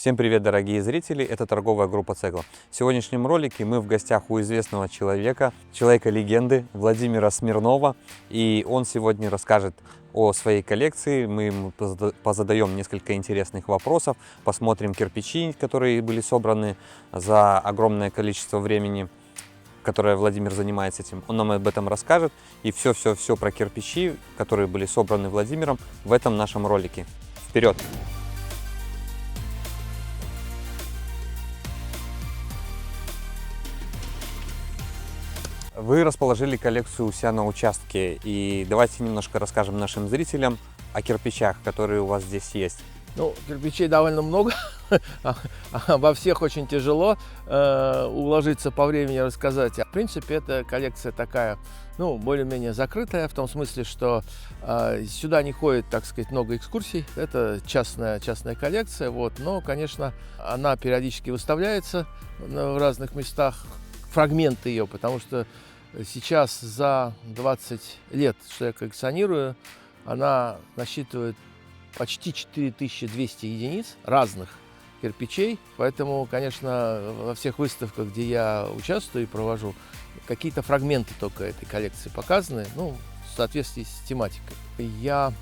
Всем привет, дорогие зрители! Это торговая группа Цегла. В сегодняшнем ролике мы в гостях у известного человека-легенды Владимира Смирнова. И он сегодня расскажет о своей коллекции. Мы ему позадаем несколько интересных вопросов, посмотрим кирпичи, которые были собраны за огромное количество времени, которое Владимир занимается этим. Он нам об этом расскажет. И все про кирпичи, которые были собраны Владимиром в этом нашем ролике. Вперед! Вы расположили коллекцию у себя на участке, и давайте немножко расскажем нашим зрителям о кирпичах, которые у вас здесь есть. Ну, кирпичей довольно много, во всех очень тяжело уложиться по времени рассказать. В принципе, эта коллекция такая, ну, более-менее закрытая, в том смысле, что сюда не ходит, так сказать, много экскурсий. Это частная коллекция, вот. Но, конечно, она периодически выставляется в разных местах, фрагменты ее, потому что сейчас за 20 лет, что я коллекционирую, она насчитывает почти 4200 единиц разных кирпичей. Поэтому, конечно, во всех выставках, где я участвую и провожу, какие-то фрагменты только этой коллекции показаны, ну, в соответствии с тематикой. Я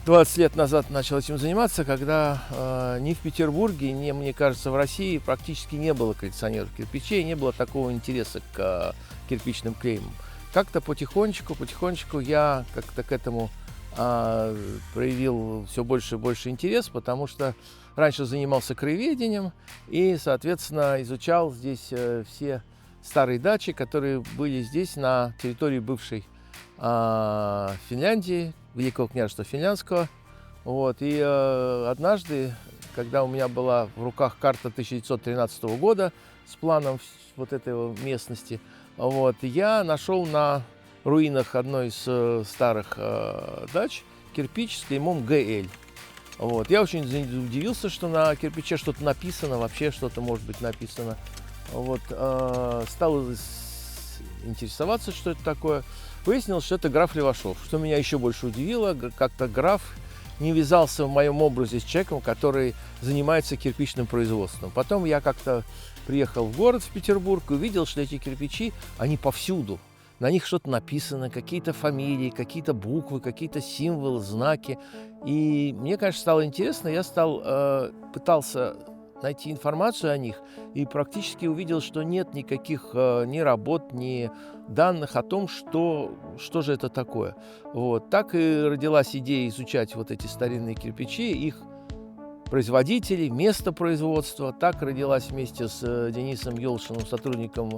20 лет назад начал этим заниматься, когда ни в Петербурге, ни, мне кажется, в России практически не было коллекционеров кирпичей, не было такого интереса к кирпичным клеймам. Как-то потихонечку я как-то к этому проявил все больше и больше интерес, потому что раньше занимался краеведением и, соответственно, изучал здесь все старые дачи, которые были здесь на территории бывшей Финляндии, Великого княжества Финляндского. Вот. И однажды, когда у меня была в руках карта 1913 года с планом вот этой местности, вот, я нашел на руинах одной из старых дач кирпич с клеймом ГЛ. Вот. Я очень удивился, что на кирпиче что-то написано, вообще что-то может быть написано. Вот. Стал интересоваться, что это такое. Выяснилось, что это граф Левашов. Что меня еще больше удивило, как-то граф не вязался в моем образе с человеком, который занимается кирпичным производством. Потом я как-то приехал в город, в Петербург, и увидел, что эти кирпичи, они повсюду. На них что-то написано, какие-то фамилии, какие-то буквы, какие-то символы, знаки. И мне, конечно, стало интересно, я пытался найти информацию о них и практически увидел, что нет никаких ни работ, ни данных о том, что же это такое. Вот. Так и родилась идея изучать вот эти старинные кирпичи, их производителей, место производства. Так родилась вместе с Денисом Елшиным, сотрудником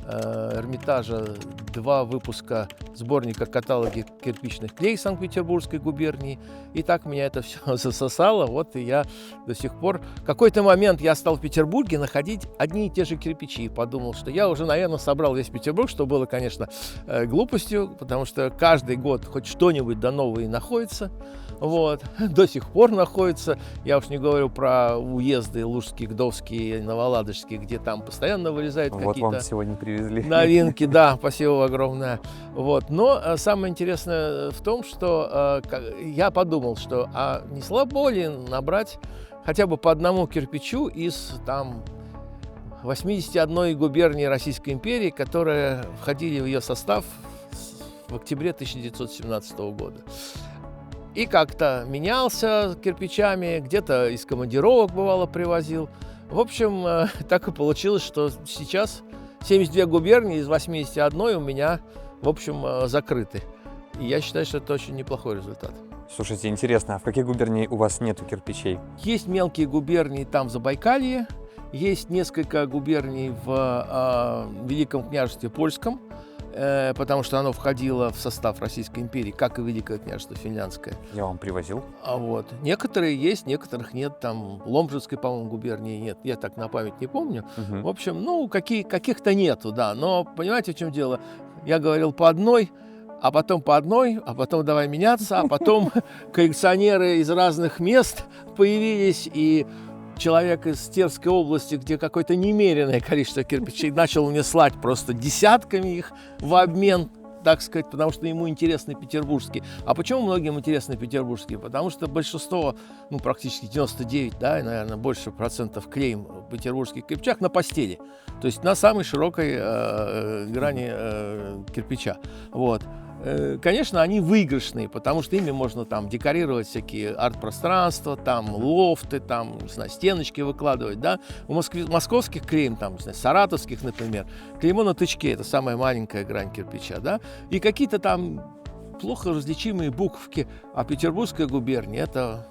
Эрмитажа, 2 выпуска сборника каталоги кирпичных клей Санкт-Петербургской губернии. И так меня это все засосало. Вот и я до сих пор... В какой-то момент я стал в Петербурге находить одни и те же кирпичи. Подумал, что я уже, наверное, собрал весь Петербург, что было, конечно, глупостью, потому что каждый год хоть что-нибудь да новое находится. Вот. До сих пор находится. Я уж не говорю про уезды Лужские, Гдовские, Новоладожские, где там постоянно вылезают Вот какие-то... вам сегодня привезли. Новинки, да, спасибо огромное. Вот. Но самое интересное в том, что я подумал, что не слабо ли набрать хотя бы по одному кирпичу из там 81 губернии Российской империи, которые входили в ее состав в октябре 1917 года. И как-то менялся кирпичами, где-то из командировок бывало привозил. В общем, так и получилось, что сейчас 72 губернии из 81 у меня, в общем, закрыты. И я считаю, что это очень неплохой результат. Слушайте, интересно, а в каких губерниях у вас нету кирпичей? Есть мелкие губернии там в Забайкалье, есть несколько губерний в Великом княжестве Польском, потому что оно входило в состав Российской империи, как и Великое княжество Финляндское. Я вам привозил. Вот. Некоторые есть, некоторых нет. Там Ломжинской, по-моему, губернии нет. Я так на память не помню. В общем, ну, каких-то нету, да. Но понимаете, в чем дело? Я говорил по одной, а потом по одной, а потом давай меняться, а потом коллекционеры из разных мест появились, и человек из Терской области, где какое-то немеренное количество кирпичей, начал мне слать просто десятками их в обмен. так сказать, потому что ему интересны петербургские. А почему многим интересны петербургские? Потому что большинство, ну, практически 99, да, и, наверное, больше процентов клейм в петербургских кирпичах на постели. То есть на самой широкой грани кирпича. Вот. Конечно, они выигрышные, потому что ими можно там декорировать всякие арт-пространства, там лофты, там, не знаю, стеночки выкладывать, да. У московских клеем, там, не знаю, саратовских, например, клеймо на тычке – это самая маленькая грань кирпича, да. И какие-то там плохо различимые буковки, а Петербургская губерния – это,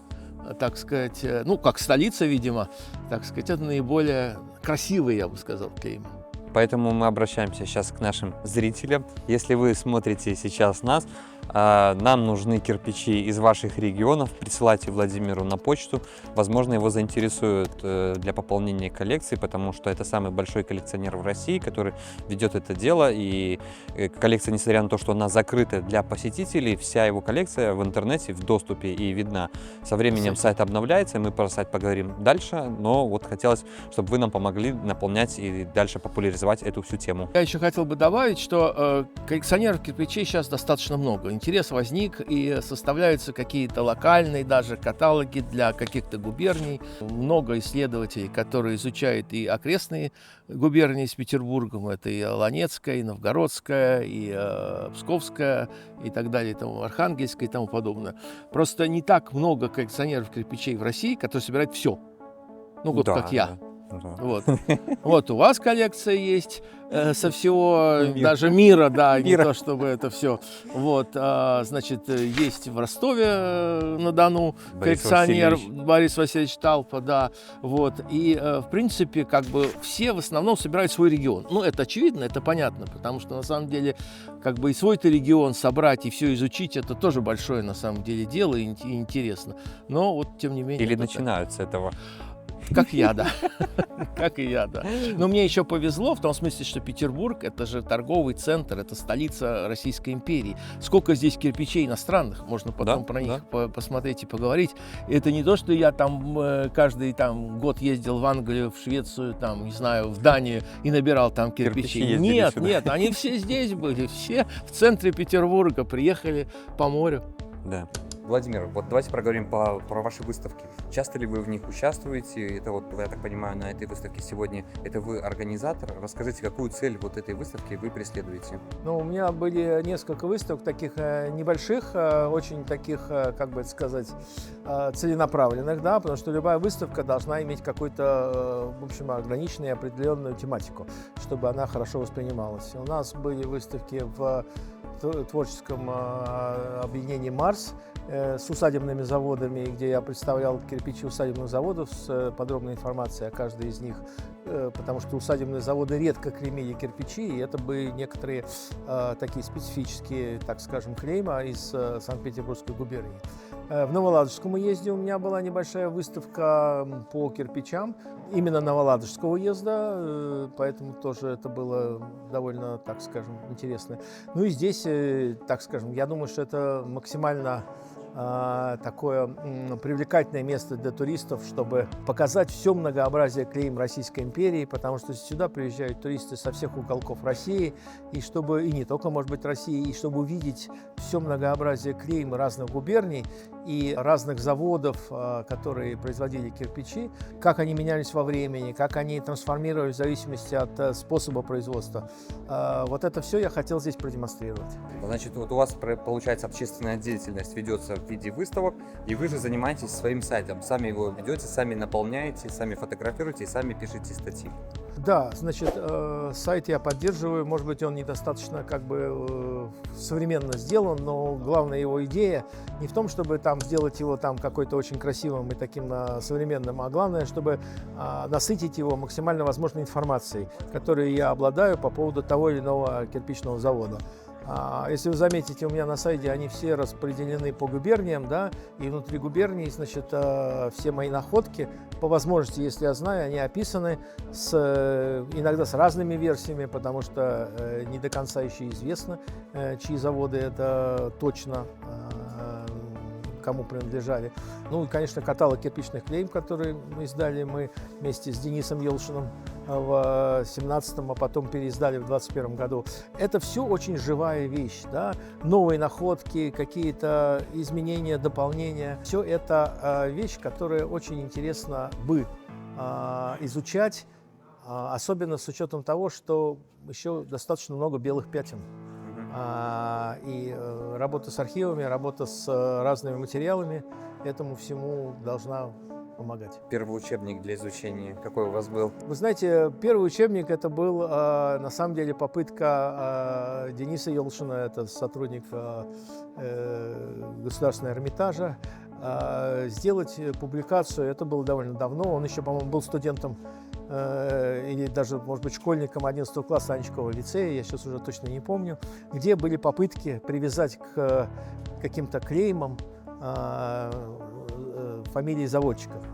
так сказать, ну, как столица, видимо, так сказать, это наиболее красивые, я бы сказал, клейма. Поэтому мы обращаемся сейчас к нашим зрителям. Если вы смотрите сейчас нас, нам нужны кирпичи из ваших регионов. Присылайте Владимиру на почту. Возможно, его заинтересуют для пополнения коллекции, потому что это самый большой коллекционер в России, который ведет это дело. И коллекция, несмотря на то, что она закрыта для посетителей, вся его коллекция в интернете в доступе и видна. Со временем сайт обновляется, и мы про сайт поговорим дальше. Но вот хотелось, чтобы вы нам помогли наполнять и дальше популяризовать эту всю тему. Я еще хотел бы добавить, что коллекционеров кирпичей сейчас достаточно много. Интерес возник, и составляются какие-то локальные даже каталоги для каких-то губерний. Много исследователей, которые изучают и окрестные губернии с Петербургом. Это и Ланецкая, и Новгородская, и Псковская, и так далее, и тому, Архангельская и тому подобное. Просто не так много коллекционеров кирпичей в России, которые собирают все. Ну, вот Да, как я. да. Вот. Вот у вас коллекция есть со всего даже Мира. мира, да, не Мира. то чтобы это все. Вот, значит, есть в Ростове-на-Дону Борис коллекционер Васильевич. Борис Васильевич Талпа, да, вот. И, в принципе, как бы все в основном собирают свой регион. Ну, это очевидно, это понятно, потому что, на самом деле, как бы и свой-то регион собрать и все изучить, это тоже большое, на самом деле, дело и интересно. Но вот, тем не менее... Или это начинают с этого. как я, да. Как и я, да. Но мне еще повезло в том смысле, что Петербург – это же торговый центр, это столица Российской империи. Сколько здесь кирпичей иностранных, можно потом про них посмотреть и поговорить. И это не то, что я там каждый там год ездил в Англию, в Швецию, там, не знаю, в Данию и набирал там кирпичи. Нет, нет, они все здесь были, все в центре Петербурга приехали по морю. Да. Владимир, вот давайте проговорим про ваши выставки. Часто ли вы в них участвуете? Это вот, я так понимаю, на этой выставке сегодня это вы организатор. Расскажите, какую цель вот этой выставки вы преследуете? Ну, у меня были несколько выставок таких небольших, очень таких, как бы это сказать, целенаправленных, да, потому что любая выставка должна иметь какую-то, в общем, ограниченную определенную тематику, чтобы она хорошо воспринималась. У нас были выставки в творческом объединении «Марс» с усадебными заводами, где я представлял кирпичи усадебных заводов с подробной информацией о каждой из них, потому что усадебные заводы редко клеймили кирпичи, и это были некоторые такие специфические, так скажем, клейма из Санкт-Петербургской губернии. В Новоладожском уезде у меня была небольшая выставка по кирпичам, именно Новоладожского уезда, поэтому тоже это было довольно, так скажем, интересно. Ну и здесь, так скажем, я думаю, что это максимально такое привлекательное место для туристов, чтобы показать все многообразие клейм Российской империи, потому что сюда приезжают туристы со всех уголков России, и чтобы, и не только, может быть, России, и чтобы увидеть все многообразие клейм разных губерний и разных заводов, которые производили кирпичи, как они менялись во времени, как они трансформировались в зависимости от способа производства. Вот это все я хотел здесь продемонстрировать. Значит, вот у вас, получается, общественная деятельность ведется в виде выставок, и вы же занимаетесь своим сайтом. Сами его ведете, сами наполняете, сами фотографируете и сами пишете статьи. Да, значит, сайт я поддерживаю, может быть, он недостаточно как бы современно сделан, но главная его идея не в том, чтобы там сделать его там какой-то очень красивым и таким современным, а главное, чтобы насытить его максимально возможной информацией, которой я обладаю по поводу того или иного кирпичного завода. Если вы заметите, у меня на сайте они все распределены по губерниям, да, и внутри губерний, значит, все мои находки, по возможности, если я знаю, они описаны иногда с разными версиями, потому что не до конца еще известно, чьи заводы это точно. кому принадлежали. Ну и, конечно, каталог кирпичных клейм, который мы издали вместе с Денисом Елшиным в 17-м, а потом переиздали в 21 году. Это все очень живая вещь, да? Новые находки, какие-то изменения, дополнения. Все это вещь, которая очень интересно бы изучать, особенно с учетом того, что еще достаточно много белых пятен. И работа с архивами, работа с разными материалами этому всему должна помогать. Первый учебник для изучения какой у вас был? Вы знаете, первый учебник это был на самом деле попытка Дениса Елшина, это сотрудник Государственного Эрмитажа, сделать публикацию. Это было довольно давно. Он еще, по-моему, был студентом или даже, может быть, школьником 11 класса Анечкового лицея, я сейчас уже точно не помню, где были попытки привязать к каким-то клеймам фамилии заводчиков.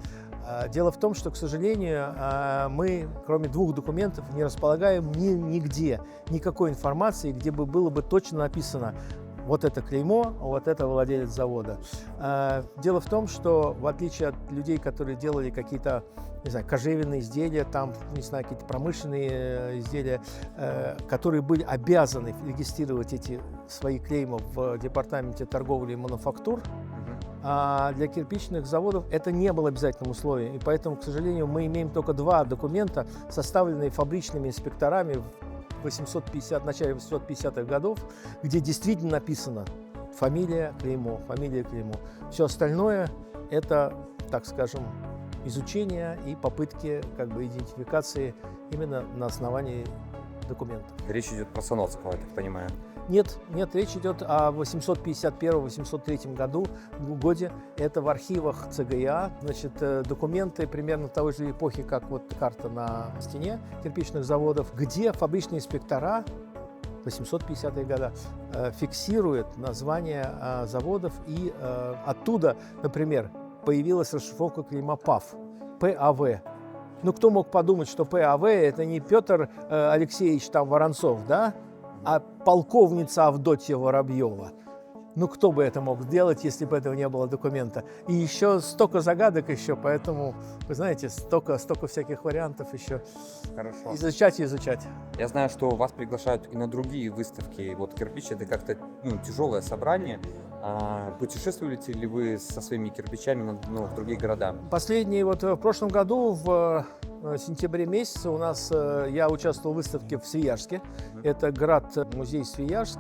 Дело в том, что, к сожалению, мы, кроме 2 документов, не располагаем нигде никакой информации, где бы было бы точно написано вот это клеймо, вот это владелец завода. Дело в том, что в отличие от людей, которые делали какие-то, не знаю, кожевенные изделия, там, не знаю, какие-то промышленные изделия, которые были обязаны регистрировать эти свои клеймы в департаменте торговли и мануфактур, а для кирпичных заводов это не было обязательным условием. И поэтому, к сожалению, мы имеем только 2 документа, составленные фабричными инспекторами в начале 850-х годов, где действительно написано фамилия, клеймо, фамилия, клеймо. Все остальное – это, так скажем, изучение и попытки идентификации именно на основании документов. Речь идет про Саноцкого, я так понимаю. Нет, речь идет о 851-803 годе. Это в архивах ЦГИА. Значит, документы примерно той же эпохи, как вот карта на стене кирпичных заводов, где фабричные инспектора 850-е годы фиксируют названия заводов. И оттуда, например, появилась расшифровка клейма ПАВ. ПАВ. Ну, кто мог подумать, что ПАВ – это не Петр Алексеевич Воронцов, да? А полковница Авдотья Воробьева. Ну, кто бы это мог сделать, если бы этого не было документа? И еще столько загадок еще, поэтому, вы знаете, столько всяких вариантов еще. Хорошо. Изучать и изучать. Я знаю, что вас приглашают и на другие выставки. Вот кирпич – это как-то тяжелое собрание. Путешествуете ли вы со своими кирпичами в другие города? Последний, в прошлом году, в сентябре месяце я участвовал в выставке в Свияжске. Это музей Свияжск,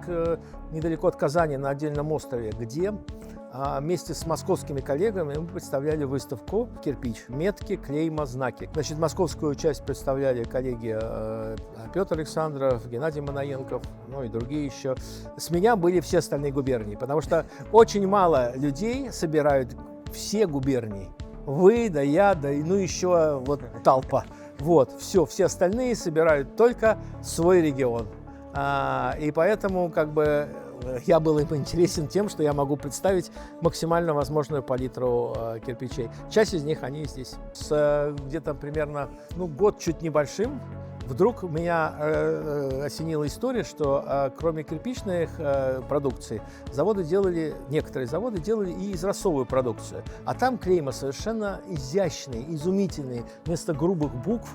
недалеко от Казани, на отдельном острове, где вместе с московскими коллегами мы представляли выставку «Кирпич. Метки, клейма, знаки». Значит, московскую часть представляли коллеги Петр Александров, Геннадий Манаенков, и другие еще. С меня были все остальные губернии, потому что очень мало людей собирают все губернии. Вы, да я, да еще толпа. Все остальные собирают только свой регион. И поэтому я был им интересен тем, что я могу представить максимально возможную палитру кирпичей. Часть из них, они здесь. Где-то примерно год чуть небольшим, вдруг меня осенила история, что кроме кирпичной продукции, некоторые заводы делали и изразцовую продукцию. А там клейма совершенно изящные, изумительные. Вместо грубых букв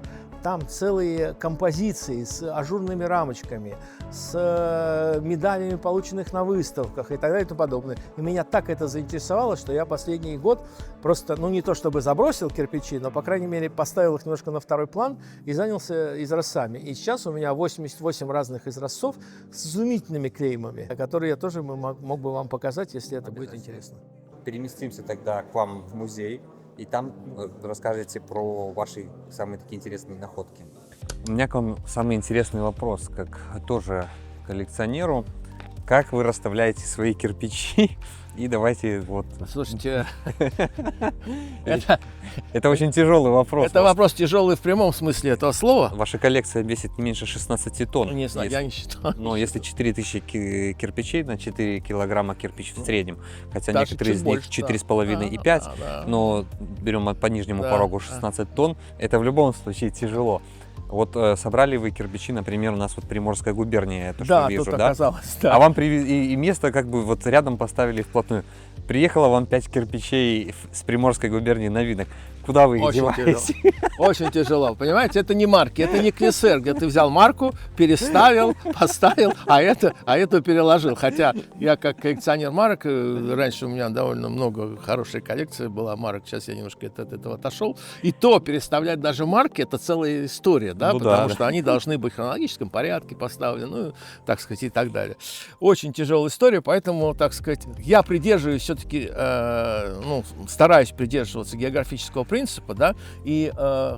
там целые композиции с ажурными рамочками, с медалями, полученных на выставках и так далее и тому подобное. И меня так это заинтересовало, что я последний год просто, не то чтобы забросил кирпичи, но, по крайней мере, поставил их немножко на второй план и занялся изразцами. И сейчас у меня 88 разных изразцов с изумительными клеймами, которые я тоже мог бы вам показать, если это будет интересно. Переместимся тогда к вам в музей. И там расскажете про ваши самые такие интересные находки. У меня к вам самый интересный вопрос, как тоже коллекционеру. Как вы расставляете свои кирпичи? И давайте Слушайте, это очень тяжелый вопрос. Это вопрос тяжелый в прямом смысле этого слова. Ваша коллекция весит не меньше 16 тонн. Не знаю, я не считаю. Но если 4000 кирпичей на 4 килограмма кирпич в среднем, хотя даже некоторые из них 4,5 и 5, но берем по нижнему порогу 16 тонн, это в любом случае тяжело. Вот собрали вы кирпичи, например, у нас вот Приморская губерния, то, Да, что вижу, тут да? оказалось, да. А вам и место как бы вот рядом поставили вплотную. Приехало вам 5 кирпичей с Приморской губернии новинок. Куда вы их Очень деваете? Очень тяжело, понимаете, это не марки, это не клиссер, где ты взял марку, переставил, поставил, а это переложил. Хотя я как коллекционер марок, раньше у меня довольно много хорошей коллекции была марок, сейчас я немножко от этого отошел. И то переставлять даже марки — это целая история, да, Ну да, потому да. что они должны быть в хронологическом порядке поставлены, ну, так сказать, и так далее. Очень тяжелая история, поэтому, так сказать, я придерживаюсь все-таки, стараюсь придерживаться географического принципа, да, и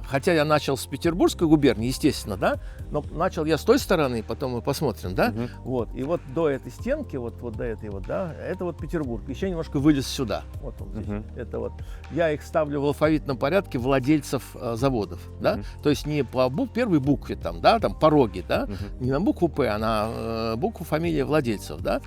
хотя я начал с Петербургской губернии, естественно, да, но начал я с той стороны, потом мы посмотрим, да, Мгм. вот, и вот до этой стенки, вот до этой вот, да, это вот Петербург, еще немножко вылез сюда, вот он здесь, Мгм. это вот, я их ставлю в алфавитном порядке владельцев заводов, да, Мгм. то есть не по первой букве там, да, там пороги, да, Мгм. не на букву П, а на букву фамилии владельцев, да,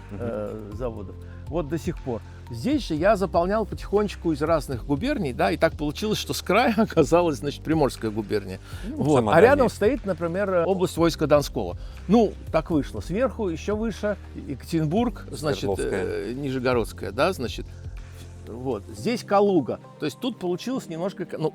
заводов. Вот до сих пор. Здесь же я заполнял потихонечку из разных губерний, да, и так получилось, что с края оказалась, значит, Приморская губерния. Вот. сама А рядом дальняя. стоит, например, область войска Донского. Ну, так вышло. Сверху, еще выше, Екатеринбург, значит, Свердловская. Нижегородская, да, значит, вот. Здесь Калуга. То есть тут получилось немножко, ну,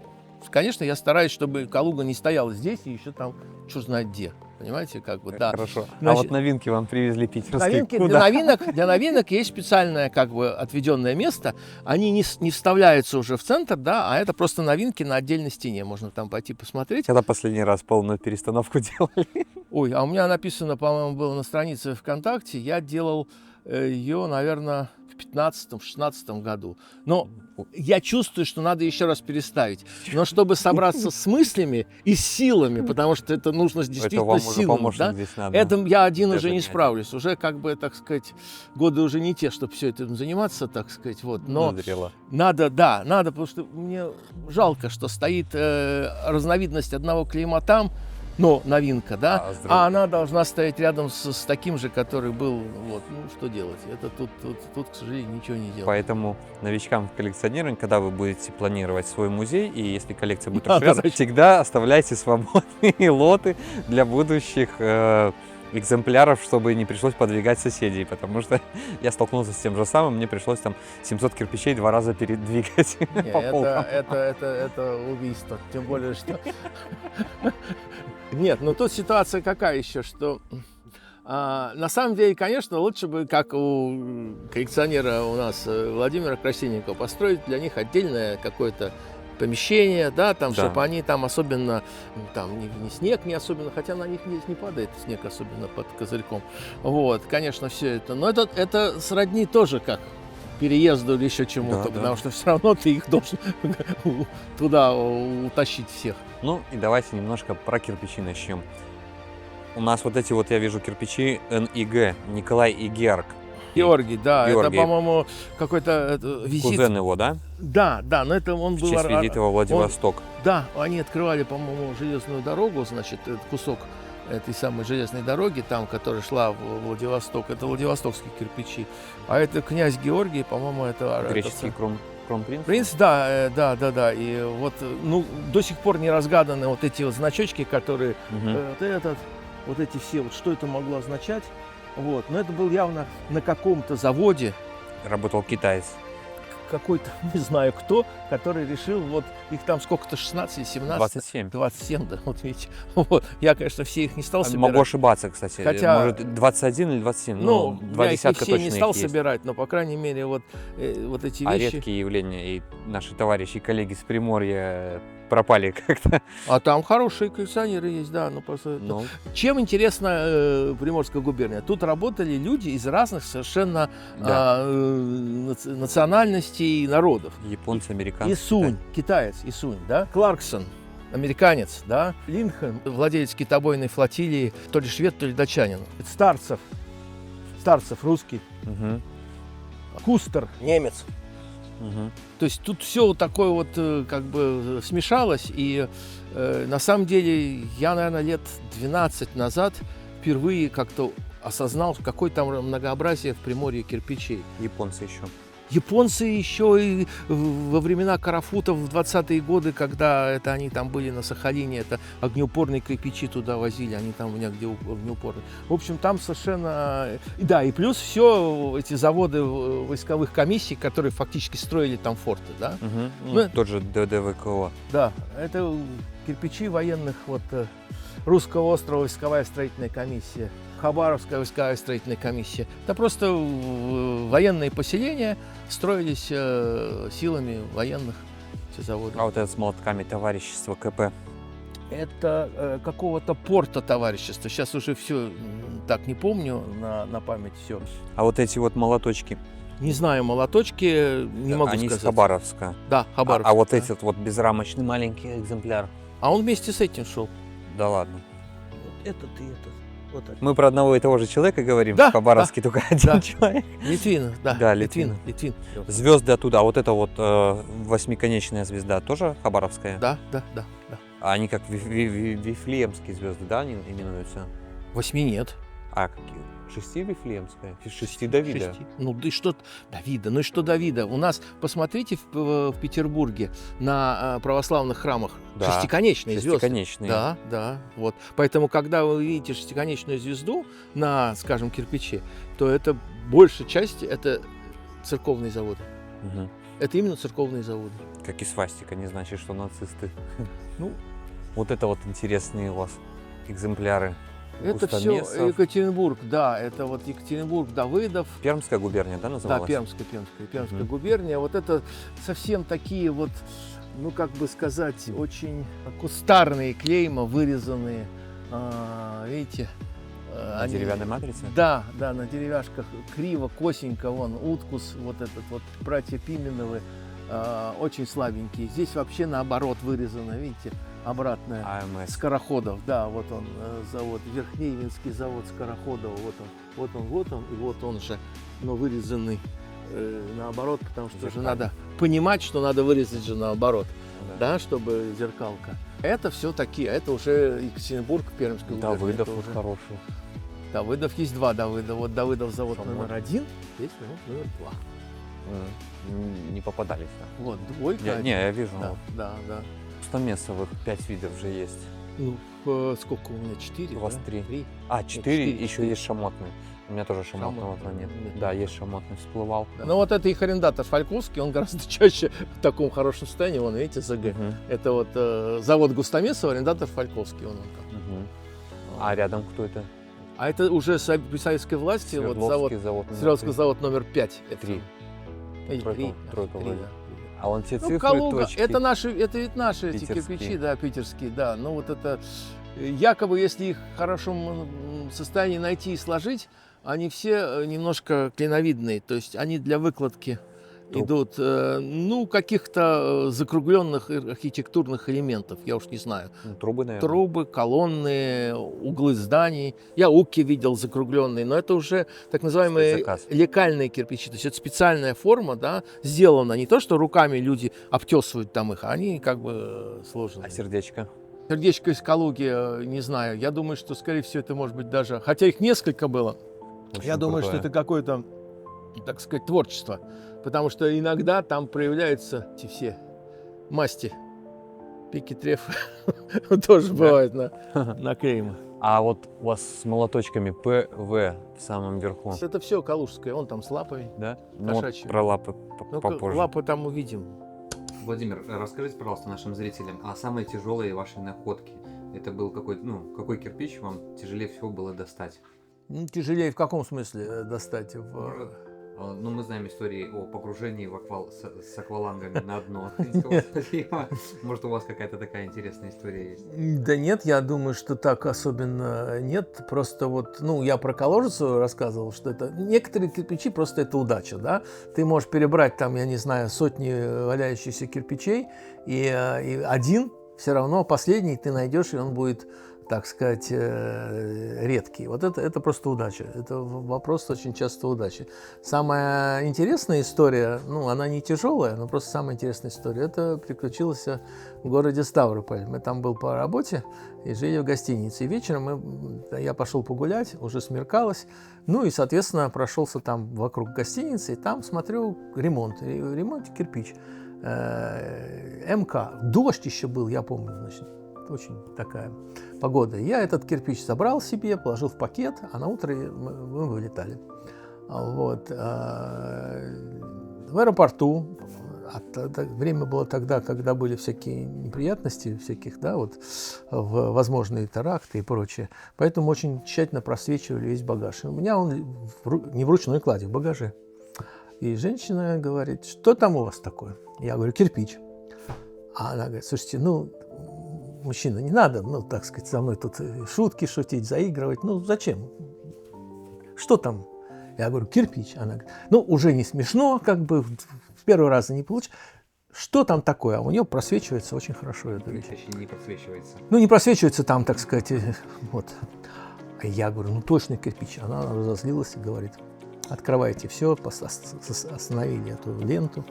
конечно, я стараюсь, чтобы Калуга не стояла здесь и еще там, черт знает где. Понимаете, как бы, да. Хорошо. А Значит, вот новинки вам привезли питерские. Новинки, Куда? для новинок есть специальное как бы отведенное место. Они не вставляются уже в центр, да, а это просто новинки на отдельной стене. Можно там пойти посмотреть. Когда последний раз полную перестановку делали? Ой, а у меня написано, по-моему, было на странице ВКонтакте. Я делал ее, наверное, в 15-16 году. Но я чувствую, что надо еще раз переставить. Но чтобы собраться с мыслями и с силами, потому что это нужно Это действительно вам уже силами, помощник да? здесь надо. Это я один Это уже не нет. справлюсь. Уже, как бы, так сказать, годы уже не те, чтобы все этим заниматься, так сказать. Вот. Но Назрело. надо, да, надо, потому что мне жалко, что стоит разновидность одного клейма там, но новинка, да, А, с другой. а она должна стоять рядом с таким же, который был, вот, ну, что делать? Это тут, к сожалению, ничего не делать. Поэтому новичкам в коллекционировании, когда вы будете планировать свой музей, и если коллекция будет Надо расширяться, расширять. всегда оставляйте свободные лоты для будущих экземпляров, чтобы не пришлось подвигать соседей, потому что я столкнулся с тем же самым, мне пришлось там 700 кирпичей 2 раза передвигать Не, по полкам. это убийство. Тем более, что... Нет, ну тут ситуация какая еще, что... на самом деле, конечно, лучше бы, как у коллекционера у нас Владимира Красильникова, построить для них отдельное какое-то помещение, да, там, Да. чтобы они там особенно, там, не снег не особенно, хотя на них здесь не падает снег, особенно под козырьком. Вот, конечно, все это. Но это сродни тоже как переезду или еще чему-то, Да, да. потому что все равно ты их должен туда утащить всех. Ну и давайте немножко про кирпичи начнем. У нас вот эти вот, я вижу, кирпичи НИГ, Николай и Георг. Георгий, да, Георгий. это, по-моему, какой-то визит. Кузен его, да? Да, но это он В был... честь визита во Владивосток. Да, они открывали, по-моему, железную дорогу, значит, этот кусок этой самой железной дороги, там, которая шла в Владивосток, это владивостокские кирпичи. А это князь Георгий, по-моему, это... Греческий кронпринц. Принц, да. И вот, ну, до сих пор не разгаданы вот эти вот значочки, которые... Мгм. Вот эти все, вот что это могло означать. Вот. Но это был явно на каком-то заводе, Работал китаец. какой-то, не знаю кто, который решил, вот их там сколько-то, 16 или 17? 27. 27, да, вот видите. Вот. Я, конечно, все их не стал собирать. Могу ошибаться, кстати. Хотя- Может, 21 или 27, Ну, два я их не десятка все точно не их стал есть. собирать, но, по крайней мере, вот эти А вещи. редкие явления, и наши товарищи, коллеги с Приморья пропали как-то. А там хорошие коллекционеры есть, да. Ну, просто... Ну, Чем интересна Приморская губерния? Тут работали люди из разных совершенно да. национальностей и народов. Японцы, американцы. Исунь, китаец, Исунь, да? Кларксон, американец, да? Линхен, владелец китобойной флотилии, то ли швед, то ли датчанин. Старцев, русский. Китай. Мгм, Кустер, немец. мгм. То есть тут все вот такое вот как бы смешалось. И на самом деле я, наверное, лет 12 назад впервые как-то осознал, какое там многообразие в Приморье кирпичей. Японцы еще. Японцы еще и во времена Карафутов в 20-е годы, когда это они там были на Сахалине, это огнеупорные кирпичи туда возили, они там у меня где огнеупорные. В общем, там совершенно... Да, и плюс все эти заводы войсковых комиссий, которые фактически строили там форты, да? Ну, тот же ДДВКО. Да, это кирпичи военных, вот Русского острова войсковая строительная комиссия, Хабаровская войсковая строительная комиссия. Это просто военные поселения строились силами военных, эти заводы. А вот это с молотками товарищество КП. Это какого-то порта товарищества. Сейчас уже все так не помню на память все. А вот эти вот молоточки, Не знаю, молоточки не могу они сказать. из Хабаровска. Да, Хабаровск. А вот да. этот вот безрамочный маленький экземпляр. А он вместе с этим шел. Да ладно. Этот и этот. Вот так. Мы про одного и того же человека говорим. Да, в Хабаровске только один да. человек. Литвин, да. Да, Литвин. Звезды оттуда. А вот эта вот восьмиконечная звезда тоже хабаровская? Да. А они как вифлеемские звезды, да, они именуются? 8 нет. А какие? 6 вифлеемская? 6 Давида. 6. Ну да и что Давида, ну и что Давида? У нас, посмотрите, в Петербурге на православных храмах Да, шестиконечные звезды. Шестиконечные. Да, вот. Поэтому, когда вы видите шестиконечную звезду на, скажем, кирпиче, то это большая часть это церковные заводы. Мгм. Это именно церковные заводы. Как и свастика, не значит, что нацисты. Ну, Вот это вот интересные у вас экземпляры. это все Густомесов. Екатеринбург, да, это вот Екатеринбург, Давыдов. Пермская губерния, да, Да, называлась? Пермская Мгм. губерния. Вот это совсем такие вот, ну как бы сказать, очень кустарные клейма, вырезанные, видите? На деревянной матрице? Да, на деревяшках криво, косенько, вон, уткус, вот этот вот, братья Пименовы, очень слабенькие. Здесь вообще наоборот вырезано, видите, обратное. АМС. Скороходов, да, вот он завод, Верхнеевинский завод Скороходов, вот он, и вот он же, но вырезанный наоборот, потому что же Зеркально. надо понимать, что надо вырезать же наоборот, Да. да, чтобы зеркалка. Это все такие, это уже Екатеринбург, Пермская губерния. Давыдов это вот уже. хороший. Давыдов есть два Давыда. Вот Давыдов завод Что, номер вот? 1, есть завод номер 2. Не попадались, да? Вот, двойка. Не, один. я вижу. Да, Вот. да. Стамесовых 5 видов же есть. Ну, сколько у меня? 4? У вас да? 3. 3. А, 4, еще четыре. есть шамотный. У меня тоже шамотного Шамотный, нет. нет. Да, есть шамотный, всплывал. Ну вот это их арендатор Фальковский, он гораздо чаще в таком хорошем состоянии, вон, видите, ЗГ. Мгм, Это вот завод Густомесова, арендатор Фальковский, он там. мгм. А рядом кто это? А это уже при советской власти, вот завод, Свердловский завод. номер Свердловский 3. завод номер 5. Это, 3. Или Тройка- 3, тройка три, вроде. да. А вон те Ну, цифры, Калуга, точки. это ведь наши эти питерские. кирпичи, да, питерские, да. Ну вот это, якобы, если их в хорошем состоянии найти и сложить, они все немножко клиновидные, то есть они для выкладки Труб. идут, ну, каких-то закругленных архитектурных элементов, я уж не знаю. Ну, трубы, наверное. Трубы, колонны, углы зданий. Я уки видел закругленные, но это уже так называемые Спецзаказ. лекальные кирпичи. То есть это специальная форма, да, сделана не то, что руками люди обтесывают там их, а они как бы сложены. А сердечко? Сердечко из Калуги, не знаю. Я думаю, что, скорее всего, это может быть даже... Хотя их несколько было. Очень Я думаю, что крутое. это какое-то, так сказать, творчество. Потому что иногда там проявляются эти все масти. Пики, трефы тоже бывают на клеймах. А вот у вас с молоточками ПВ в самом верху, Это все калужское. Он там с лапой. да? Ну, вот Кошачьи. про лапы Ну, попозже. лапы там увидим. Владимир, расскажите, пожалуйста, нашим зрителям о самые тяжелые ваши находки. Это был какой кирпич вам тяжелее всего было достать? Ну, тяжелее в каком смысле достать? Ну, мы знаем истории о погружении с аквалангами на дно Финского залива. Может, у вас какая-то такая интересная история есть? Да нет, я думаю, что так особенно нет. Просто вот, ну, я про Коложицу рассказывал, что это некоторые кирпичи просто это удача, да. Ты можешь перебрать там, я не знаю, сотни валяющихся кирпичей, и один все равно последний ты найдешь, и он будет так сказать, редкий. Вот это просто удача. Это вопрос очень часто удачи. Самая интересная история, ну, она не тяжелая, но просто самая интересная история, это приключилось в городе Ставрополь. Мы там был по работе и жили в гостинице. И вечером я пошел погулять, уже смеркалось. Ну и, соответственно, прошелся там вокруг гостиницы, и там смотрю ремонт. Ремонт кирпич. МК. Дождь еще был, я помню, значит. Очень такая погода. Я этот кирпич забрал себе, положил в пакет, а на утро мы вылетали. Вот. В аэропорту, время было тогда, когда были всякие неприятности, всяких, да, вот, возможные теракты и прочее. Поэтому очень тщательно просвечивали весь багаж. И у меня он не в ручной кладе, в багаже. И женщина говорит: что там у вас такое? Я говорю: кирпич. А она говорит: слушайте, ну, мужчина, не надо, ну, так сказать, со мной тут шутки шутить, заигрывать. Ну, зачем? Что там? Я говорю: кирпич. Она говорит: ну, уже не смешно, как бы в первый раз не получится. Что там такое? А у нее просвечивается очень хорошо эта вещь. Точнее, не просвечивается. Ну, не просвечивается там, так сказать, вот. А я говорю: ну, точно кирпич. Она разозлилась и говорит: открывайте все, остановили эту ленту,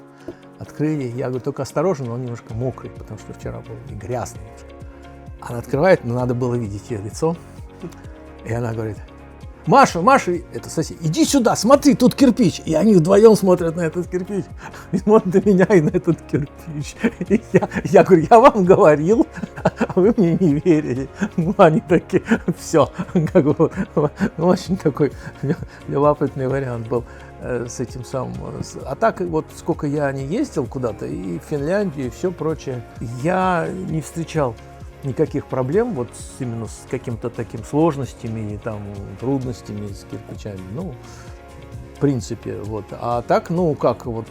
открыли. Я говорю: только осторожно, он немножко мокрый, потому что вчера был и грязный немножко. Она открывает, но надо было видеть ее лицо. И она говорит: Маша, это сосед, иди сюда, смотри, тут кирпич. И они вдвоем смотрят на этот кирпич. И смотрят на меня и на этот кирпич. И я говорю: я вам говорил, а вы мне не верили. Ну, они такие: все. Как бы, очень такой любопытный вариант был с этим самым. А так вот сколько я не ездил куда-то, и в Финляндию, и все прочее, я не встречал никаких проблем вот именно с какими-то такими сложностями и там трудностями с кирпичами. Ну, в принципе, вот. А так, ну, как вот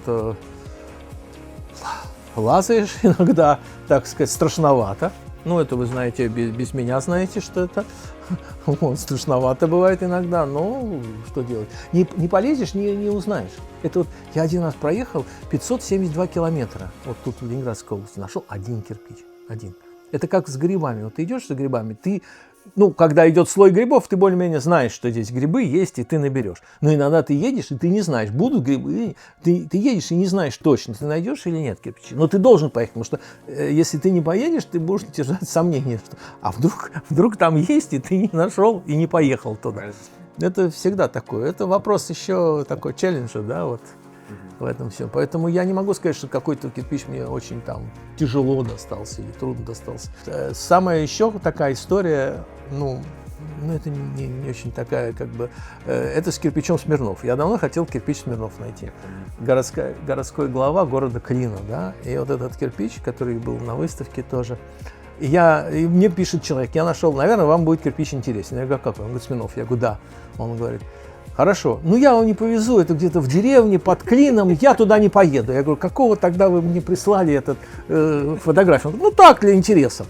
лазаешь иногда, так сказать, страшновато. Ну, это вы знаете, без меня знаете, что это. Вот, страшновато бывает иногда, но что делать? Не полезешь, не узнаешь. Это вот я один раз проехал 572 километра. Вот тут в Ленинградской области нашел один кирпич. Один. Это как с грибами. Вот ты идешь за грибами, ты, ну, когда идет слой грибов, ты более-менее знаешь, что здесь грибы есть, и ты наберешь. Но иногда ты едешь, и ты не знаешь, будут грибы. Ты едешь и не знаешь точно, ты найдешь или нет кирпичи. Но ты должен поехать, потому что если ты не поедешь, ты будешь держать сомнения, что а вдруг там есть, и ты не нашел, и не поехал туда. Это всегда такое. Это вопрос еще такой челленджа, да, вот. В этом всем. Поэтому я не могу сказать, что какой-то кирпич мне очень там тяжело достался или трудно достался. Самая еще такая история, ну это не очень такая, как бы, это с кирпичом Смирнов. Я давно хотел кирпич Смирнов найти. Городской глава города Клина, да, и вот этот кирпич, который был на выставке тоже. И мне пишет человек: я нашел, наверное, вам будет кирпич интересен. Я говорю: какой? Он говорит: Смирнов. Я говорю: да. Он говорит: хорошо, ну я вам не повезу, это где-то в деревне, под Клином, я туда не поеду. Я говорю: какого тогда вы мне прислали эту фотографию? Он говорит: ну так, для интереса.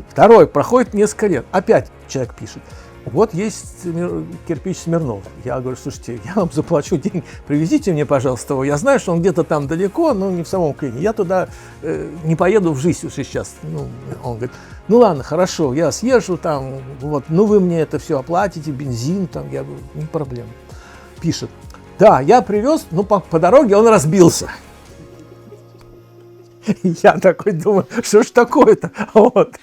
Второй, проходит несколько лет, опять человек пишет: вот есть кирпич Смирнов. Я говорю: слушайте, я вам заплачу деньги, привезите мне, пожалуйста, его. Я знаю, что он где-то там далеко, но не в самом Клине. Я туда не поеду в жизнь уже сейчас. Ну, он говорит: ну ладно, хорошо, я съезжу там, вот, ну вы мне это все оплатите, бензин там. Я говорю: не проблема. Пишет: да, я привез, но по дороге он разбился. Я такой думаю: что ж такое-то? Вот.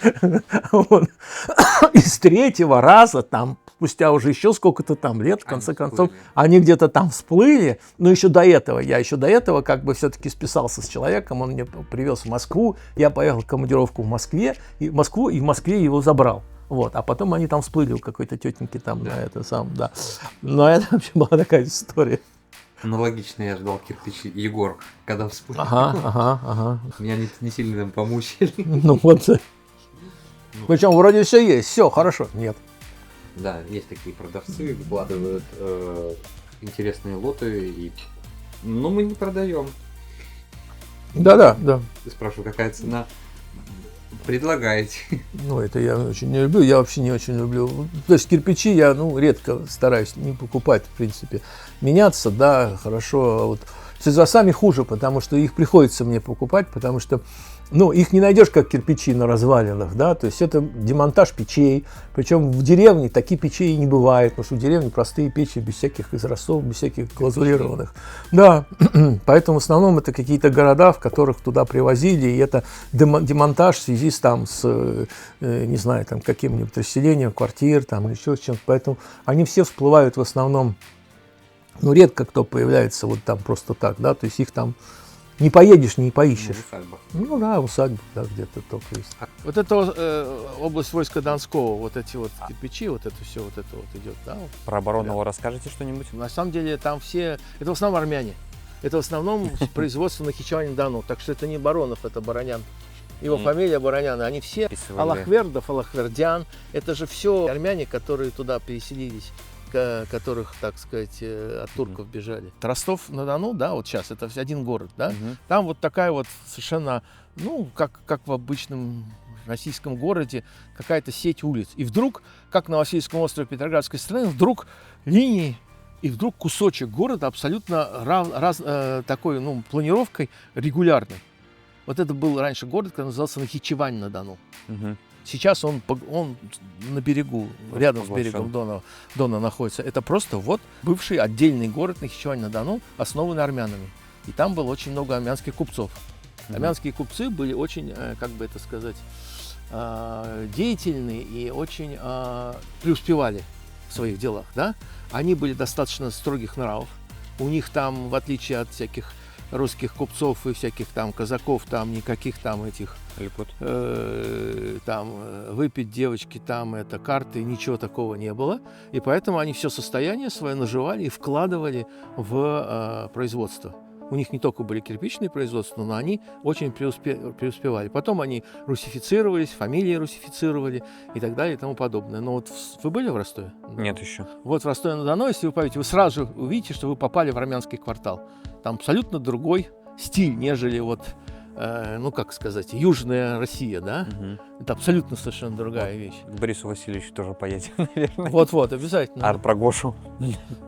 И с третьего раза, там, спустя уже еще сколько-то там лет, в конце концов, они где-то там всплыли. Но я еще до этого как бы все-таки списался с человеком, он мне привез в Москву, я поехал в командировку в Москве, и в Москве его забрал. Вот. А потом они там всплыли у какой-то тетеньки там, да. На это сам, да. Но это вообще была такая история. Аналогично я ждал кирпич Егор, когда вспомнил. Ага. Меня не сильно там помучили. Ну вот. Причем вроде все есть, все хорошо. Нет. Да, есть такие продавцы, выкладывают интересные лоты, но мы не продаем. Да. Я спрашиваю, какая цена? Предлагаете. Ну, это я очень не люблю, я вообще не очень люблю. То есть кирпичи я, редко стараюсь не покупать, в принципе. Меняться, да, хорошо. Вот с изразцами хуже, потому что их приходится мне покупать, потому что Ну, их не найдешь, как кирпичи на развалинах, да, то есть это демонтаж печей, причем в деревне такие печей не бывает, потому что в деревне простые печи без всяких изразцов, без всяких глазурированных. Да, поэтому в основном это какие-то города, в которых туда привозили, и это демонтаж в связи с не знаю, там, каким-нибудь расселением квартир, там, или еще чем-то, поэтому они все всплывают в основном, ну, редко кто появляется вот там просто так, да, то есть их там не поедешь, не поищешь. Ну да, усадьба, да, где-то только есть. Вот это область войска Донского, вот эти вот кирпичи, вот это все, вот это вот идет, да? Вот. Про Баронова расскажете что-нибудь? На самом деле там все, это в основном армяне. Это в основном производство Нахичевань-на-Дону, так что это не Баронов, это Баронян. Его фамилия Баронян, они все Аллахвердов, Аллахвердян, это же все армяне, которые туда переселились, которых, так сказать, от турков бежали. Ростов-на-Дону, да, вот сейчас, это один город, да, там вот такая вот совершенно, ну, как в обычном российском городе, какая-то сеть улиц. И вдруг, как на Васильевском острове Петроградской страны, вдруг линии, и вдруг кусочек города абсолютно такой, ну, планировкой регулярной. Вот это был раньше город, который назывался Нахичевань-на-Дону. Сейчас он на берегу, рядом с берегом Дона находится. Это просто вот бывший отдельный город Нахичевань-на-Дону, основанный армянами. И там было очень много армянских купцов. Армянские купцы были очень, как бы это сказать, деятельны и очень преуспевали в своих делах. Да? Они были достаточно строгих нравов. У них там, в отличие от всяких русских купцов и всяких там казаков, там никаких там этих там выпить девочки, там это карты, ничего такого не было. И поэтому они все состояние свое наживали и вкладывали в производство. У них не только были кирпичные производства, но они очень преуспевали. Потом они русифицировались, фамилии русифицировали и так далее и тому подобное. Но вот вы были в Ростове? Нет еще. Вот в Ростове-на-Дону, если вы поедете, вы сразу же увидите, что вы попали в армянский квартал. Там абсолютно другой стиль, нежели вот, ну как сказать, Южная Россия, да? Это абсолютно совершенно другая вещь. К Борису Васильевичу тоже поедем, наверное. Вот-вот, обязательно. А про Гошу?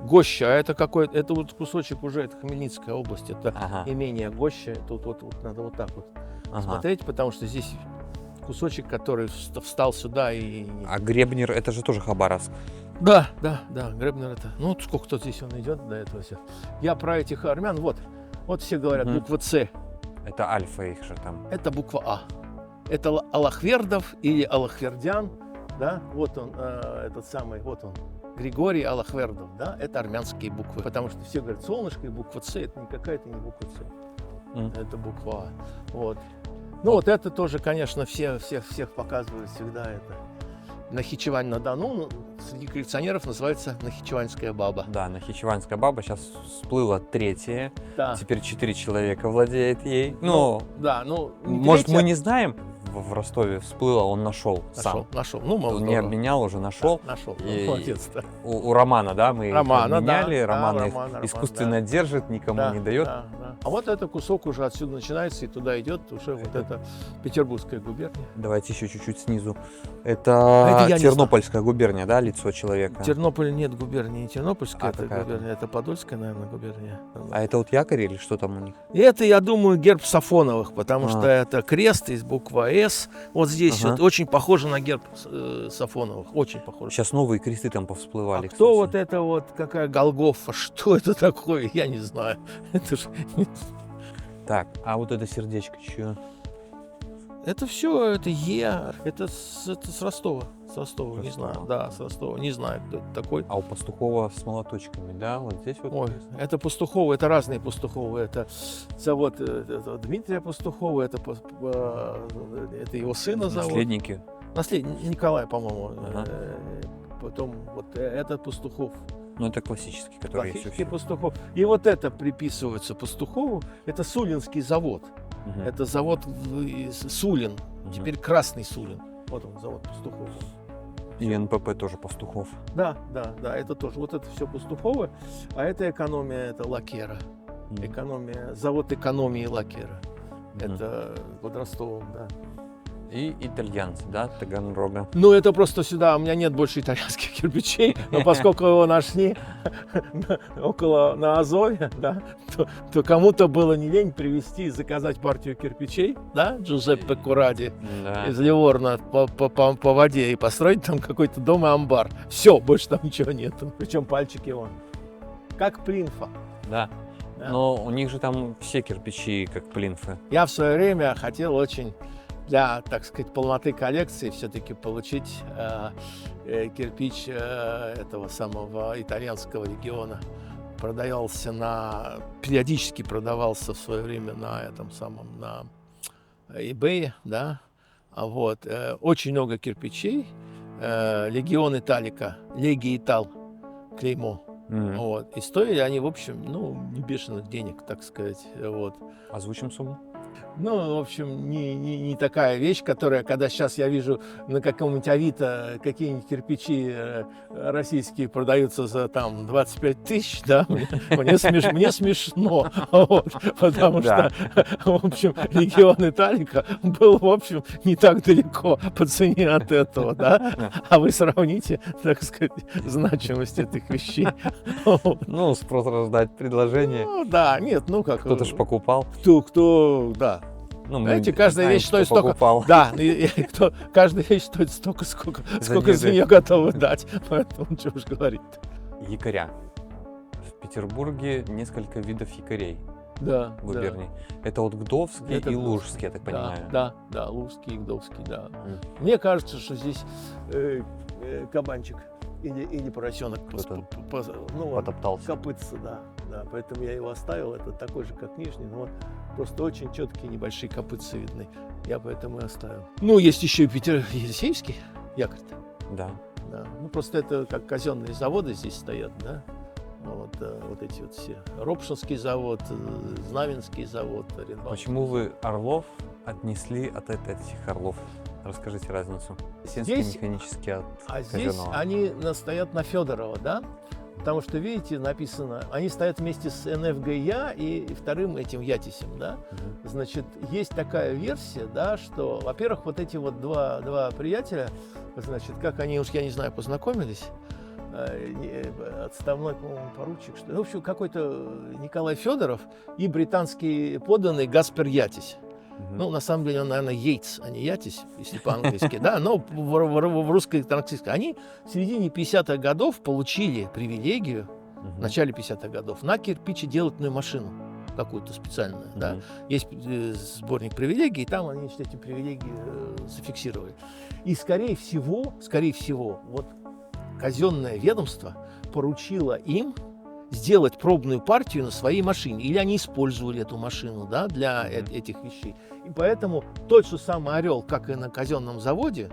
Гоща, а это какой-то, это вот кусочек уже, это Хмельницкая область, это имение Гоща, тут вот надо вот так вот смотреть, потому что здесь кусочек, который встал сюда и... А Гребнер, это же тоже Хабаровск. Да, Гребнер это, ну сколько-то здесь он идет до этого все. Я про этих армян, вот все говорят, буква С. Это альфа их же там. Это буква А. Это Аллахвердов или Аллахвердян, да, вот он, этот самый, вот он, Григорий Аллахвердов, да, это армянские буквы, потому что все говорят, солнышко и буква С, это не какая-то не буква С, это буква А, вот. Ну вот это тоже, конечно, всех показывают всегда это. Нахичевань-на-Дону среди коллекционеров называется Нахичеванская баба. Да, Нахичеванская баба, сейчас всплыла третья, да. Теперь 4 человека владеет ей. Ну, да, ну, может, мы не знаем, в Ростове всплыло, он нашел сам. Нашел. Ну, он не обменял, уже нашел. Да, нашел. И молодец, да. у Романа, да, мы их обменяли, Роман их Роман, искусственно держит, никому не дает. Да. А вот этот кусок уже отсюда начинается и туда идет уже вот это Петербургская губерния. Давайте еще чуть-чуть снизу. Это Тернопольская губерния, да, лицо человека? Тернополь нет губернии, не Тернопольская это губерния, это Подольская, наверное, губерния. А это вот якорь или что там у них? И это, я думаю, герб Сафоновых, потому что это крест, есть буква «С». Вот здесь вот очень похоже на герб Сафоновых, очень похоже. Сейчас новые кресты там повсплывали. А кто вот это вот, какая Голгофа, что это такое, я не знаю. Это же... Так, а вот это сердечко чье? Это все, это это с Ростова. С Ростова, не знаю. Да, с Ростова, не знаю, кто это такой. А у Пастухова с молоточками, да, вот здесь вот? Ой, это Пастуховы, это разные Пастуховы. Это завод Дмитрия Пастухова, это его сына зовут. Наследники? Наследник Николай, по-моему. Потом вот этот Пастухов. Ну, это классический, который классический Пастухов. И вот это приписывается Пастухову. Это Сулинский завод. Это завод Сулин. Теперь Красный Сулин. Вот он, завод Пастухова. И НПП тоже Пастухов. Да, это тоже. Вот это все Пастуховы, а это экономия, это Лакера. Экономия, завод экономии Лакера. Это под Ростовом, да. И итальянцы, да, Таганрога. Ну, это просто сюда, у меня нет больше итальянских кирпичей, но поскольку его нашли на Азове, да, то кому-то было не лень привезти и заказать партию кирпичей, да, Джузеппе Куради Да. из Ливорно по воде и построить там какой-то дом и амбар. Все, больше там ничего нет. Причем пальчики вон. Как плинфа. Да. Да. Но у них же там все кирпичи как плинфы. Я в свое время хотел очень для, так сказать, полноты коллекции все-таки получить кирпич этого самого итальянского региона. Периодически продавался в свое время на этом самом, на eBay, да. Вот. Очень много кирпичей. Легион Италика, Леги Итал, клеймо. Мгм. Вот. И стоили они, в общем, ну, не бешеных денег, так сказать. Вот. Озвучим сумму. Ну, в общем, не такая вещь, которая, когда сейчас я вижу на каком-нибудь Авито какие-нибудь кирпичи российские продаются за там 25 тысяч, да, мне смешно, вот, потому Да. что, в общем, регион Италика был, в общем, не так далеко по цене от этого, да, а вы сравните, так сказать, значимость этих вещей. Вот. Ну, спрос рождать предложение. Ну, да, нет, ну как... Кто-то же покупал. Кто, да. Ну, мы Знаете, каждая знаем, вещь кто стоит столько. покупал. Да, каждая вещь стоит столько, сколько нее за нее готовы дать. Поэтому что уж говорить. Якоря. В Петербурге несколько видов якорей Да. губерний. Это вот Гдовский Это и Гдовский. Лужский, я так понимаю. Да, Лужский и Гдовский, да. Мгм. Мне кажется, что здесь кабанчик или поросенок ну, Потоптался. копытца, да. Поэтому я его оставил. Это такой же, как нижний, но просто очень четкие небольшие копытца видны. Я поэтому и оставил. Ну, есть еще и Елисеевский якорь-то. Да. Да. Ну, просто это как казенные заводы здесь стоят, да. Вот эти вот все. Ропшинский завод, Знаменский завод, Оренбург. Почему вы Орлов отнесли от этих Орлов? Расскажите разницу. Сенский Здесь- механический от А здесь казенного. они стоят на Федорова, да? Потому что, видите, написано, они стоят вместе с НФГЯ и вторым этим Ятисем, да? Мгм. Значит, есть такая версия, да, что, во-первых, вот эти вот два приятеля, значит, как они уж, я не знаю, познакомились, отставной, по-моему, поручик, что ли. В общем, какой-то Николай Федоров и британский подданный Гаспер Ятись. Мгм. Ну, на самом деле, он, наверное, Йейтс, а не Ятись, если по-английски, да, но в русской транскрипции. Они в середине 50-х годов получили привилегию, Мгм. в начале 50-х годов, на кирпичеделательную машину какую-то специальную, да. Мгм. Есть сборник привилегий, и там они эти привилегии зафиксировали. И, скорее всего, вот казенное ведомство поручило им сделать пробную партию на своей машине. Или они использовали эту машину, да, для этих вещей. И поэтому тот же самый «Орел», как и на казенном заводе,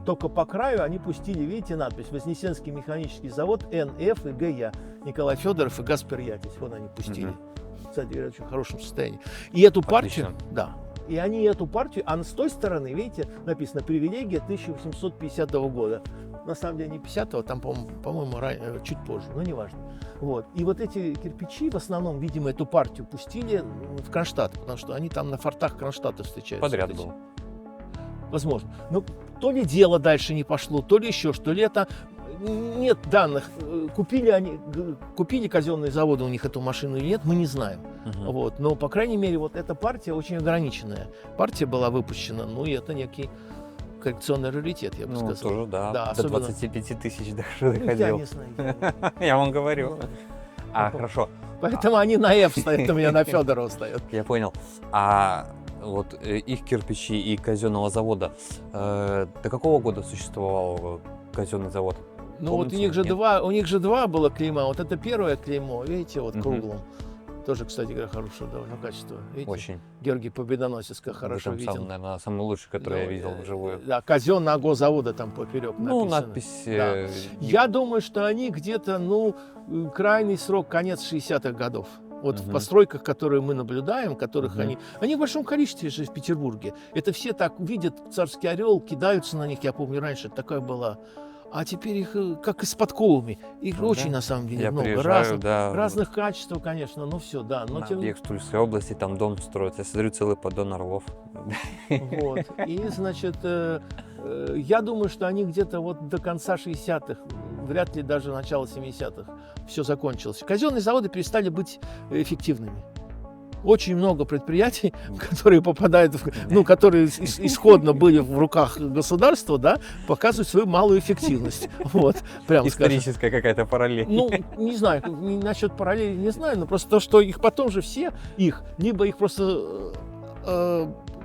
только по краю они пустили, видите, надпись «Вознесенский механический завод НФ и ГЯ». Николай Федоров и Гаспер Ятись. Вот они пустили. Мгм. Кстати говоря, в очень хорошем состоянии. И эту партию, Отлично. да, и они эту партию, а с той стороны, видите, написано «Привилегия 1850 года». На самом деле не 50-го, там, по-моему, чуть позже, но неважно. Вот. И вот эти кирпичи, в основном, видимо, эту партию пустили в Кронштадт, потому что они там на фортах Кронштадта встречаются. Подряд вот эти. был. Возможно. Но то ли дело дальше не пошло, то ли еще что ли это... Нет данных, купили казенные заводы у них эту машину или нет, мы не знаем. Мгм. Вот. Но, по крайней мере, вот эта партия очень ограниченная. Партия была выпущена, ну и это некий коллекционный раритет, я бы Ну, сказал. тоже, да. Да, До особенно- 25 тысяч даже Ну, я доходил. не знаю. Я вам говорю. Ну, Хорошо. Поэтому они на F стоят, у меня на Федорова стоят. Я понял. А вот их кирпичи и казенного завода, до какого года существовал казенный завод? Ну вот Помните? Нет? у них же два было клейма. Вот это первое клеймо, видите, вот Мгм. круглым. Тоже, кстати говоря, хорошее довольно качество. Видите? Очень. Георгий Победоносец, как хорошо Вы там виден. сам, наверное, самый лучший, который я Ну, видел вживую. Да, казенного завода там поперек Ну, написано. надпись... Да. Я думаю, что они где-то, крайний срок, конец 60-х годов. Вот в Мгм. постройках, которые мы наблюдаем, которых Мгм. они в большом количестве же в Петербурге. Это все так видят «Царский орел», кидаются на них. Я помню, раньше такая была а теперь их как из подковами. Их Ну очень да. на самом деле Я много. приезжаю, да, Разных качеств, конечно, ну все, да. Но на тем- объект в Тульской области, там дом строится. Я смотрю, целый поддон орлов. Вот. И, значит, я думаю, что они где-то вот до конца 60-х, вряд ли даже начало 70-х, все закончилось. Казенные заводы перестали быть эффективными. Очень много предприятий, которые попадают, которые исходно были в руках государства, да, показывают свою малую эффективность. Вот, прям скажем. Историческая какая-то параллель. Ну, не знаю, насчет параллели не знаю, но просто то, что их потом же все, либо их просто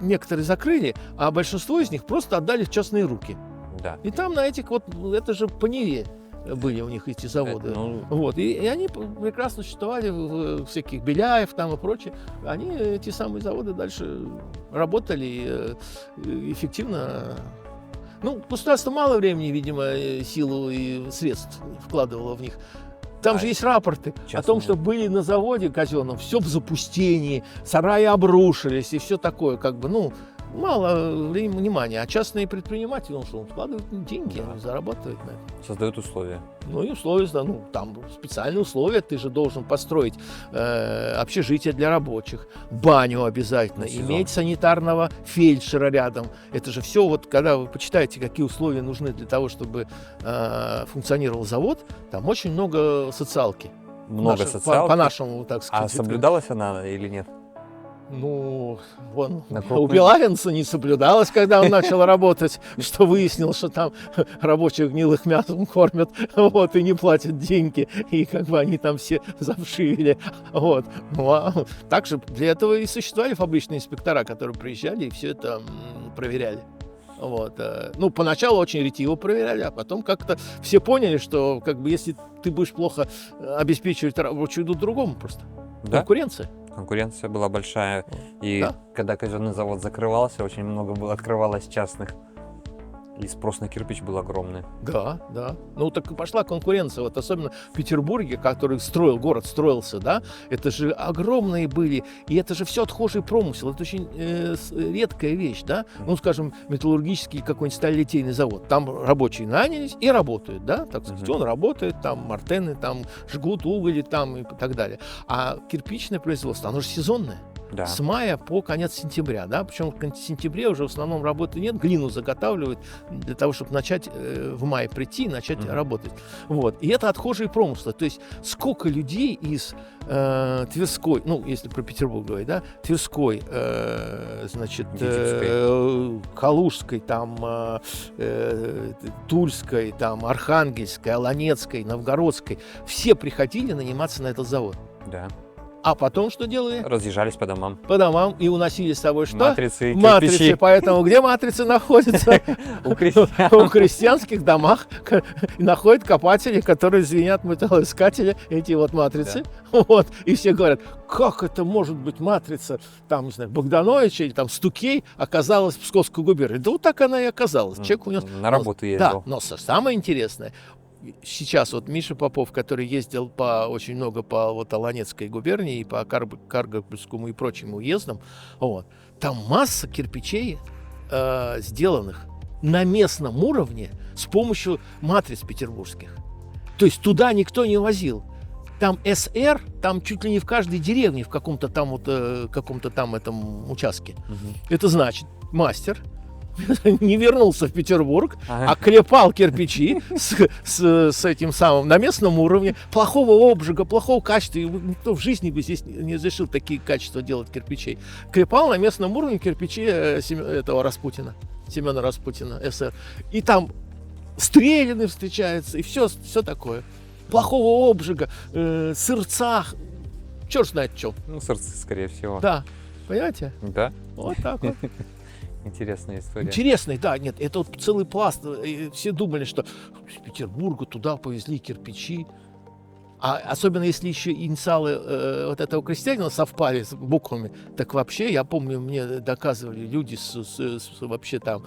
некоторые закрыли, а большинство из них просто отдали в частные руки. Да. И там на этих это же по Неве были у них эти заводы. Ну, Вот, и они прекрасно существовали в всяких Беляев там и прочее. Они, эти самые заводы, дальше работали и эффективно. Ну, государство мало времени, видимо, силу и средств вкладывало в них. Там же есть рапорты о том, что были на заводе казенном все в запустении, сараи обрушились и все такое, мало внимания. А частные предприниматели, он вкладывает деньги, Да. он зарабатывает на этом. создают условия. Ну и условия, да, там специальные условия, ты же должен построить общежитие для рабочих, баню обязательно, На сезон. иметь санитарного фельдшера рядом. Это же все, вот когда вы почитаете, какие условия нужны для того, чтобы функционировал завод, там очень много социалки. Много социалки. По-нашему, так А сказать. соблюдалась она или нет? Ну, вон, На у крупных- Пелавинца не соблюдалось, когда он начал работать, что выяснил, что там рабочих гнилых мясом кормят, вот, и не платят деньги, и как бы они там все завшивели, вот. Ну, а также для этого и существовали фабричные инспектора, которые приезжали и все это проверяли. Вот. Ну, поначалу очень ретиво проверяли, а потом как-то все поняли, что как бы если ты будешь плохо обеспечивать рабочую, идут другому просто. Да? Конкуренция. Конкуренция была большая. И Да. когда казенный завод закрывался, очень много было открывалось частных. И спрос на кирпич был огромный. Да, да. Ну так и пошла конкуренция. Вот особенно в Петербурге, который город строился, да, это же огромные были, и это же все отхожий промысел. Это очень редкая вещь, да. Ну, скажем, металлургический какой-нибудь сталелитейный завод. Там рабочие нанялись и работают, да, так сказать. Он работает, там мартены, там жгут уголь там и так далее. А кирпичное производство, оно же сезонное. Да. С мая по конец сентября, да, причем в сентябре уже в основном работы нет, глину заготавливают для того, чтобы начать в мае прийти и начать работать. Вот. И это отхожие промыслы. То есть сколько людей из Тверской, ну, если про Петербург говорить, да, Тверской, значит, Калужской, там, Тульской, там, Архангельской, Аланецкой, Новгородской, все приходили наниматься на этот завод. Да. А потом что делали? Разъезжались по домам. По домам и уносили с собой что? Матрицы, Матрицы. кирпичи. Поэтому где матрицы находятся? У крестьян. В крестьянских домах находят копатели, которые звенят металлоискатели, эти вот матрицы. Вот. И все говорят, как это может быть матрица, там, не знаю, Богдановича или там Стукей оказалась в Псковской губернии. Да вот так она и оказалась. Человек унес. На работу ездил. Да, но самое интересное, сейчас вот Миша Попов, который ездил очень много по вот Аланецкой губернии и по Каргопольскому и прочим уездам, вот, там масса кирпичей, сделанных на местном уровне с помощью матриц петербургских. То есть туда никто не возил. Там СР, там чуть ли не в каждой деревне, в каком-то там вот, каком-то там этом участке. Это значит, мастер не вернулся в Петербург, Ага. а клепал кирпичи с этим самым на местном уровне, плохого обжига, плохого качества. И никто в жизни бы здесь не разрешил такие качества делать кирпичей. Клепал на местном уровне кирпичи этого Распутина, Семена Распутина, СР. И там стреляны встречаются, и все такое. Плохого обжига, сырца, черт знает что. Ну, сердце, скорее всего. Да, понимаете? Да. Вот так вот. Интересная история. Интересный, да, нет, это вот целый пласт. И все думали, что с Петербурга туда повезли кирпичи. А особенно если еще инициалы вот этого крестьянина совпали с буквами, так вообще, я помню, мне доказывали люди вообще там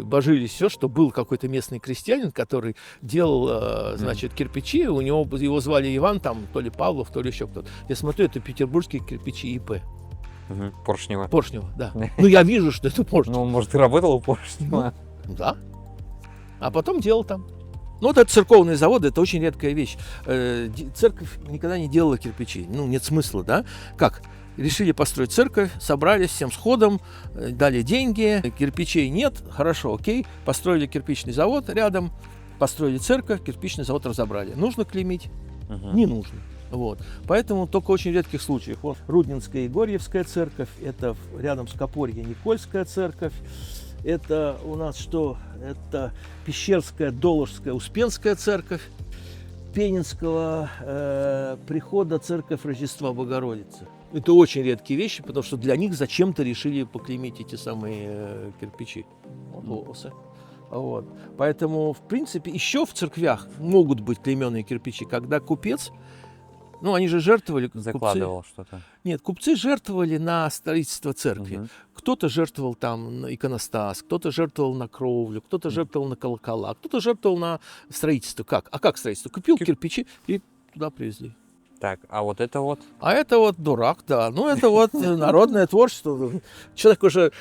божились все, что был какой-то местный крестьянин, который делал, значит, кирпичи, у него его звали Иван, там, то ли Павлов, то ли еще кто-то. Я смотрю, это петербургские кирпичи ИП. Поршнево. Поршнево, да. Ну, я вижу, что это Поршнево. Ну, может, и работал у Поршнева. Да. А потом делал там. Ну, вот это церковные заводы, это очень редкая вещь. Церковь никогда не делала кирпичи. Ну, нет смысла, да? Как? Решили построить церковь, собрались всем сходом, дали деньги, кирпичей нет, хорошо, окей, построили кирпичный завод рядом, построили церковь, кирпичный завод разобрали. Нужно клеймить? Не нужно. Вот. Поэтому только в очень редких случаях. Вот Рудненская и Горьевская церковь, это рядом с Копорье Никольская церковь, это у нас что? Это Пещерская, Доложская, Успенская церковь, Пенинского прихода церковь Рождества Богородицы. Это очень редкие вещи, потому что для них зачем-то решили поклеймить эти самые кирпичи. Вот. Вот. Поэтому, в принципе, еще в церквях могут быть клейменные кирпичи, когда купец, ну, они же жертвовали. Закладывал что-то. Нет, купцы жертвовали на строительство церкви. Кто-то жертвовал там на иконостас, кто-то жертвовал на кровлю, кто-то жертвовал на колокола, кто-то жертвовал на строительство. Как? А как строительство? Купил кирпичи и туда привезли. Так, а вот это вот? А это вот дурак, да. Ну, это вот народное творчество. Человек уже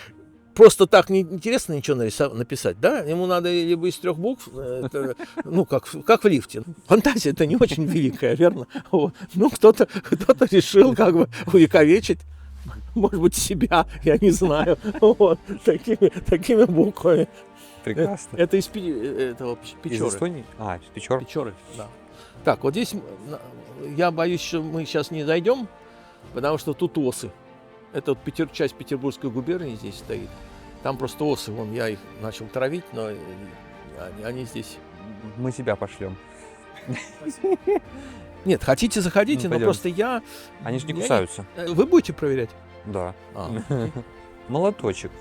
просто так неинтересно ничего написать, да? Ему надо либо из 3 букв, это, ну, как в лифте. Фантазия это не очень великая, верно? Вот. Ну, кто-то решил как бы увековечить, может быть, себя, я не знаю, вот, такими буквами. Прекрасно. Это из Печоры. Из Эстонии? А, из Печор. Печоры, да. Так, вот здесь я боюсь, что мы сейчас не дойдем, потому что тут осы. Это вот часть Петербургской губернии здесь стоит. Там просто осы, вон я их начал травить, но они здесь. Мы себя пошлем. Нет, хотите, заходите, но просто я... Они же не кусаются. Вы будете проверять? Да. Молоточек.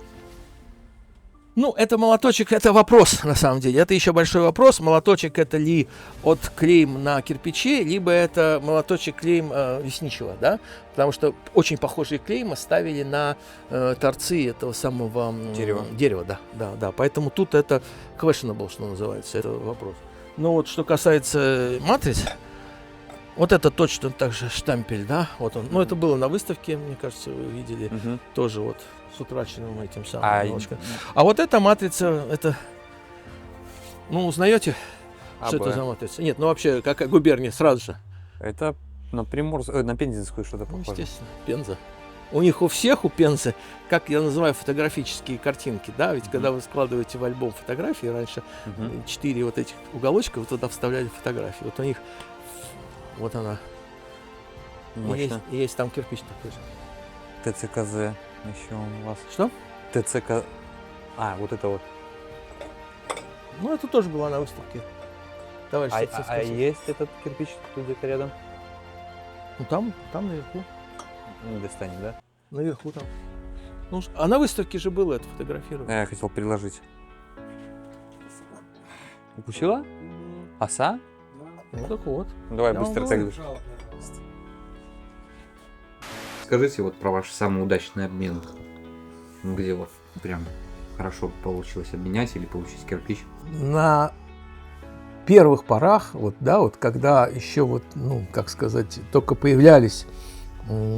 Ну, это молоточек, это вопрос, на самом деле. Это еще большой вопрос. Молоточек это ли от клейм на кирпиче, либо это молоточек клейм лесничего, да? Потому что очень похожие клеймы ставили на торцы этого самого дерева, да. Поэтому тут это questionable, что называется, это вопрос. Но вот что касается матриц, вот это точно так же штампель, да? Вот он. Ну, это было на выставке, мне кажется, вы видели. Тоже вот с утраченным этим самым. А вот эта матрица, это... Ну, узнаете, что это за матрица? Нет, ну вообще, какая губерния, сразу же. Это на на Пензенскую что-то похоже. Ну, естественно, Пенза. У них у всех, у Пензы, как я называю, фотографические картинки, да? Ведь когда вы складываете в альбом фотографии, раньше 4 вот этих уголочка, вы туда вставляли фотографии. Вот у них, вот она. Есть там кирпич такой же. ТЦКЗ еще у вас. Что? ТЦК... А, вот это вот. Ну, это тоже была на выставке. Товарищ А есть этот кирпич тут где-то рядом? Ну, там наверху. Не достанет, да? Наверху там. Ну, а на выставке же было это фотографировано. Я хотел приложить. Укусила? Оса? Ну, так вот. Давай быстро так. Скажите вот про ваш самый удачный обмен. Где вот прям хорошо получилось обменять или получить кирпич? На первых порах, вот, да, вот когда еще вот, ну, как сказать, только появлялись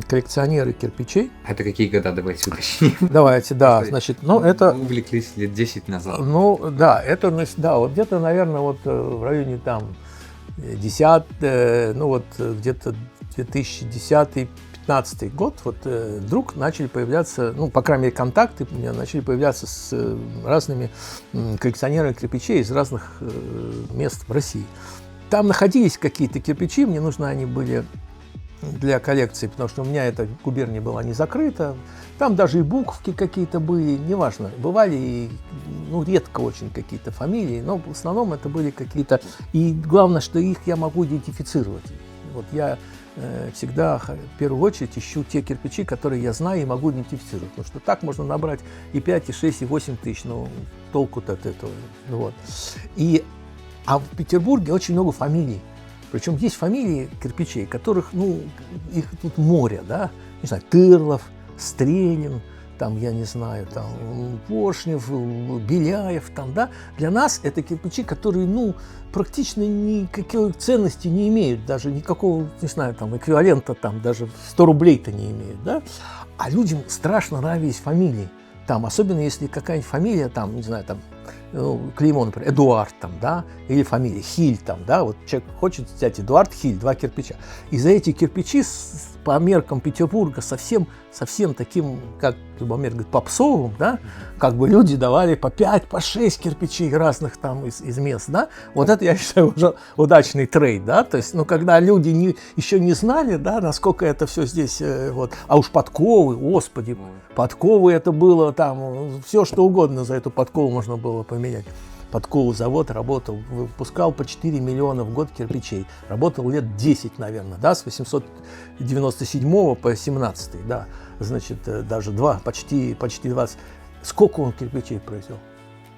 коллекционеры кирпичей. Это какие года, давайте уточним. Давайте, да, значит, ну это... Увлеклись лет 10 назад. Ну, да, это, да, вот где-то, наверное, вот в районе там 10, ну вот где-то 2010-2015 год, вот вдруг начали появляться, ну, по крайней мере, контакты у меня начали появляться с разными коллекционерами кирпичей из разных мест в России. Там находились какие-то кирпичи, мне нужны они были для коллекции, потому что у меня эта губерния была не закрыта. Там даже и буковки какие-то были, неважно. Бывали и, ну, редко очень какие-то фамилии, но в основном это были какие-то... И главное, что их я могу идентифицировать. Вот я всегда в первую очередь ищу те кирпичи, которые я знаю и могу идентифицировать. Потому что так можно набрать и 5, и 6, и 8 тысяч, ну, толку-то от этого. Вот. А в Петербурге очень много фамилий. Причем есть фамилии кирпичей, которых, ну, их тут море, да, не знаю, Тырлов, Стрелин, там, я не знаю, там, Поршнев, Беляев, там, да. Для нас это кирпичи, которые, ну, практически никакой ценности не имеют, даже никакого, не знаю, там, эквивалента, там, даже 100 рублей-то не имеют, да. А людям страшно нравились фамилии, там, особенно если какая-нибудь фамилия, там, не знаю, там, клеймо, например, Эдуард там, да, или фамилия Хиль там, да, вот человек хочет взять Эдуард Хиль, 2 кирпича. И за эти кирпичи по меркам Петербурга совсем таким, как Любомир говорит, попсовым, да, как бы люди давали по 5, по 6 кирпичей разных там из мест, да. Вот это, я считаю, уже удачный трейд, да, то есть, когда люди еще не знали, да, насколько это все здесь, вот, а уж подковы, господи, подковы это было там, все что угодно за эту подкову можно было поменять. Подкову завод работал, выпускал по 4 миллиона в год кирпичей. Работал лет 10, наверное, да, с 897 по 17, да. Значит, даже почти 20. Сколько он кирпичей произвел?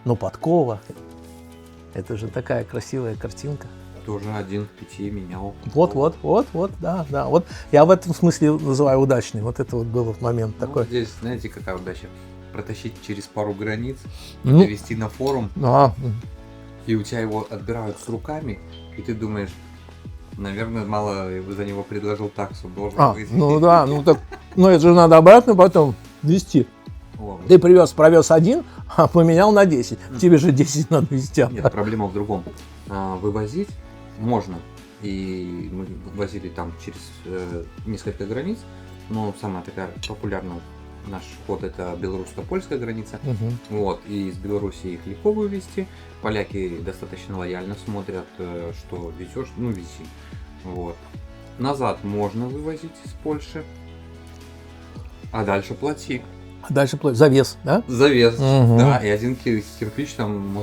Но подкова, это же такая красивая картинка. Тоже 1 к 5 менял. Вот, да. Вот я в этом смысле называю удачный. Вот это вот был момент такой. Здесь, знаете, какая удача? Протащить через пару границ, довести на форум, и у тебя его отбирают с руками, и ты думаешь, наверное, мало за него предложил таксу, должен выйти. Ну да, это же надо обратно потом везти. Ты провез 1, а поменял на 10. Тебе же 10 надо везти. Нет, проблема в другом. Вывозить можно, и мы возили там через несколько границ, но самая такая популярная наш ход — это белорусско-польская граница. Вот, и из Беларуси их легко вывести. Поляки достаточно лояльно смотрят, что везешь, вези. Вот. Назад можно вывозить из Польши, а дальше плати. За вес, да? За вес, да. И 1 кирпич там,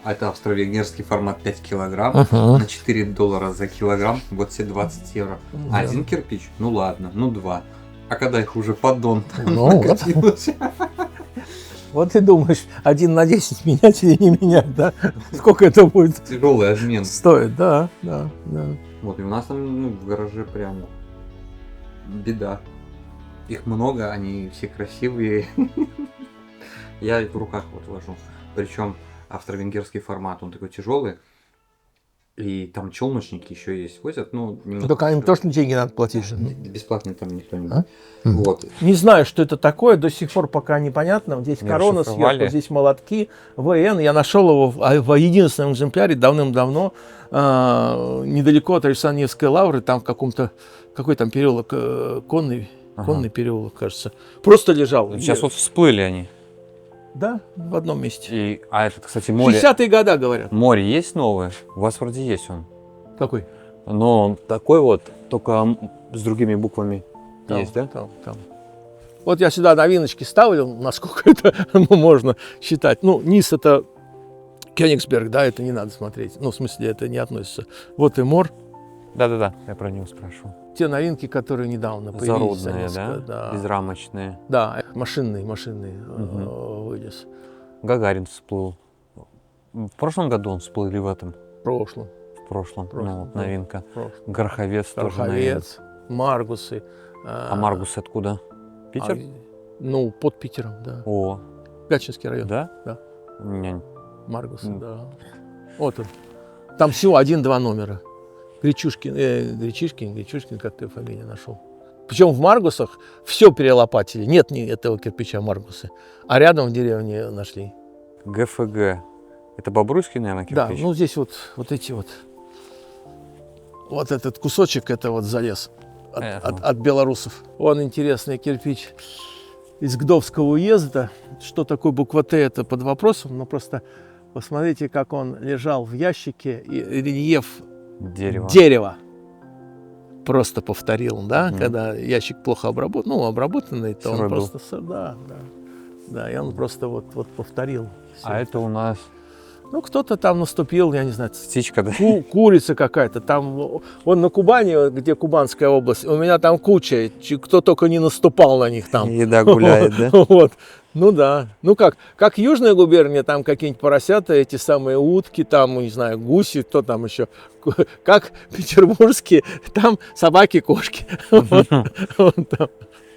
это австро-венгерский формат 5 килограмм, на $4 за килограмм, вот все 20 евро. А 1 кирпич, ладно, 2. А когда их уже поддон накатилось. Вот ты думаешь, 1 на 10 менять или не менять, да? Сколько это будет? Тяжелый обмен. Стоит, да. Вот, и у нас там в гараже прям беда. Их много, они все красивые. Я их в руках вот вожу. Причем австро-венгерский формат, он такой тяжелый. И там челночники еще есть, возят, Только им тоже деньги надо платить же. Бесплатно там никто не будет. Вот. Не знаю, что это такое, до сих пор пока непонятно. Здесь корона сверху, здесь молотки, ВН. Я нашел его в единственном экземпляре давным-давно, недалеко от Александровской лавры, там в какой там переулок, конный переулок, кажется. Просто лежал. Сейчас вот всплыли они. Да, в одном месте. Это, кстати, море. 60-е годы, говорят. Море есть новое? У вас вроде есть он. Какой? Но он такой вот, только с другими буквами есть, да? Там. Вот я сюда новиночки ставил, насколько это можно считать. Низ это Кёнигсберг, да, это не надо смотреть. В смысле, это не относится. Вот и Мор. Да, я про него спрашиваю. Те новинки, которые недавно появились. Зарудные, да? Безрамочные. Да, машинный вылез. Гагарин всплыл. В прошлом году он всплыл или в этом? В прошлом. Новинка. Гороховец тоже Гороховец, Маргусы. А Маргус откуда? Питер? Под Питером, да. О. Гатчинский район. Да? Да. Нянь. Маргусы, да. Вот он. Там всего 1-2 номера. Гречишкин, как ты фамилию нашел. Причем в Маргусах все перелопатили. Нет этого кирпича Маргусы. А рядом в деревне нашли. ГФГ. Это Бобруйский, наверное, кирпич? Да, здесь вот эти вот. Вот этот кусочек, это вот залез от белорусов. Он интересный кирпич из Гдовского уезда. Что такое буква Т, это под вопросом. Но просто посмотрите, как он лежал в ящике. И рельеф дерева. Просто повторил, да, когда ящик плохо обработанный, то он просто, да, и он просто вот повторил. А это у нас кто-то там наступил, я не знаю, птичка, да? Курица какая-то, там, он на Кубани, где Кубанская область, у меня там куча, кто только не наступал на них там. Еда гуляет, да? Вот. Да. Как Южная губерния, там какие-нибудь поросята, эти самые утки, там, не знаю, гуси, кто там еще. Как петербургские, там собаки, кошки.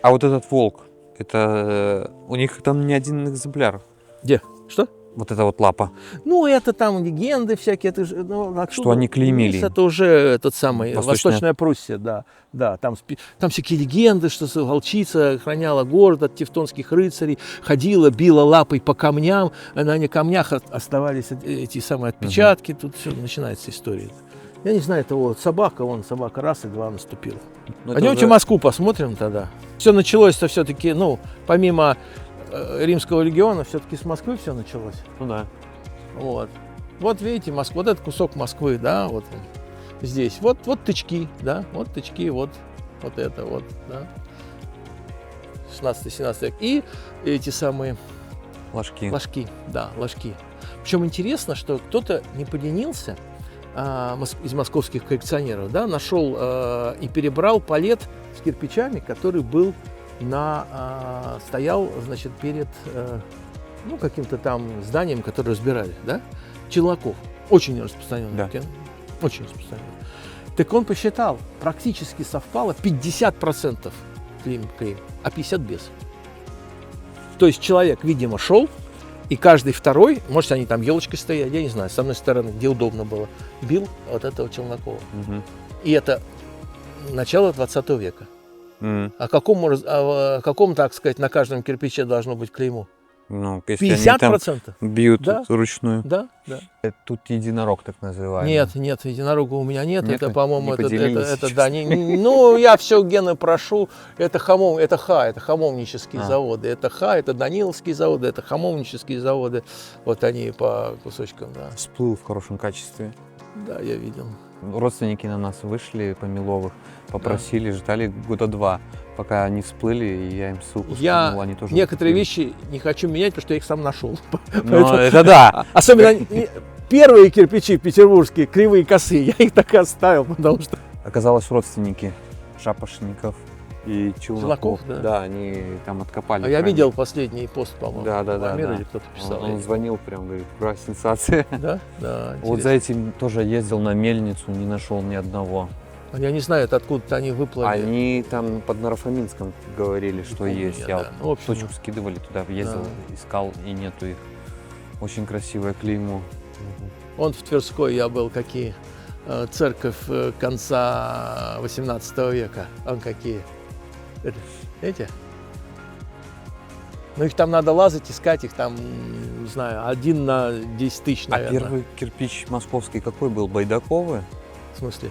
А вот этот волк, это у них там не один экземпляр. Где? Что? Вот это вот лапа. Ну, это там легенды всякие, это же, ну, оттуда Что они клеймили. вниз, это уже этот самый, Восточная- Восточная Пруссия, да. Да, там всякие легенды, что волчица охраняла город от тевтонских рыцарей, ходила, била лапой по камням, а на камнях оставались эти самые отпечатки, тут все начинается история. Я не знаю, это вот собака раз и два наступила. Ну, это Пойдемте уже- в Москву посмотрим тогда. Все началось-то все-таки, ну, помимо Римского легиона, все-таки с Москвы все началось. Ну да. Вот. Вот видите, Москва, вот этот кусок Москвы, да, вот он здесь. Вот тычки, да, вот тычки, вот это вот, да. 16-17 век. И эти самые Ложки. ложки, да, ложки. Причем интересно, что кто-то не поленился из московских коллекционеров, да, нашел и перебрал палет с кирпичами, который был стоял, значит, перед ну, каким-то там зданием, которое разбирали, да, Челноков. Очень распространенный. Да. Очень распространенный. Так он посчитал, практически совпало 50% клейм, а 50 без. То есть человек, видимо, шел, и каждый второй, может, они там елочкой стояли, я не знаю, с одной стороны, где удобно было, бил вот этого Челнокова. Мгм. И это начало 20 века. М. О каком, так сказать, на каждом кирпиче должно быть клеймо? Ну, если они 50%? там бьют Да. вручную. Да, да. Тут единорог так называемый. Нет, единорога у меня нет. Нет? Это, по-моему, Не это поделились да, ну, я все гены прошу. Это это хамовнические А. заводы. Это Даниловские заводы, это хамовнические заводы. Вот они по кусочкам, да. Всплыл в хорошем качестве. Да, я видел. Родственники на нас вышли, Помеловых, попросили, ждали года 2, пока они всплыли, и я им ссылку Я скинул, они тоже некоторые купили. вещи не хочу менять, потому что я их сам нашел. Ну, это да. Особенно первые кирпичи петербургские, кривые, косые, я их так и оставил, потому что... Оказалось, родственники Шапошников и Челноков. Челноков, да. Да, они там откопали. А я память. видел последний пост, по-моему. Да. Амир да. или кто-то писал. Он звонил прям, говорит, ура, сенсация. Да, да. Вот за этим тоже ездил на мельницу, не нашел ни одного. Я не знаю, это откуда-то они выплыли. Они там под Нарафаминском говорили, что помню есть. я, Я да. вот Ну, в общем, точку скидывали туда, ездил, да. искал, и нету их. Очень красивое клеймо. Он в Тверской, я был, какие церковь конца 18 века. Он какие. Эти? Ну, их там надо лазать, искать, их там, не знаю, 1 на 10 тысяч, А наверное. первый кирпич московский какой был? Байдаковый? В смысле?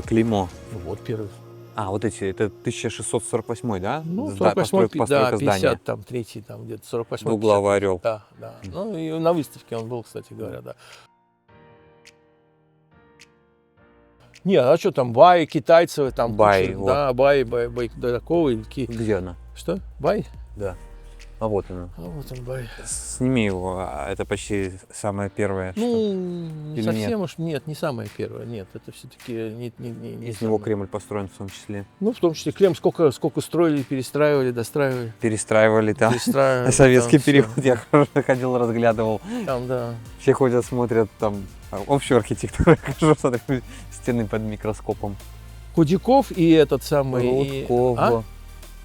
Клеймо. Ну, вот первый. А, вот эти, это 1648, да? Ну, Зда- 48 постройка да, здания. 50, там, 3 там, где-то 48 Двуглавый орел. Да, да. Ну, и на выставке он был, кстати говоря, да. Не, а что там, Бай, китайцевы, там, Бай, куча, вот. да, Бай, такого, Где она? что, Бай? Да. А вот она. А вот он, Бай. Сними его, это почти самое первое. что Ну, не Или совсем уж, нет, не самое первое, нет, это все-таки не из него самое. Кремль построен в том числе. Ну, в том числе Кремль сколько строили, перестраивали, достраивали, Перестраивали там. перестраивали. Советский там период всё. я ходил, разглядывал. Там, да. Все ходят, смотрят там общую архитектуру, я хожу, смотрю стены под микроскопом. Худяков и этот самый... и- А?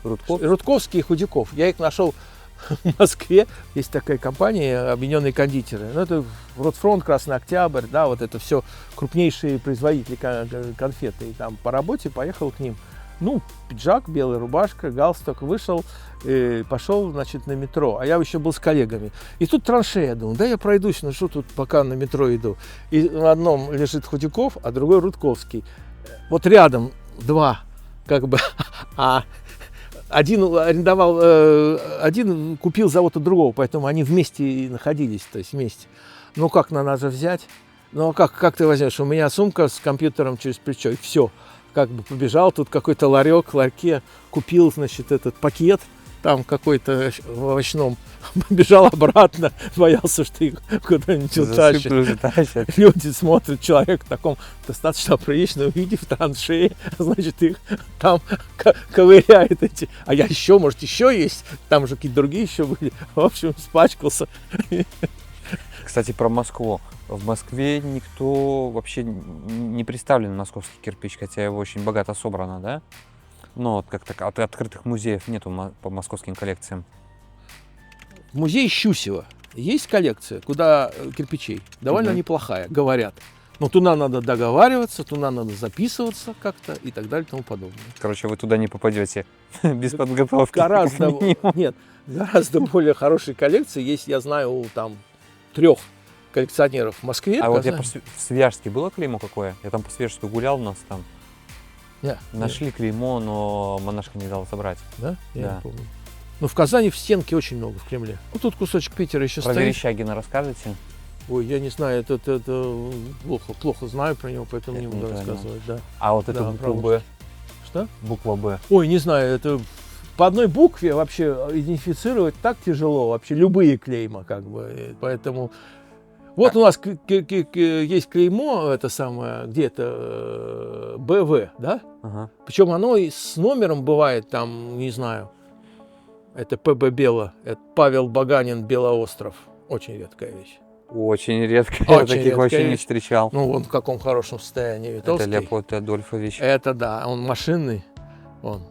Рудков? Рудковский и Худяков. Я их нашел в Москве. Есть такая компания «Объединенные кондитеры». Ну, это Ротфронт, Красный Октябрь, да, вот это все крупнейшие производители конфеты. И там по работе поехал к ним. Ну, пиджак, белая рубашка, галстук, вышел, пошел, значит, на метро. А я еще был с коллегами. И тут траншея, думаю, да я пройдусь, ну что тут, пока на метро иду. И на одном лежит Худяков, а другой Рудковский. Вот рядом два, как бы, а один арендовал, один купил завод от другого, поэтому они вместе и находились, то есть вместе. Ну как, надо взять? Ну как ты возьмешь? У меня сумка с компьютером через плечо, и все. Как бы побежал, тут какой-то ларек, в ларьке купил, значит, этот пакет, там какой-то в овощном, бежал обратно, боялся, что их куда-нибудь утащат. Засыплю же, тащат. Люди смотрят, человек в таком достаточно прилично, увидев траншеи, значит, их там ковыряет эти. А я еще, может, еще есть? Там же какие-то другие еще были. В общем, спачкался. Кстати, про Москву. В Москве никто вообще не представлен московский кирпич, хотя его очень богато собрано, да? Но вот как-то открытых музеев нету по московским коллекциям. Музей Щусева. Есть коллекция, куда кирпичей, довольно Мгм. неплохая, говорят. Но туда надо договариваться, туда надо записываться как-то и так далее и тому подобное. Короче, вы туда не попадете без подготовки. как Гораздо, минимум. нет, гораздо более хорошие коллекции есть, я знаю, у там 3 коллекционеров в Москве. А вот я Казани. в Свияжске было клеймо какое? Я там по Свияжску гулял у нас там. Не, Нашли клеймо, но монашка не дала собрать. да? Я Да. не помню. Ну, в Казани в стенке очень много, в Кремле. Ну, тут кусочек Питера еще Про стоит. Верещагина расскажете? Ой, я не знаю, это плохо знаю про него, поэтому не Это буду неправильно. рассказывать, да. А вот Да, это буква правда. Б. Что? Буква Б. Ой, не знаю, это по одной букве вообще идентифицировать так тяжело, вообще любые клейма, как бы, поэтому... Вот у нас есть клеймо, это самое, где-то БВ, да? Ага. Причем оно и с номером бывает там, не знаю, это ПБ Бело, это Павел Баганин, Белоостров. Очень редкая вещь. Очень редко. Я Очень таких редкая вообще не вещь. встречал. Ну, он в каком хорошем состоянии, Это Витовский. Леопольд Адольфович. Это да, он машинный, он.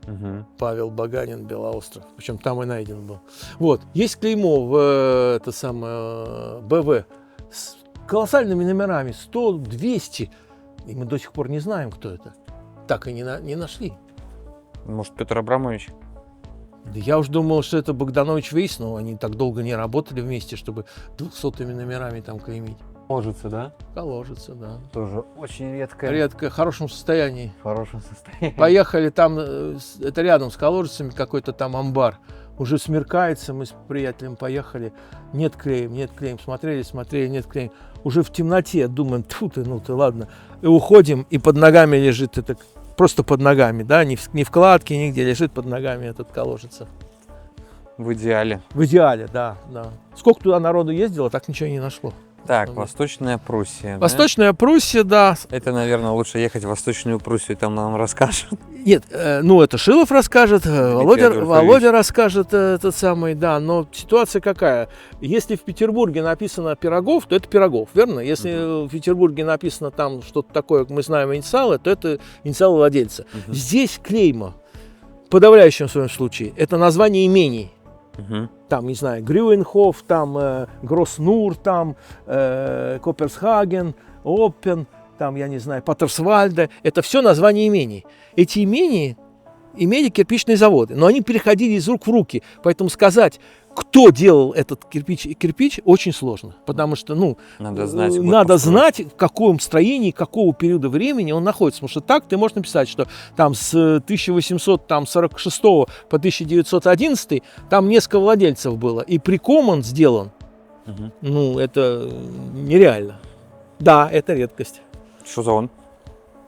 Мгм. Павел Баганин, Белоостров. Причем там и найден был. Вот. Есть клеймо в это самое БВ с колоссальными номерами 100, 200. И мы до сих пор не знаем, кто это. Так и не нашли. Может, Петр Абрамович? Да я уж думал, что это Богданович Вейс, но они так долго не работали вместе, чтобы 200-ми номерами там клеймить. Ложится, да? Коложится, да. Тоже очень редко. Редко, в хорошем состоянии. В хорошем состоянии. Поехали там, это рядом с Коложицами, какой-то там амбар. Уже смеркается, мы с приятелем поехали. Нет клеем. Смотрели, нет клеем. Уже в темноте думаем, тьфу ты, ну ты, ладно. И уходим, и под ногами лежит это, просто под ногами, да, ни вкладки, нигде, лежит под ногами этот Коложица. В идеале. В идеале, да. Сколько туда народу ездило, так ничего и не нашло. Так, Ну, Восточная Пруссия. да? Восточная Пруссия, да. Это, наверное, лучше ехать в Восточную Пруссию, там нам расскажут. Нет, ну это Шилов расскажет, Адольфович. Володя расскажет этот самый, да, но ситуация какая? Если в Петербурге написано Пирогов, то это Пирогов, верно? Если в Петербурге написано там что-то такое, как мы знаем, инициалы, то это инициалы владельца. Мгм. Здесь клейма, в подавляющем своем случае, это название имений. Мгм. Там, не знаю, Грюенхоф, там Гроснур, там Коперсхаген, Оппен, там, я не знаю, Паттерсвальде. Это все названия имений. Эти имения имели кирпичные заводы, но они переходили из рук в руки. Поэтому сказать, кто делал этот кирпич очень сложно. Потому что, ну, Надо знать. год надо построен. знать, в каком строении, какого периода времени он находится. Потому что так ты можешь написать, что там с 1846 по 1911 там несколько владельцев было. И приком он сделан, Мгм. ну, это нереально. Да, это редкость. Что за он?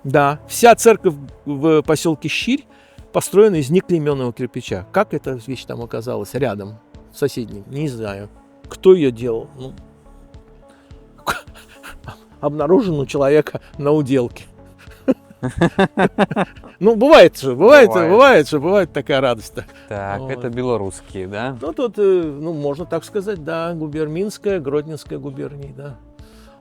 Да, вся церковь в поселке Щирь построена из неклейменного кирпича. Как эта вещь там оказалась рядом, соседним, не знаю. Кто ее делал? Ну, обнаружен у человека на уделке. Ну, бывает такая радость-то. Так, Вот. это белорусские, да? Ну, тут, ну, можно так сказать, да, губернская, Гродненская губерния, да.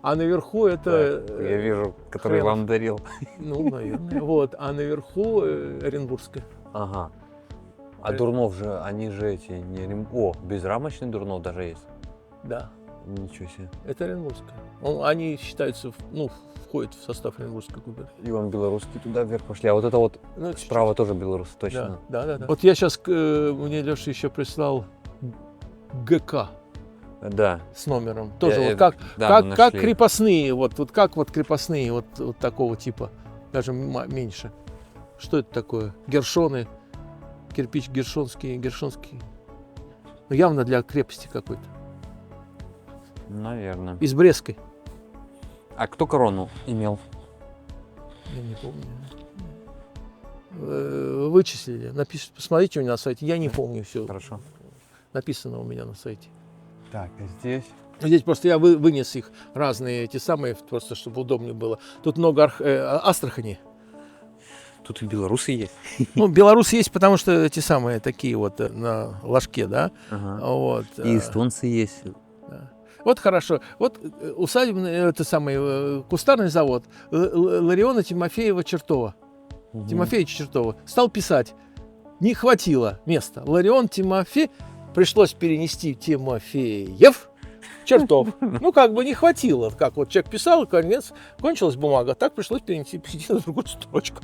А наверху это... Так, я вижу, который Хренов. вам дарил. Ну, наверное. Вот. А наверху Оренбургская. Ага. А Дурнов же, они же эти не О, безрамочный Дурнов даже есть. Да, Ничего себе. это Оренбургская. Они считаются, ну, входят в состав Оренбургской губернии. И вам белорусские туда вверх пошли. А вот это вот Ну, это справа тоже белорусы, чуть-чуть. точно. Да. Вот я сейчас, мне Леша еще прислал ГК Да. с номером. Тоже Я- вот как, да, как нашли. крепостные, вот как вот крепостные, вот такого типа, даже меньше. Что это такое? Гершоны, кирпич гершонский. Ну, явно для крепости какой-то. Наверное. Из Брестской. А кто корону имел? Я не помню. Вычислили. Посмотрите у меня на сайте. Я не помню все. Хорошо. Написано у меня на сайте. Так, а здесь? Здесь просто я вынес их разные, эти самые, просто чтобы удобнее было. Тут много Астрахани. Тут и белорусы есть. Ну, белорусы есть, потому что эти самые такие вот на ложке, да. Ага. Вот. И эстонцы есть. Да. Вот хорошо. Вот усадебный, это самый кустарный завод Лариона Тимофеева Чертова. Мгм. Тимофеевича Чертова. Стал писать. Не хватило места. Ларион Тимофей. Пришлось перенести Тимофеев. чертов. Ну, как бы не хватило. Как вот человек писал, конец, кончилась бумага, так пришлось перейти на другую строчку.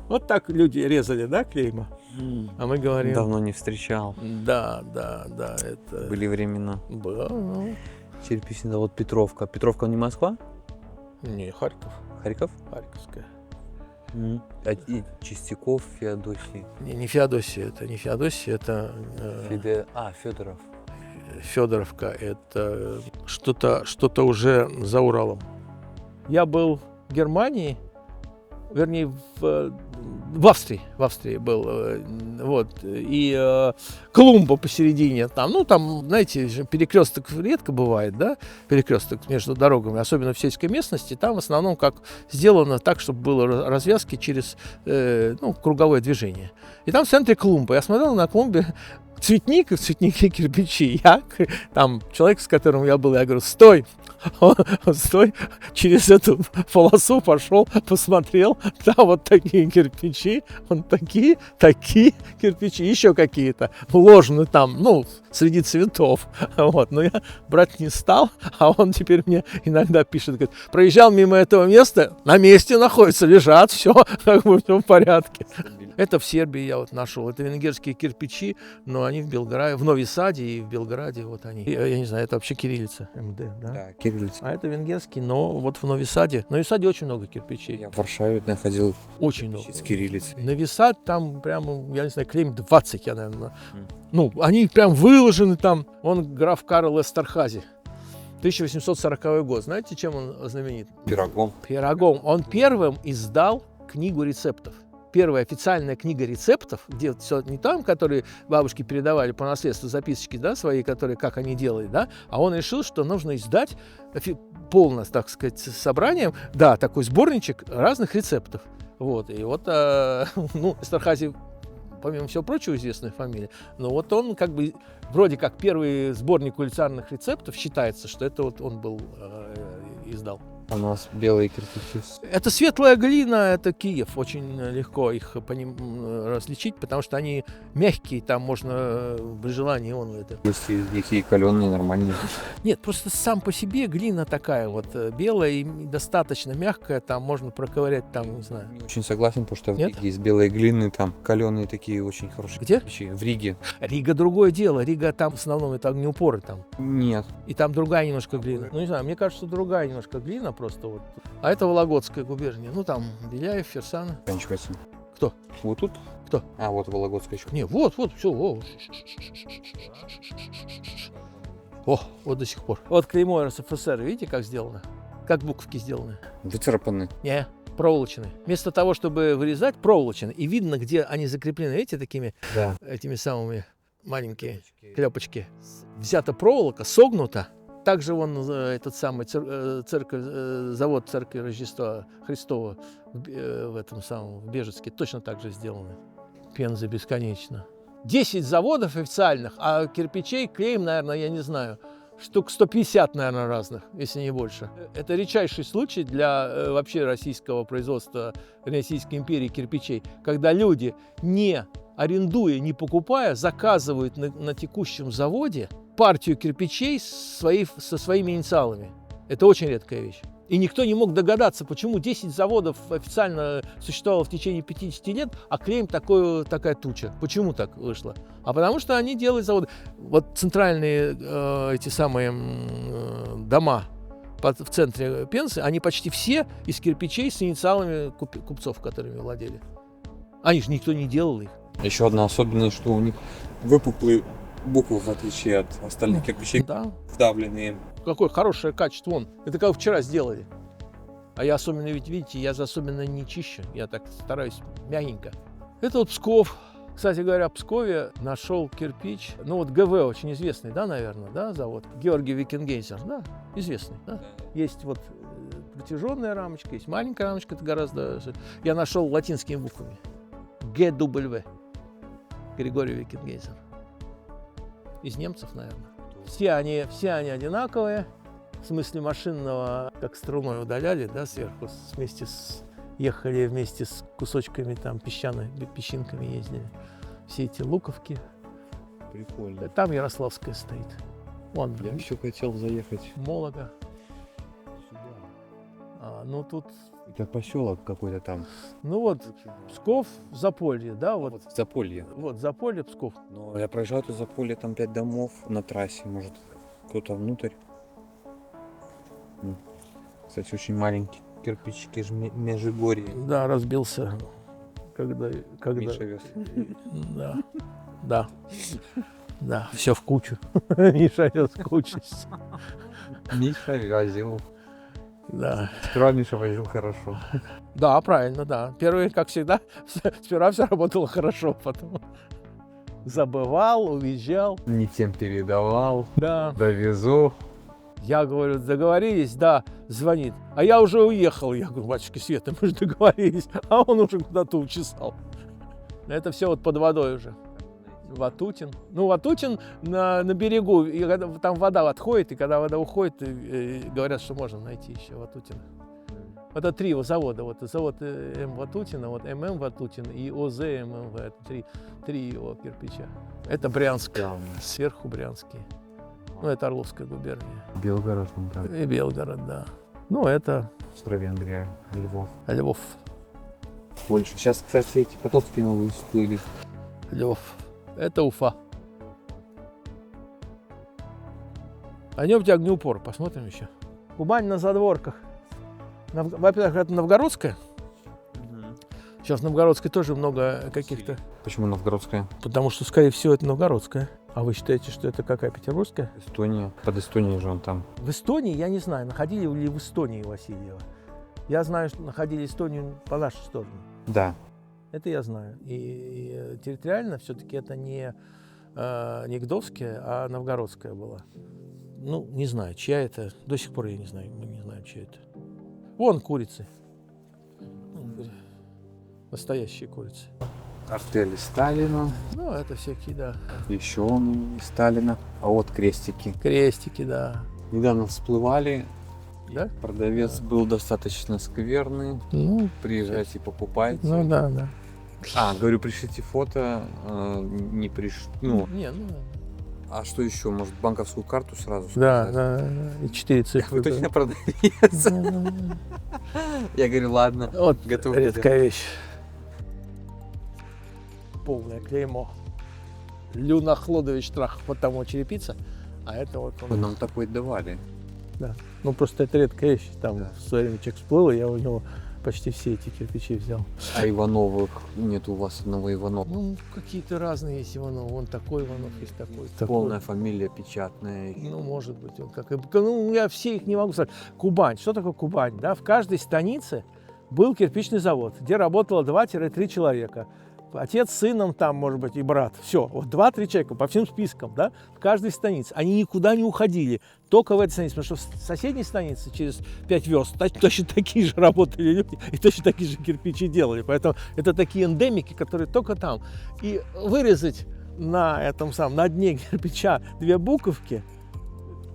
Вот так люди резали, да, клейма? А мы говорим... Давно не встречал. Да, это... Были времена. Было, ну... Черепичный завод Петровка. Петровка не Москва? Не, Харьков. Харьков? Харьковская. А и Чистяков, Феодосий. Не Феодосия, это не Феодосия, это... Федоров. Федоровка, это что-то уже за Уралом. Я был в Германии, вернее, в Австрии был, вот, и клумба посередине, там, ну, там, знаете, перекресток редко бывает, да, перекресток между дорогами, особенно в сельской местности, там в основном как сделано так, чтобы было развязки через, ну, круговое движение. И там в центре клумба, я смотрел на клумбе цветник, и в цветнике кирпичи. Я там человек, с которым я был, я говорю, стой, он стой, через эту полосу пошел, посмотрел, там вот такие кирпичи, он такие кирпичи, еще какие-то вложены там, ну, среди цветов, вот, но я брать не стал, а он теперь мне иногда пишет, говорит, проезжал мимо этого места, на месте находится, лежат, все, как бы все в порядке. Это в Сербии я вот нашел, это венгерские кирпичи, но они в Белграде, в Нови Саде и в Белграде, вот они. Я не знаю, это вообще кириллица, МД, да? Да, кириллица. А это венгерский, но вот в Нови Саде. В Нови Саде очень много кирпичей. Я в Варшаве находил Очень много. с кириллицей. Нови Сад там прямо, я не знаю, клейм 20, я, наверное. Ну, они прям выложены там. Он граф Карл Эстерхази. 1840 год. Знаете, чем он знаменит? Пирогом. Пирогом. Он первым издал книгу рецептов. Первая официальная книга рецептов, где все не там, которые бабушки передавали по наследству записочки, да, свои, которые, как они делали, да, а он решил, что нужно издать полное, так сказать, собранием, да, такой сборничек разных рецептов. Вот, и вот, ну, Эстерхази, помимо всего прочего, известная фамилия, но вот он как бы, вроде как первый сборник кулинарных рецептов, считается, что это вот он был, издал. У нас белые кирпичи. Это светлая глина, это Киев. Очень легко их по ним различить, потому что они мягкие, там можно при желании он это. Пусть из них и каленые, нормальные. Нет, просто сам по себе глина такая вот белая и достаточно мягкая, там можно проковырять, там, не знаю. Не очень согласен, потому что в Нет? Риге из белой глины там каленые такие очень хорошие Где? кирпичи. В Риге. Рига другое дело. Рига там в основном это огнеупоры там. Нет. И там другая немножко глина. Ну, не знаю, мне кажется, другая немножко глина просто вот. А это Вологодская губерния. Ну, там Беляев, Ферсана. Заканчивается. Кто? Вот тут? Кто? А, вот Вологодская еще. Не, вот, все. О, вот до сих пор. Вот клеймо РСФСР, видите, как сделано? Как буковки сделаны? Выцарапаны. Не, проволочные. Вместо того, чтобы вырезать, проволочные. И видно, где они закреплены, видите, такими, Да. этими самыми маленькие клепочки. Взята проволока, согнута. Также вон этот самый завод Церкви Рождества Христова в этом самом, в Бежецке, точно так же сделаны. Пенза бесконечно. 10 заводов официальных, а кирпичей, клеем, наверное, я не знаю, штук 150, наверное, разных, если не больше. Это редчайший случай для вообще российского производства, Российской империи кирпичей, когда люди, не арендуя, не покупая, заказывают на текущем заводе партию кирпичей со своими инициалами. Это очень редкая вещь. И никто не мог догадаться, почему 10 заводов официально существовало в течение 50 лет, а клеем такая туча. Почему так вышло? А потому что они делают заводы. Вот центральные эти самые дома в центре Пензы, они почти все из кирпичей с инициалами купцов, которыми владели. Они же никто не делал их. Еще одна особенность, что у них выпуклые буквы, в отличие от остальных кирпичей, Да. вдавленные. Какое хорошее качество. Вон, это как вчера сделали. А я особенно, ведь видите, я особенно не чищу. Я так стараюсь мягенько. Это вот Псков. Кстати говоря, в Пскове нашел кирпич. Ну вот ГВ очень известный, да, наверное, да, завод? Георгий Викенгейзер, да, известный, да. Есть вот протяженная рамочка, есть маленькая рамочка, это гораздо... Я нашел латинскими буквами. ГW. Григорий Викенгейзер. Из немцев, наверное. Все они одинаковые. В смысле машинного, как струной удаляли, да, сверху, ехали вместе с кусочками там песчинками ездили. Все эти луковки. Прикольно. Там Ярославская стоит. Вон, Я еще хотел заехать Молога. сюда. Ну тут, Это поселок какой-то там. ну вот, Псков, Заполье, да, вот. В Заполье. Вот, Заполье, Псков. Но я проезжал это Заполье, там 5 домов на трассе, может кто-то внутрь. Кстати, очень маленькие кирпичики, Межигорье. Да, разбился, когда... Миша вез. Да, да, да, все в кучу. Миша вез в кучу. Миша возил. Да. Сперва Миша возил хорошо. Да, правильно, да. Первый, как всегда, сперва все работало хорошо, потом забывал, уезжал. Не тем передавал. Да. Довезу. Я говорю, договорились, да, звонит. А я уже уехал. Я говорю, батюшки Света, мы же договорились. А он уже куда-то учесал. Это все вот под водой уже. Ватутин. Ну, Ватутин на берегу, и когда там вода отходит, и когда вода уходит, говорят, что можно найти еще Ватутина. Это 3 его завода. Вот завод М. Ватутина, вот ММ Ватутин и ОЗ ММВ. Это 3 его кирпича. Это Брянск. Сверху Брянские. Ну, это Орловская губерния. Белгород, да. И Белгород, да. Ну, это Австро-Венгрия, Львов. Львов. Польша. Сейчас, кстати, эти потоцкие новые всплыли. Львов. Это Уфа. Пойдемте огнеупор, посмотрим еще. Кубань на задворках. Во-первых, это Новгородская. Сейчас в Новгородской тоже много каких-то... Почему Новгородская? Потому что, скорее всего, это Новгородская. А вы считаете, что это какая, Петербургская? Эстония. Под Эстонией же он там. В Эстонии, я не знаю, находили ли в Эстонии Васильева. Я знаю, что находили Эстонию по нашей стороне. Да. Это я знаю. И территориально все-таки это не Гдовская, а Новгородская была. Ну, не знаю, чья это. До сих пор я не знаю, мы не знаем, чья это. Вон курицы. Настоящие курицы. Артели Сталина. Ну, это всякие, да. Еще он из Сталина. А вот крестики. Крестики, да. Недавно всплывали. Да? Продавец был достаточно скверный. Ну, Приезжайте, покупайте. ну да, да. Говорю, пришлите фото. Не Ну, Не, ну, а что еще? Может, банковскую карту сразу да, сказать? да. И 4 цифры. Вы точно да. продавец? Да. Я говорю, ладно. Вот Готов редкая вещь. Полное клеймо. Люна Хлодович Штрах. Вот там вот черепица, а это вот он. Нам такой давали. Да. Ну просто это редкая вещь. Там Да. в свое время человек всплыл, и я у него почти все эти кирпичи взял. А Ивановых нет у вас одного Иванова? Ну, какие-то разные есть Иванов. Вон такой Иванов, есть такой. Полная фамилия печатная. Ну, может быть, он как... Ну, я все их не могу сказать. Кубань. Что такое Кубань? Да? В каждой станице был кирпичный завод, где работало 2-3 человека. Отец с сыном там, может быть, и брат. Все, вот 2-3 человека по всем спискам, да, в каждой станице. Они никуда не уходили, только в этой станице, потому что в соседней станице через 5 верст точно такие же работали люди и точно такие же кирпичи делали. Поэтому это такие эндемики, которые только там. И вырезать на этом самом, на дне кирпича 2 буковки,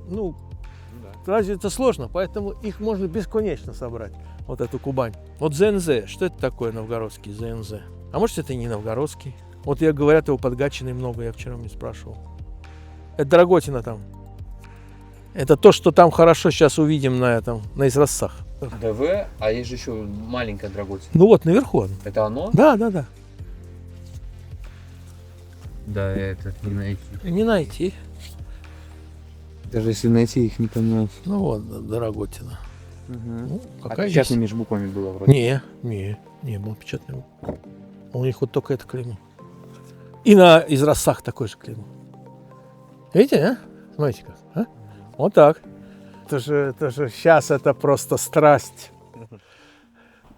ну, разве это сложно? Поэтому их можно бесконечно собрать, вот эту Кубань. Вот ЗНЗ, что это такое новгородский ЗНЗ? А может, это и не новгородский. Вот я говорят, его под Гатчиной много, я вчера мне спрашивал. Это Драготина там. Это то, что там хорошо сейчас увидим на этом, на изразцах. ДВ, а есть же еще маленькая Драготина. Ну вот, наверху он. Это оно? Да, да, да. Да, это не найти. Не найти. Даже если найти, их не понять. Ну вот, Драготина. Ну, какая есть? Печатными же буквами было вроде. Не было печатной. У них вот только это клеймо. И на изразцах такой же клеймо. Видите, а? Смотрите как, а? Вот так. Это же сейчас это просто страсть.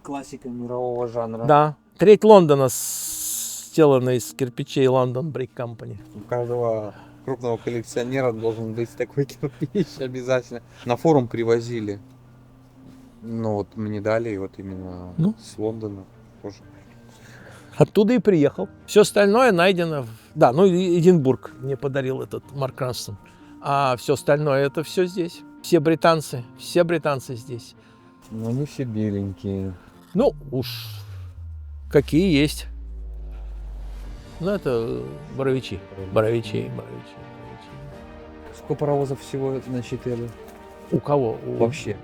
Классика мирового жанра. Да. Треть Лондона сделана из кирпичей London Brick Company. У каждого крупного коллекционера должен быть такой кирпич обязательно. На форум привозили. Ну вот мне дали вот именно с Лондона тоже. Оттуда и приехал. Все остальное найдено. Да, ну и Эдинбург мне подарил этот Марк Ранстон. А все остальное это все здесь. Все британцы здесь. Но они все беленькие. Ну уж какие есть. Ну это боровичи. Боровичи. Сколько паровозов всего насчитали? У кого? Вообще.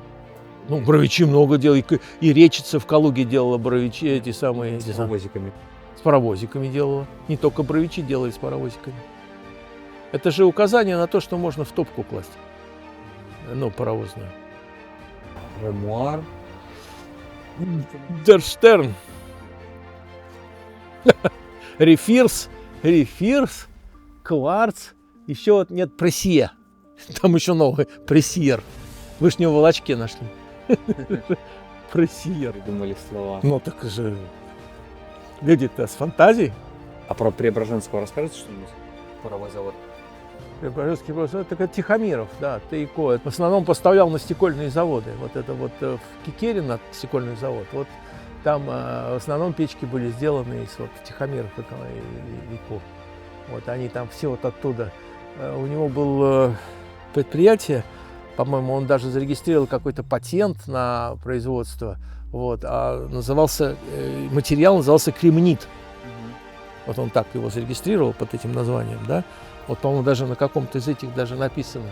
Ну, Боровичи много делали. И Речица в Калуге делала Боровичи, эти самые. С паровозиками. С паровозиками делала. Не только Боровичи делали с паровозиками. Это же указание на то, что можно в топку класть. Ну, паровозную. Ремуар. Дерштерн. Рефирс. Кварц. Еще вот нет прессия. Там еще новый прессиер. Вы ж не в волочке нашли. Прессиер. Придумали слова. Ну так же. Люди-то с фантазией. А про Преображенского расскажете что-нибудь? Паровозавод. Преображенский паровозавод, это Тихомиров, да, Тайко. В основном поставлял на стекольные заводы. Вот это вот в Кикерино стекольный завод. Вот там в основном печки были сделаны из вот Тихомиров и Ко. Вот они там все вот оттуда. У него было предприятие, по-моему, он даже зарегистрировал какой-то патент на производство. Вот, а материал назывался кремнит. Вот он так его зарегистрировал под этим названием, да. Вот, по-моему, даже на каком-то из этих даже написано.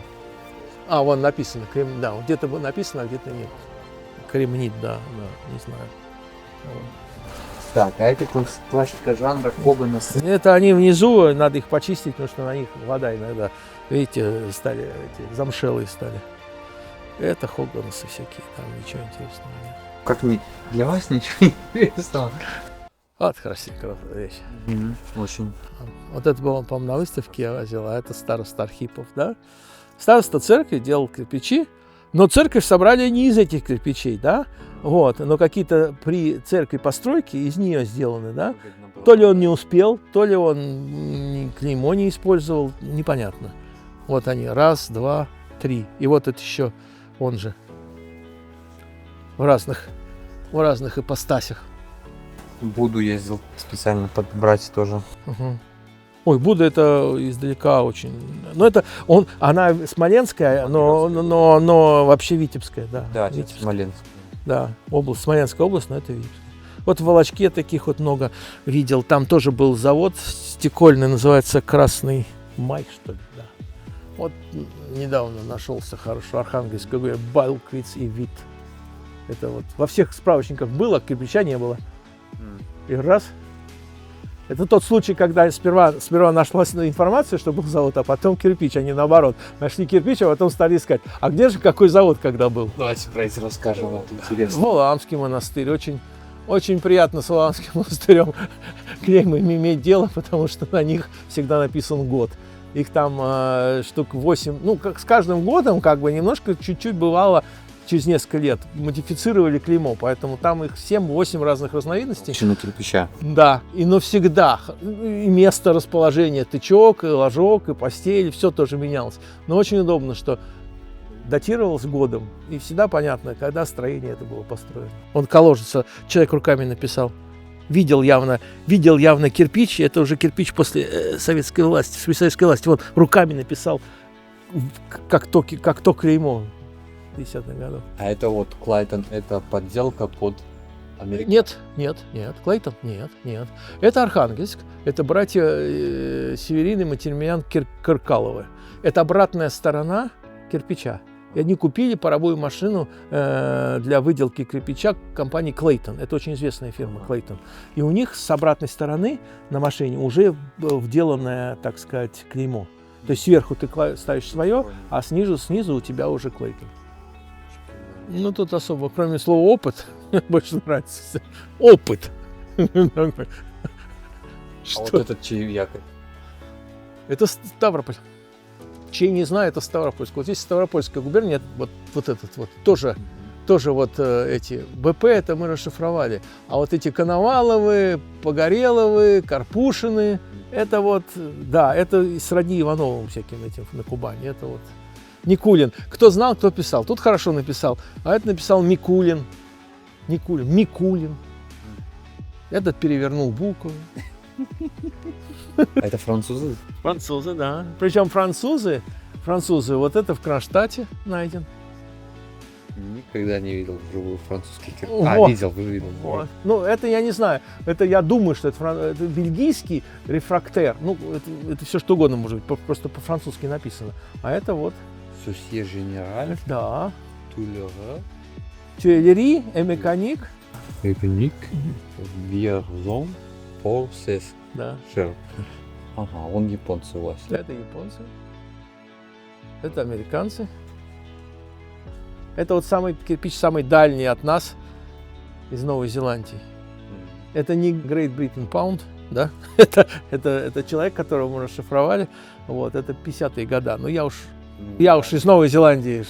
А, вон написано, да, вот где-то написано, а где-то нет. Кремнит, да, не знаю. Вот. Так, а эти классика жанра Когана. Это они внизу, надо их почистить, потому что на них вода иногда, видите, стали, эти замшелые стали. Это Хоганасы всякие, там ничего интересного нет. Как не для вас ничего не интересного? Вот красивая вещь. Очень. Вот это было, по-моему, на выставке я возил, а это староста Архипов, да? Староста церкви делал кирпичи, но церковь собрали не из этих кирпичей, да? Вот, но какие-то при церкви постройки из нее сделаны, да? То ли он не успел, то ли он клеймо не использовал, непонятно. Вот они, 1, 2, 3. И вот это еще он же в разных ипостасях. Буду ездил специально подбрать тоже. Угу. Ой, Будда это издалека очень. Ну, это она смоленская, но вообще витебская, да. Да, Витебская. Смоленск. Да, Смоленская область, но это Витебская. Вот в Волочке таких вот много видел. Там тоже был завод стекольный, называется Красный Май, что ли, да. Вот недавно нашелся хорошо Архангельск, Балквиц и Вит. Это вот во всех справочниках было, кирпича не было. И раз. Это тот случай, когда сперва нашлась информация, что был завод, а потом кирпич, а не наоборот. Нашли кирпич, а потом стали искать. А где же какой завод, когда был? Давайте про это расскажем, это интересно. Валаамский монастырь. Очень, очень приятно с Валаамским монастырем клеймами иметь дело, потому что на них всегда написан год. Их там штук 8. Ну, как с каждым годом, как бы немножко, чуть-чуть бывало, через несколько лет модифицировали клеймо, поэтому там их 7-8 разных разновидностей. Толщина кирпича. Да, и навсегда. И место расположения, тычок, и ложок, и постель, все тоже менялось. Но очень удобно, что датировалось годом, и всегда понятно, когда строение это было построено. Он колодца, человек руками написал. Видел явно кирпич, это уже кирпич после советской власти, вот руками написал, как то клеймо. 50-х годов. А это вот Клайтон, это подделка под Америку? Нет, Клейтон, нет. Это Архангельск, это братья Северин и Матермян Кыркаловы. Это обратная сторона кирпича. И они купили паровую машину для выделки кирпича компании Клейтон. Это очень известная фирма Клейтон. И у них с обратной стороны на машине уже вделанное, так сказать, клеймо. То есть сверху ты ставишь свое, а снизу у тебя уже Клейтон. Ну, тут особо, кроме слова «опыт», мне больше нравится. Опыт. А вот этот чей якорь? Это Ставрополь. Чей не знаю, это Ставропольск. Вот здесь Ставропольская губерния, вот этот вот, тоже вот эти БП, это мы расшифровали. А вот эти Коноваловы, Погореловы, Карпушины, это вот, да, это сродни Ивановым всяким этим на Кубани. Это вот Никулин. Кто знал, кто писал. Тут хорошо написал. А это написал Микулин. Микулин. Этот перевернул буквы. Это французы? Французы, да. Причем французы, вот это в Кронштадте найден. Никогда не видел вживую французский кирпич. Вот. Видел. Вот. Ну, это я не знаю. Это я думаю, что это бельгийский рефрактер. Ну, это все что угодно может быть, просто по-французски написано. А это вот, Сусье Général, да. Тулера, Тюэлери, Эмеканик. Эпеник, Вьерзон, Полсес, Да. Шер. Ага, он японцы у вас. Это японцы. Это американцы. Это вот самый кирпич, самый дальний от нас, из Новой Зеландии. Это не Great Britain Pound, да? это человек, которого мы расшифровали. Вот, это 50-е годы. Но я уж из Новой Зеландии.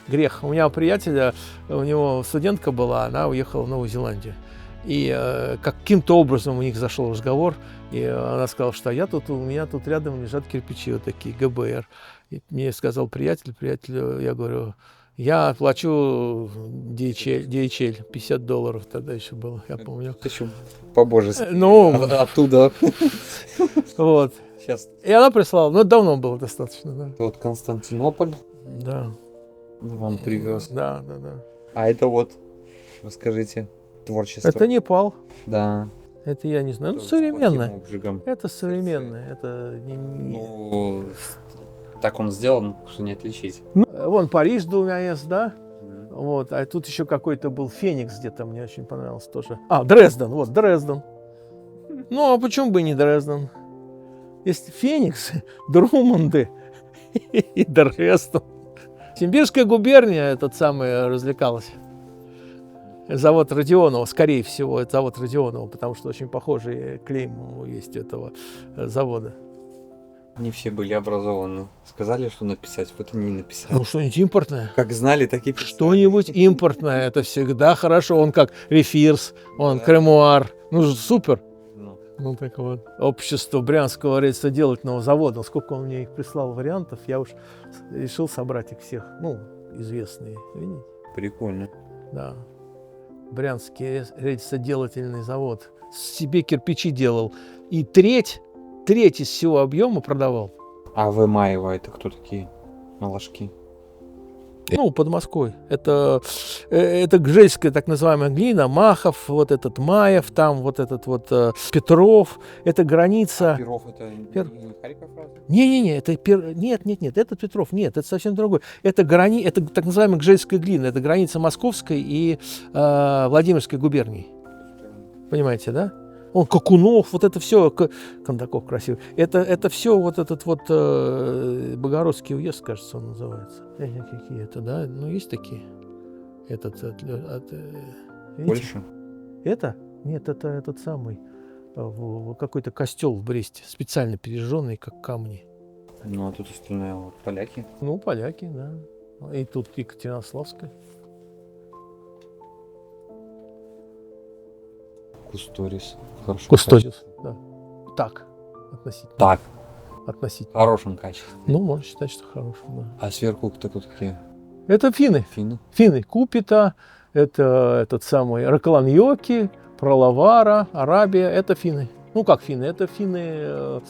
Грех. У меня у приятеля, у него студентка была, она уехала в Новую Зеландию. И каким-то образом у них зашел разговор, и она сказала, что у меня тут рядом лежат кирпичи вот такие, ГБР. И мне сказал приятелю, я говорю, я плачу DHL $50 тогда еще было, я помню. Это еще по-божески. Ну, Оттуда. вот. Сейчас. И она прислала, ну, давно было достаточно, да. Вот Константинополь Да. вам привез. Да. А это вот, расскажите, творчество. Это Непал. Да. Это я не знаю. Ну, Тоже современное. спортивным обжигом. Это современное. Это Ну, так он сделан, что не отличить. Ну, вон Париж с 2 S, да? Вот. А тут еще какой-то был Феникс где-то, мне очень понравился тоже. А, Дрезден, вот, Дрезден. Ну, а почему бы и не Дрезден? Есть Феникс, Друмонды и Дрезден. Симбирская губерния этот самый развлекалась. Завод Родионова, скорее всего, это завод Родионова, потому что очень похожий клейм есть у этого завода. Не все были образованы. Сказали, что написать, вот они не написали. Ну, что-нибудь импортное. Как знали, так и писали. Что-нибудь импортное, это всегда хорошо. Он как Рефирс, он Кремуар. Ну, супер. Ну, Ну, так вот. Общество Брянского рельсоделательного завода. Сколько он мне их прислал вариантов, я уж решил собрать их всех. Ну, известные. Видите? прикольно. Да. Брянский рельсоделательный завод. Себе кирпичи делал. И треть из всего объема продавал. А Вымаева это кто такие? Малашки. Ну, под Москвой. Это гжельская так называемая глина, Махов, вот этот Маев, там вот этот вот Петров. Это граница... Перов это не Харьков разве? Не-не-не, нет, это Петров, нет, это совсем другой. Это так называемая гжельская глина, это граница Московской и Владимирской губернии. Понимаете, да? Он Какунов, вот это все, Кондаков красивый. Это все вот этот вот Богородский уезд, кажется, он называется. Какие это, да? Ну, есть такие. Польша? Это? Нет, это этот самый какой-то костел в Бресте, специально пережженный, как камни. Ну, а тут остальное вот поляки. Ну, поляки, да. И тут Екатеринославская. Кусторис. Хорошо. Кустодис, да. Так, относительно. Так, Относительно. в хорошем качестве. Ну, можно считать, что хорошим, да. А сверху кто тут такие? Это финны. Финны? Финны Купита, это этот самый Ракаланьоки, Пролавара, Арабия. Это финны. Ну, как финны? Это финны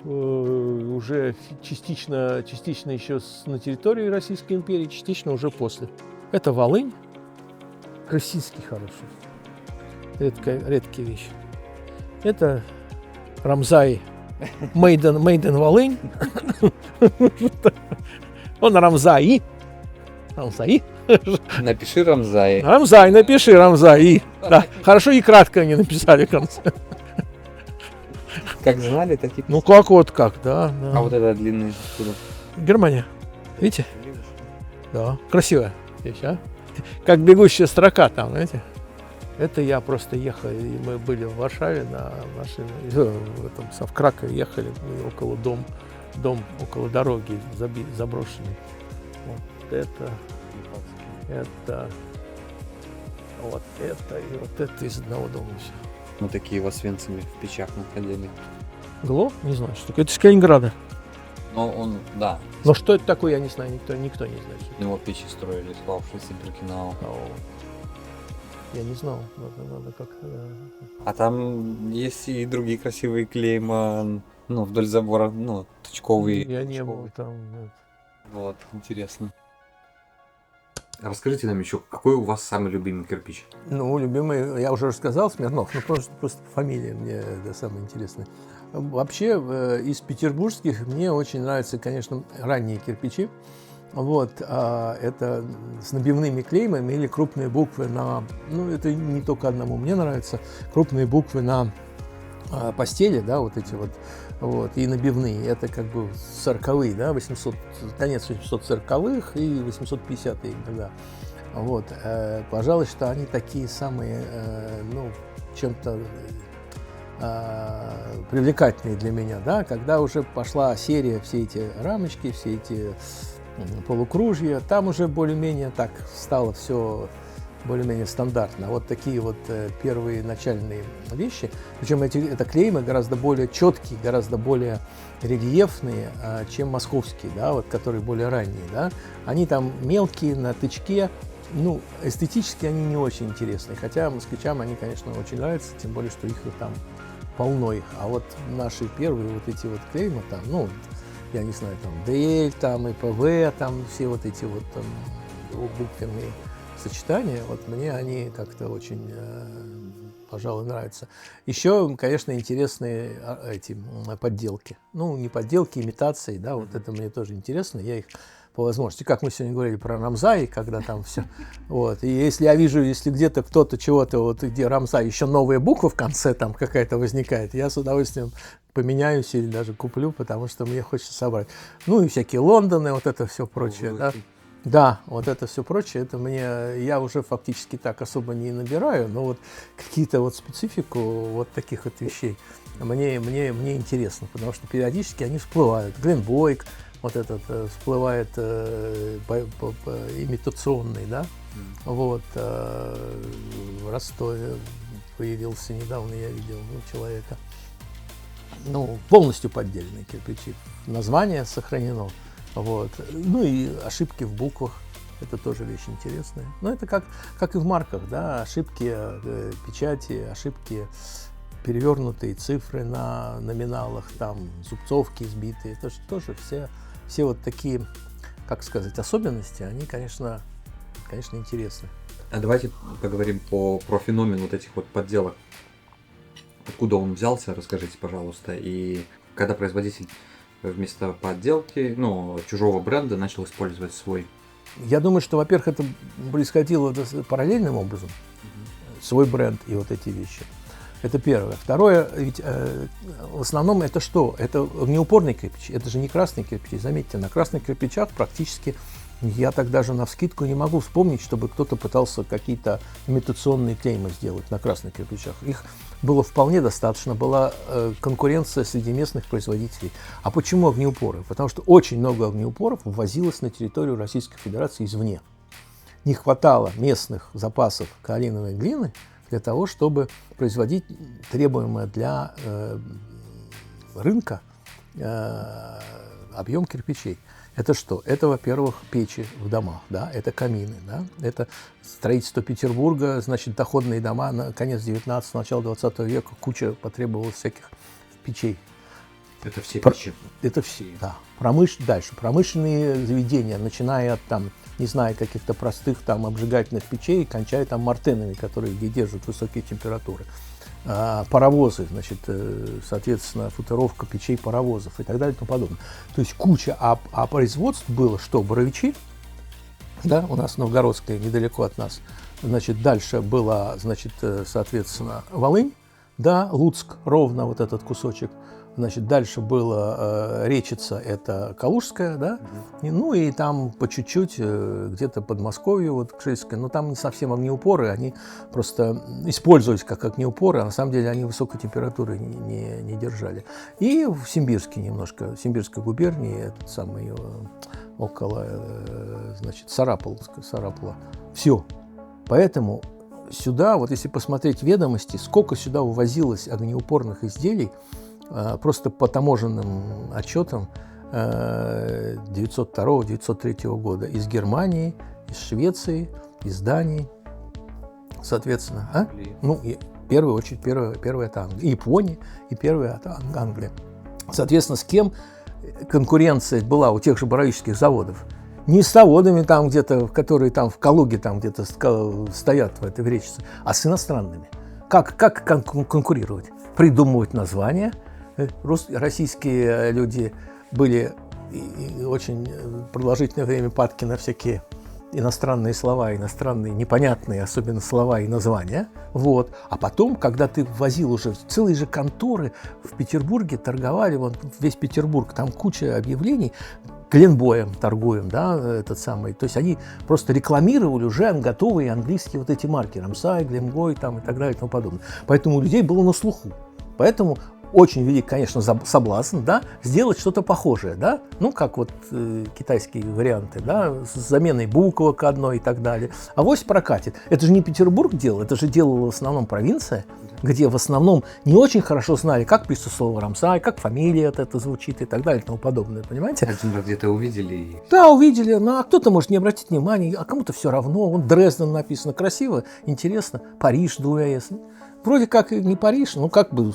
уже частично еще на территории Российской империи, частично уже после. Это Волынь. Российский хороший. Редкие вещи. Это Рамзай. Мейден Волынь. Он Рамзаи. Рамзаи. Напиши Рамзай. Рамзай, напиши Рамзаи. Да. Хорошо и кратко они написали в конце. Как знали, так и... Ну как вот как, да. А вот это длинный откуда? Германия. Видите? Да. Красивая вещь, а? Как бегущая строка там, знаете? Это я просто ехал, и мы были в Варшаве на машине, в Кракове ехали, около дом около дороги заброшенный. Вот это, вот это и вот это из одного дома все. Мы такие в Освенциме в печах находили. Гло? Не знаю, что такое. Это из Калининграда. Но он, да, Но что это такое, я не знаю, никто не знает. у него печи строили, славшийся Беркинау. Я не знал, надо как-то... А там есть и другие красивые клейма, ну, вдоль забора, ну, точковые. Я не был точковые. там. Нет. Вот, интересно. Расскажите нам еще, какой у вас самый любимый кирпич? Ну, любимый, я уже рассказал, Смирнов, ну просто фамилия мне это самое интересное. Вообще, из петербургских мне очень нравятся, конечно, ранние кирпичи. Вот, это с набивными клеймами или крупные буквы на, ну, это не только одному, мне нравятся крупные буквы на постели, да, вот эти вот, и набивные, это как бы 40-е, да, 800, конец 840-х и 850-е года. Вот, пожалуй, что они такие самые, ну, чем-то привлекательные для меня, да, когда уже пошла серия, все эти рамочки, все эти полукружья, там уже более-менее так стало все более-менее стандартно. Вот такие вот первые начальные вещи. Причем это клеймы гораздо более четкие, гораздо более рельефные, чем московские, да, вот, которые более ранние. Да. Они там мелкие, на тычке. Ну, эстетически они не очень интересны. Хотя москвичам они, конечно, очень нравятся, тем более, что их там полно их. А вот наши первые вот эти вот клеймы там, ну, я не знаю, там ДЛ, там ИПВ, там все вот эти вот там двухбуквенные сочетания, вот мне они как-то очень, пожалуй, нравятся. Еще, конечно, интересные эти подделки. Ну, не подделки, имитации, да, вот это мне тоже интересно, я их по возможности, как мы сегодня говорили про Рамзай, когда там все, вот, и если я вижу, если где-то кто-то чего-то, вот где Рамзай, еще новая буква в конце там какая-то возникает, я с удовольствием поменяюсь или даже куплю, потому что мне хочется собрать. Ну, и всякие Лондоны, вот это все прочее, да. Да, вот это все прочее, это мне, я уже фактически так особо не набираю, но вот какие-то вот специфику вот таких вот вещей мне интересно, потому что периодически они всплывают. Глен Бойк, вот этот всплывает имитационный, да, вот, в Ростове появился недавно, я видел человека, ну, полностью поддельные кирпичи, название сохранено. Вот. Ну и ошибки в буквах, это тоже вещь интересная. Но это как и в марках, да, ошибки печати, ошибки, перевернутые цифры на номиналах, там зубцовки сбитые, это же тоже все вот такие, как сказать, особенности, они, конечно, интересны. А давайте поговорим про феномен вот этих вот подделок. Откуда он взялся, расскажите, пожалуйста, и когда производитель вместо подделки, ну, чужого бренда начал использовать свой? Я думаю, что, во-первых, это происходило параллельным образом, свой бренд и вот эти вещи. Это первое. Второе, ведь в основном это что? Это огнеупорные кирпичи, это же не красные кирпичи. Заметьте, на красных кирпичах практически я так даже навскидку не могу вспомнить, чтобы кто-то пытался какие-то имитационные клеймы сделать на красных кирпичах. Их было вполне достаточно, была конкуренция среди местных производителей. А почему огнеупоры? Потому что очень много огнеупоров ввозилось на территорию Российской Федерации извне. Не хватало местных запасов каолиновой глины для того, чтобы производить требуемое для рынка объем кирпичей. Это что? Это, во-первых, печи в домах, да, это камины, да, это строительство Петербурга, значит, доходные дома на конец 19-го, начало 20 века, куча потребовалось всяких печей. Это все печи? Это все, да. Дальше, промышленные заведения, начиная от, там, не знаю, каких-то простых там обжигательных печей, кончая там мартенами, которые где держат высокие температуры. Паровозы, значит, соответственно, футировка печей паровозов и так далее и тому подобное. То есть куча, а производств было что? Боровичи, да, у нас Новгородская, недалеко от нас. Значит, дальше была, значит, соответственно, Волынь, да, Луцк, ровно вот этот кусочек. Значит, дальше было Речица, это Калужская, да, ну и там по чуть-чуть где-то Подмосковье, вот Кшельская, но там не совсем огнеупоры, они просто использовались как огнеупоры, а на самом деле они высокой температуры не держали. И в Симбирске немножко, в Симбирской губернии, этот самый, около, значит, Сарапула, все. Поэтому сюда, вот если посмотреть ведомости, сколько сюда увозилось огнеупорных изделий, просто по таможенным отчетам 902-903 года из Германии, из Швеции, из Дании, соответственно. Ну, и в первую очередь, первая это Англия, и Япония, и первая это Англия. Соответственно, с кем конкуренция была у тех же боровических заводов? не с заводами там где-то, которые там в Калуге там где-то стоят в этой речице, а с иностранными. Как конкурировать? Придумывать названия. Российские люди были и очень продолжительное время падки на всякие иностранные слова, иностранные непонятные, особенно слова и названия. Вот. А потом, когда ты ввозил уже целые же конторы в Петербурге, торговали, вон, весь Петербург, там куча объявлений, Гленбоем торгуем, да, этот самый. То есть они просто рекламировали уже готовые английские вот эти марки, Рамсай, Гленбой там и так далее и тому подобное. Поэтому у людей было на слуху. Поэтому очень велик, конечно, соблазн, да, сделать что-то похожее, да, ну, как вот китайские варианты, да, с заменой буквок одной и так далее. Авось прокатит. Это же не Петербург делал, это же делала в основном провинция, где в основном не очень хорошо знали, как пишется слово Рамсай, как фамилия это звучит и так далее и тому подобное, понимаете? Один раз где-то увидели. Да, увидели, ну, а кто-то может не обратить внимания, а кому-то все равно. Вон Дрезден написано красиво, интересно, Париж, ДУЭС. Вроде как и не Париж, ну, как бы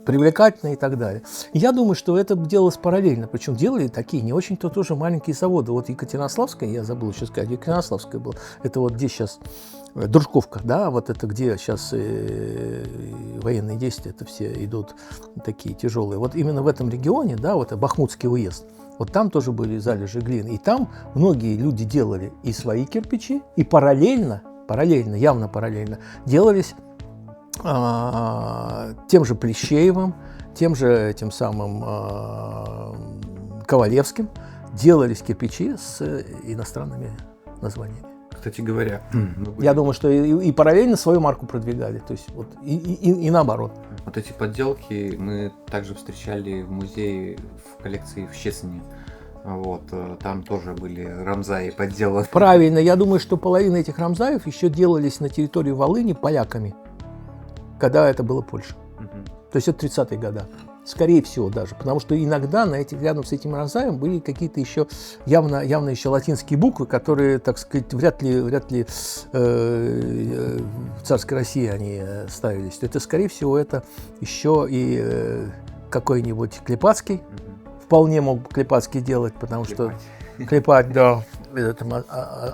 привлекательно и так далее. И я думаю, что это делалось параллельно. Причем делали такие не очень-то тоже маленькие заводы. Вот Екатеринославская, я забыл еще сказать, Екатеринославская была. Это вот где сейчас Дружковка, да, вот это где сейчас военные действия, это все идут такие тяжелые. Вот именно в этом регионе, да, вот Бахмутский уезд, вот там тоже были залежи глины. И там многие люди делали и свои кирпичи, и параллельно, явно параллельно, делались тем же Плещеевым, тем же этим самым Ковалевским делались кирпичи с иностранными названиями. Кстати говоря, я думаю, что и параллельно свою марку продвигали, то есть вот и наоборот. Вот эти подделки мы также встречали в музее в коллекции в Щесине. Вот, там тоже были рамзаи подделаны. Правильно, я думаю, что половина этих рамзаев еще делались на территории Волыни поляками, когда это было Польша. То есть это 30-е годы. Скорее всего даже. Потому что иногда на этих, рядом с этим рамзаем были какие-то еще явно еще латинские буквы, которые, так сказать, вряд ли в царской России они ставились. Это, скорее всего, это еще и какой-нибудь Клепацкий. Вполне мог Клепацкий делать, потому что клепать, да. Это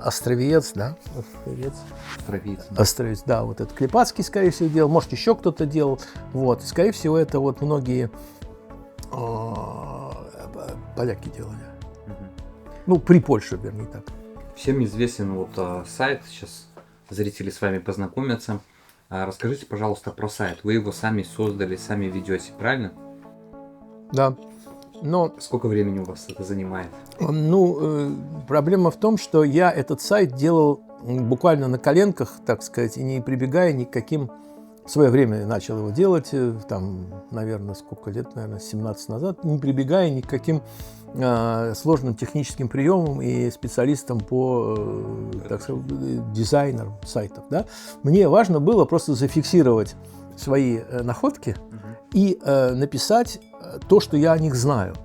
Островец, да? Островец, да, вот это Клепацкий, скорее всего, делал, может, еще кто-то делал, вот, и, скорее всего, это вот многие поляки делали. Ну, при Польше, вернее, так. Всем известен вот сайт, сейчас зрители с вами познакомятся. Расскажите, пожалуйста, про сайт. Вы его сами создали, сами ведете, правильно? Да. Но, сколько времени у вас это занимает? Ну, проблема в том, что я этот сайт делал буквально на коленках, так сказать, и не прибегая ни к каким... В свое время начал его делать, там, наверное, сколько лет, наверное, 17 назад, не прибегая ни к каким сложным техническим приемам и специалистам по, так сказать, дизайнерам сайтов. Да? Мне важно было просто зафиксировать свои находки и написать то, что я о них знаю.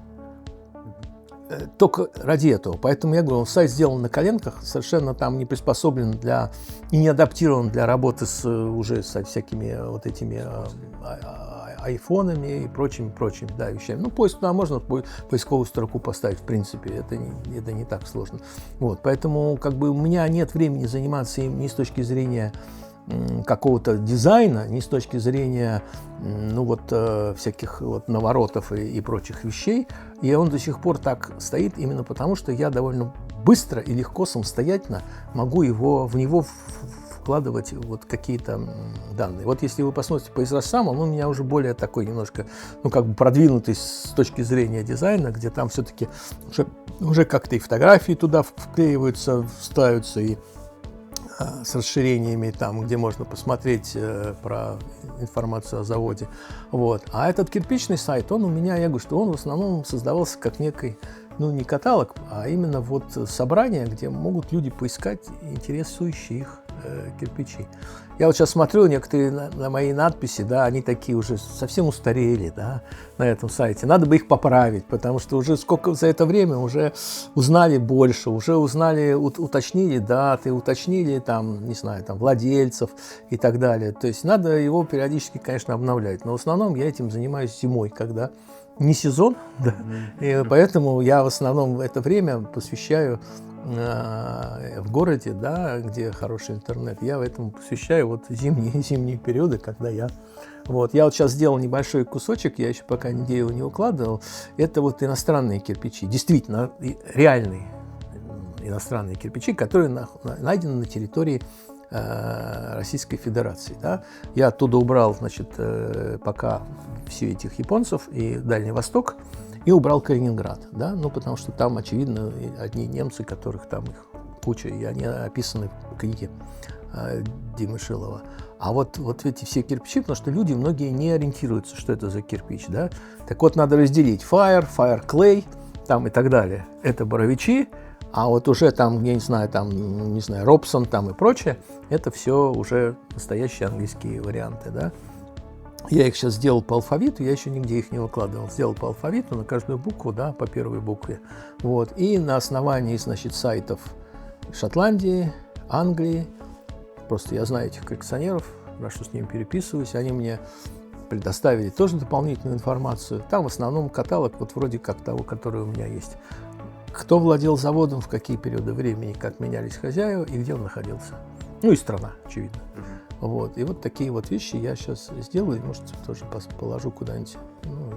Только ради этого. Поэтому я говорю, сайт сделан на коленках, совершенно там не приспособлен для и не адаптирован для работы уже со всякими вот этими айфонами и прочими да, вещами. Ну, поиск туда можно поисковую строку поставить, в принципе, это не так сложно. Вот, поэтому как бы у меня нет времени заниматься им ни с точки зрения какого-то дизайна, ни с точки зрения ну, вот, всяких вот, наворотов и прочих вещей. И он до сих пор так стоит именно потому, что я довольно быстро и легко самостоятельно могу в него вкладывать вот какие-то данные. Вот если вы посмотрите по изразцам, он у меня уже более такой немножко, ну, как бы продвинутый с точки зрения дизайна, где там все-таки уже как-то и фотографии туда вклеиваются, вставятся, и с расширениями, там, где можно посмотреть про информацию о заводе. Вот. А этот кирпичный сайт, он у меня, я говорю, что он в основном создавался как некий, ну, не каталог, а именно вот собрание, где могут люди поискать интересующие их кирпичи. Я вот сейчас смотрю некоторые на мои надписи, да, они такие уже совсем устарели, да, на этом сайте. Надо бы их поправить, потому что уже сколько за это время уже узнали больше, уже узнали, уточнили даты, уточнили там, не знаю, там владельцев и так далее. То есть надо его периодически, конечно, обновлять. Но в основном я этим занимаюсь зимой, когда не сезон, да. И поэтому я в основном это время посвящаю в городе, да, где хороший интернет. Я этому посвящаю вот зимние периоды, когда я... Вот. Я вот сейчас сделал небольшой кусочек, я еще пока нигде его не укладывал. Это вот иностранные кирпичи, действительно реальные иностранные кирпичи, которые найдены на территории Российской Федерации. Да? Я оттуда убрал, значит, пока все этих японцев и Дальний Восток, и убрал Калининград, да? Ну, потому что там, очевидно, одни немцы, которых там их куча, и они описаны в книге Димы Шилова. А вот эти все кирпичи, потому что люди многие не ориентируются, что это за кирпич, да? Так вот, надо разделить fire clay, там и так далее. Это боровичи, а вот уже там, я не знаю, Робсон там и прочее, это все уже настоящие английские варианты, да? Я их сейчас сделал по алфавиту, я еще нигде их не выкладывал. Сделал по алфавиту на каждую букву, да, по первой букве. Вот. И на основании, значит, сайтов Шотландии, Англии, просто я знаю этих коллекционеров, что с ними переписываюсь, они мне предоставили тоже дополнительную информацию. Там в основном каталог вот вроде как того, который у меня есть. Кто владел заводом, в какие периоды времени, как менялись хозяева и где он находился. Ну и страна, очевидно. Вот. И вот такие вот вещи я сейчас сделаю, может, тоже положу куда-нибудь, ну,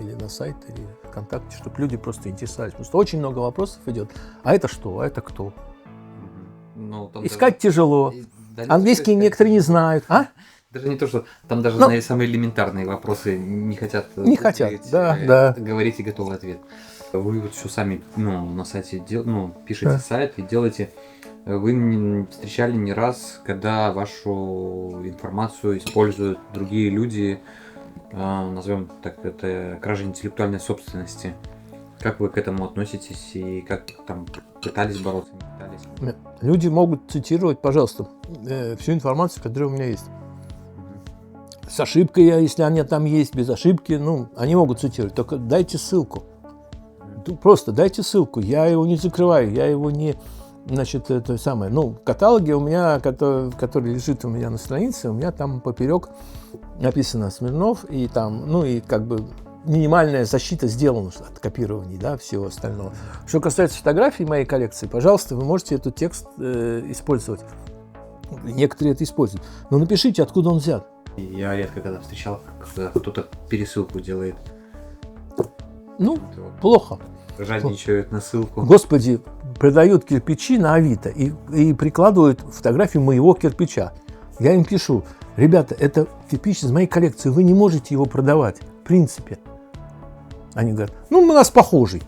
или на сайт, или ВКонтакте, чтобы люди просто интересовались. Потому что очень много вопросов идет. А это что? А это кто? Ну, Искать даже... тяжело. Да, Английский некоторые не знают. А? Даже не то, что там даже на самые элементарные вопросы не хотят, говорить и готовый ответ. Вы вот все сами на сайте пишете сайт и делаете. Вы не встречали ни раз, когда вашу информацию используют другие люди, назовем так, это кража интеллектуальной собственности. Как вы к этому относитесь и как там пытались бороться, не пытались? Люди могут цитировать, пожалуйста, всю информацию, которая у меня есть. С ошибкой, если она там есть, без ошибки, они могут цитировать. Только дайте ссылку. Просто дайте ссылку. Я его не закрываю, я его не... Значит, это самое. В каталоге у меня, который лежит у меня на странице, у меня там поперек написано Смирнов, и там, и как бы минимальная защита сделана от копирований, да, всего остального. Что касается фотографий моей коллекции, пожалуйста, вы можете этот текст использовать. Некоторые это используют. Но напишите, откуда он взят. Я редко когда встречал, когда кто-то пересылку делает. Плохо. Жадничают на ссылку. Господи, продают кирпичи на Авито и прикладывают фотографию моего кирпича. Я им пишу: ребята, это кирпич из моей коллекции, вы не можете его продавать, в принципе. Они говорят: у нас похожий.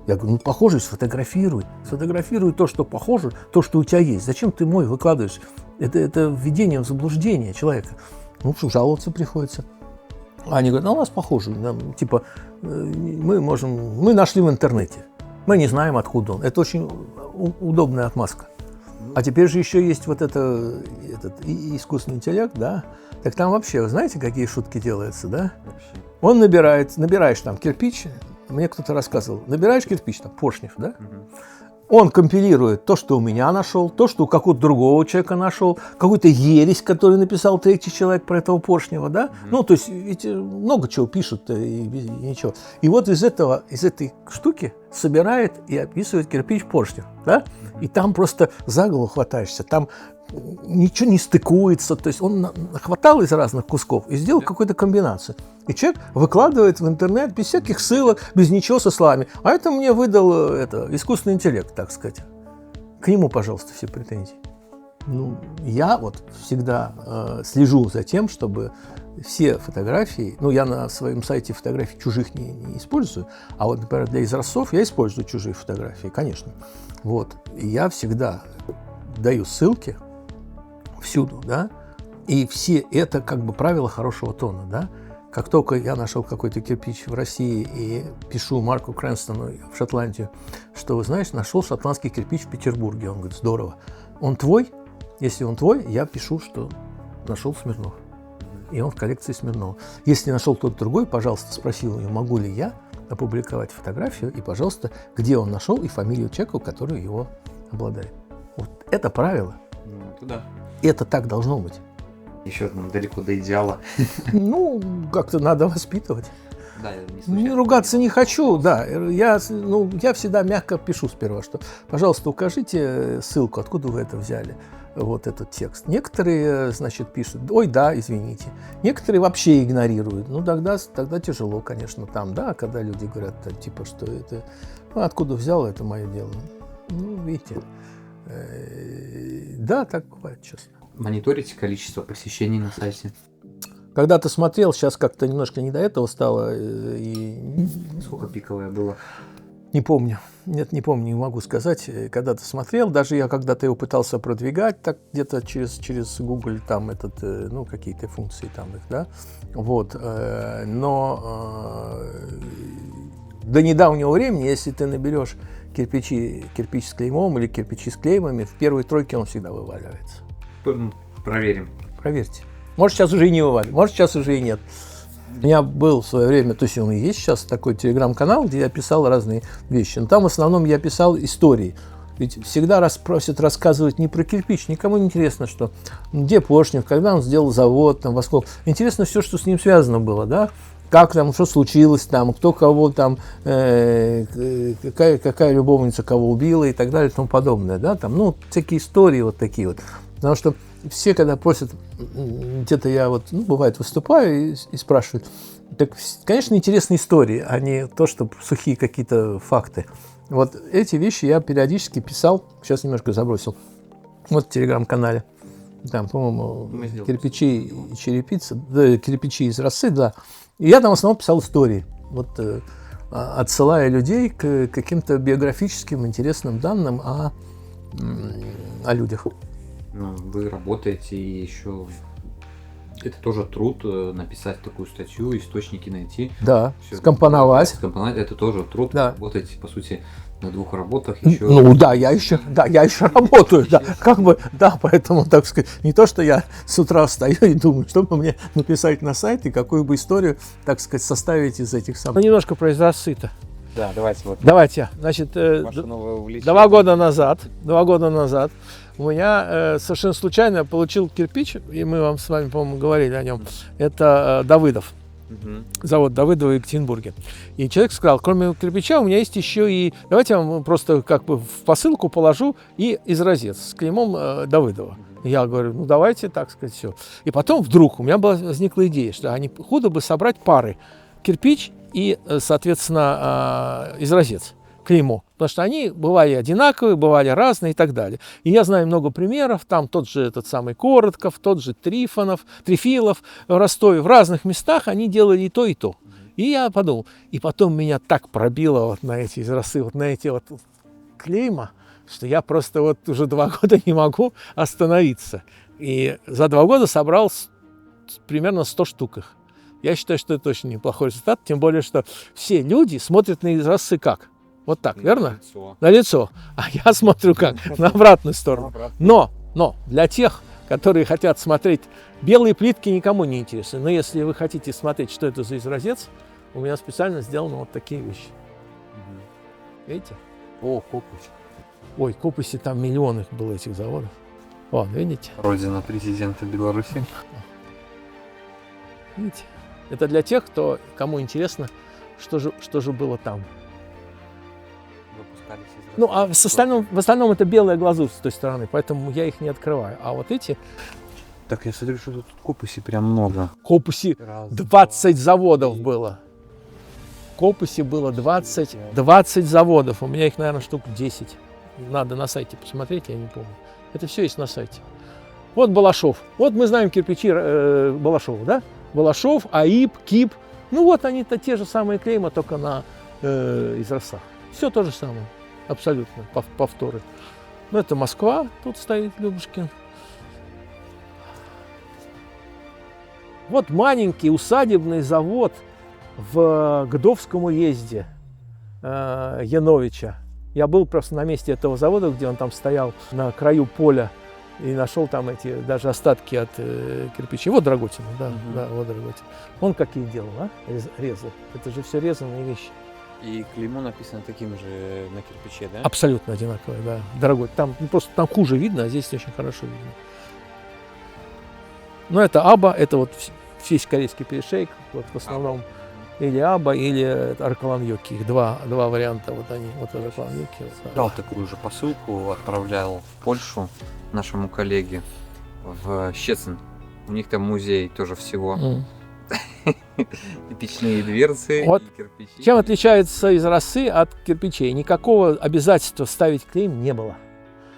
Я говорю: похожий сфотографируй. Сфотографируй то, что похоже, то, что у тебя есть. Зачем ты мой выкладываешь? Это введение в заблуждение человека. Жаловаться приходится. Они говорят: у нас похожий. Мы нашли в интернете. Мы не знаем, откуда он. Это очень удобная отмазка. А теперь же еще есть вот этот искусственный интеллект, да? Так там вообще, вы знаете, какие шутки делаются, да? Вообще. Он набираешь там кирпич, мне кто-то рассказывал, набираешь кирпич, там, Поршнев, да? Он компилирует то, что у меня нашел, то, что у какого-то другого человека нашел, какую-то ересь, которую написал третий человек про этого Поршнева, да? То есть ведь много чего пишут и ничего. И вот из этой штуки собирает и описывает кирпич Поршнев, да? И там просто за голову хватаешься, там ничего не стыкуется, то есть он хватал из разных кусков и сделал какую-то комбинацию. И человек выкладывает в интернет без всяких ссылок, без ничего со словами. А это мне выдал искусственный интеллект, так сказать. К нему, пожалуйста, все претензии. Я вот всегда слежу за тем, чтобы все фотографии, я на своем сайте фотографий чужих не использую, а вот, например, для изразцов я использую чужие фотографии, конечно. Вот. И я всегда даю ссылки всюду, да, и все это как бы правило хорошего тона, да. Как только я нашел какой-то кирпич в России и пишу Марку Крэнстону в Шотландию, что, вы знаешь, нашел шотландский кирпич в Петербурге. Он говорит: здорово. Он твой? Если он твой, я пишу, что нашел Смирнов. И он в коллекции Смирнова. Если нашел кто-то другой, пожалуйста, спроси у него, могу ли я опубликовать фотографию, и, пожалуйста, где он нашел и фамилию человека, который его обладает. Вот это правило. Туда. Это так должно быть. Еще далеко до идеала. Как-то надо воспитывать. Да, я не Не случайно ругаться не понял. хочу, да. Я всегда мягко пишу сперва, что, пожалуйста, укажите ссылку, откуда вы это взяли, вот этот текст. Некоторые, значит, пишут, ой, да, извините. Некоторые вообще игнорируют. Ну, тогда тяжело, конечно, там, да, когда люди говорят, типа, что это, ну, откуда взял, это мое дело. Ну, видите, да, так бывает, честно. Мониторите количество посещений на сайте? Когда-то смотрел, сейчас как-то немножко не до этого стало, и Сколько пиковое было? не помню. Нет, не помню, не могу сказать. Когда-то смотрел, даже я когда-то его пытался продвигать, так где-то через Google, там ну, какие-то функции там их, да. Вот. Но до недавнего времени, если ты наберешь кирпич с клеймом или кирпичи с клеймами, в первой тройке он всегда вываливается. Проверим. Проверьте. Может, сейчас уже и не вываливает, может, сейчас уже и нет. У меня был в свое время, то есть он и есть сейчас такой телеграм-канал, где я писал разные вещи. Но там в основном я писал истории. Ведь всегда просят рассказывать не про кирпич. Никому не интересно, что где Поршнев, когда он сделал завод, там, во сколько. Интересно все, что с ним связано было, да? Как там, что случилось там, кто кого там, какая любовница кого убила и так далее и тому подобное, да? Там, ну, всякие истории вот такие вот. Потому что все, когда просят, где-то я вот, ну, бывает, выступаю и спрашивают, так, конечно, интересные истории, а не то, что сухие какие-то факты. Вот эти вещи я периодически писал, сейчас немножко забросил, вот в телеграм-канале. Там, по-моему, кирпичи и черепица, да, кирпичи из росы, да. И я там в основном писал истории, вот, отсылая людей к каким-то биографическим интересным данным о людях. Ну, вы работаете и еще... Это тоже труд, написать такую статью, источники найти. Да, Всё скомпоновать. Скомпоновать, это тоже труд. Да. Работаете, по сути, на 2 работах еще. Ну да, я еще работаю, да, как бы, да, поэтому, так сказать, не то, что я с утра встаю и думаю, что бы мне написать на сайт и какую бы историю, так сказать, составить из этих самых. Ну, немножко про израцы-то. Да, давайте вот. Давайте, значит, Ваше новое увлечение. 2 года назад у меня совершенно случайно получил кирпич, и мы вам с вами, по-моему, говорили о нем. Это Давыдов. Завод Давыдова в Екатеринбурге. И человек сказал, кроме кирпича у меня есть еще и... Давайте я вам просто как бы в посылку положу и изразец с клеймом Давыдова. Я говорю, ну давайте, так сказать, все. И потом вдруг у меня возникла идея, что они худо бы собрать пары. Кирпич и, соответственно, изразец, клеймо. Потому что они бывали одинаковые, бывали разные и так далее. И я знаю много примеров. Там тот же этот самый Коротков, тот же Трифилов в Ростове. В разных местах они делали и то, и то. И я подумал. И потом меня так пробило вот на эти изразцы, вот на эти вот клейма, что я просто вот уже 2 года не могу остановиться. И за 2 года собрал примерно 100 штук их. Я считаю, что это очень неплохой результат, тем более, что все люди смотрят на изразцы как? Вот так, верно? На лицо. А я смотрю как? На обратную сторону. Но для тех, которые хотят смотреть, белые плитки никому не интересны. Но если вы хотите смотреть, что это за изразец, у меня специально сделаны вот такие вещи. Видите? О, Копыч. Ой, Копыси, там миллионы было этих заводов. Вон, видите? Родина президента Беларуси. Видите? Это для тех, кому интересно, что же было там. Выпускались из Ну, а в остальном это белая глазурь с той стороны, поэтому я их не открываю. А вот эти Так, я смотрю, что тут Копыси прям много. Копыси, Раз, 20 заводов было. В Копысе было 20 заводов. У меня их, наверное, штук 10. Надо на сайте посмотреть, я не помню. Это все есть на сайте. Вот Балашов. Вот мы знаем кирпичи Балашова, да? Балашов, АИП, КИП. Ну вот они-то те же самые клейма, только на изразцах. Все то же самое. Абсолютно. Повторы. Ну это Москва. Тут стоит Любушкин. Вот маленький усадебный завод в Гдовском уезде Яновича. Я был просто на месте этого завода, где он там стоял на краю поля и нашел там эти даже остатки от кирпичей. Вот Драготин, да, да, вот Драготин. Он какие делал, а? Резал. Это же все резанные вещи. И клеймо написано таким же на кирпиче, да? Абсолютно одинаковое, да. Дорогой. Там просто там хуже видно, а здесь очень хорошо видно. Но это Аба, это вот весь корейский перешейк, вот в основном. или Аба, или Аркалан-Йоки. Их два варианта. Вот они, вот Аркалан-Йоки. Вот. Дал такую же посылку, отправлял в Польшу нашему коллеге в Щецин. У них там музей тоже всего. И печные дверцы, Вот. и кирпичи. Чем отличается из росы от кирпичей? Никакого обязательства ставить клейм не было.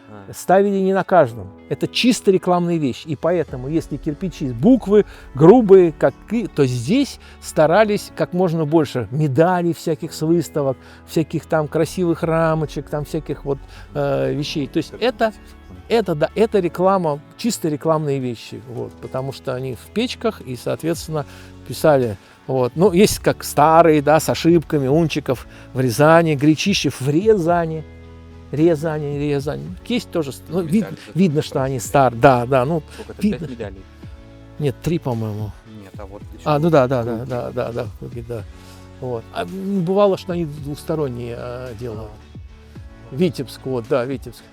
А, Ставили не на каждом. Это чисто рекламная вещь. И поэтому, если кирпичи буквы грубые, то здесь старались как можно больше медалей всяких с выставок, всяких там красивых рамочек, там всяких вот вещей. То есть это реклама, чисто рекламные вещи. Вот, потому что они в печках и, соответственно, писали. Вот. Ну, есть как старые, да, с ошибками, Унчиков в Рязани, Гречищев в Рязани. Рязань. Есть тоже, ну, видно, что они старые. Да, ну, сколько это, видно. 5 медалей? Нет, 3, по-моему. Нет, а вот еще. Ну да. Вот. А бывало, что они двусторонние делали. Витебск, вот, да, Витебск.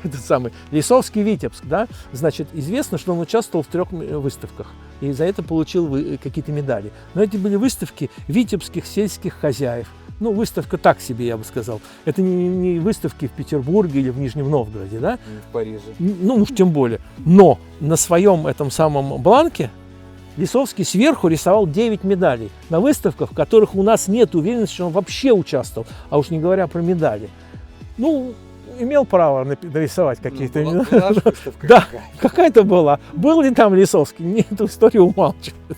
Этот самый Лисовский Витебск, да. Значит, известно, что он участвовал в 3 выставках. И за это получил какие-то медали. Но это были выставки витебских сельских хозяев. Ну, выставка так себе, я бы сказал. Это не выставки в Петербурге или в Нижнем Новгороде, да? В Париже. Ну, уж тем более. Но на своем этом самом бланке Лисовский сверху рисовал 9 медалей на выставках, в которых у нас нет уверенности, что он вообще участвовал, а уж не говоря про медали. Ну, имел право нарисовать какие-то медали. Да, какая-то была. Был ли там Лисовский? Нет, эту историю умалчивают.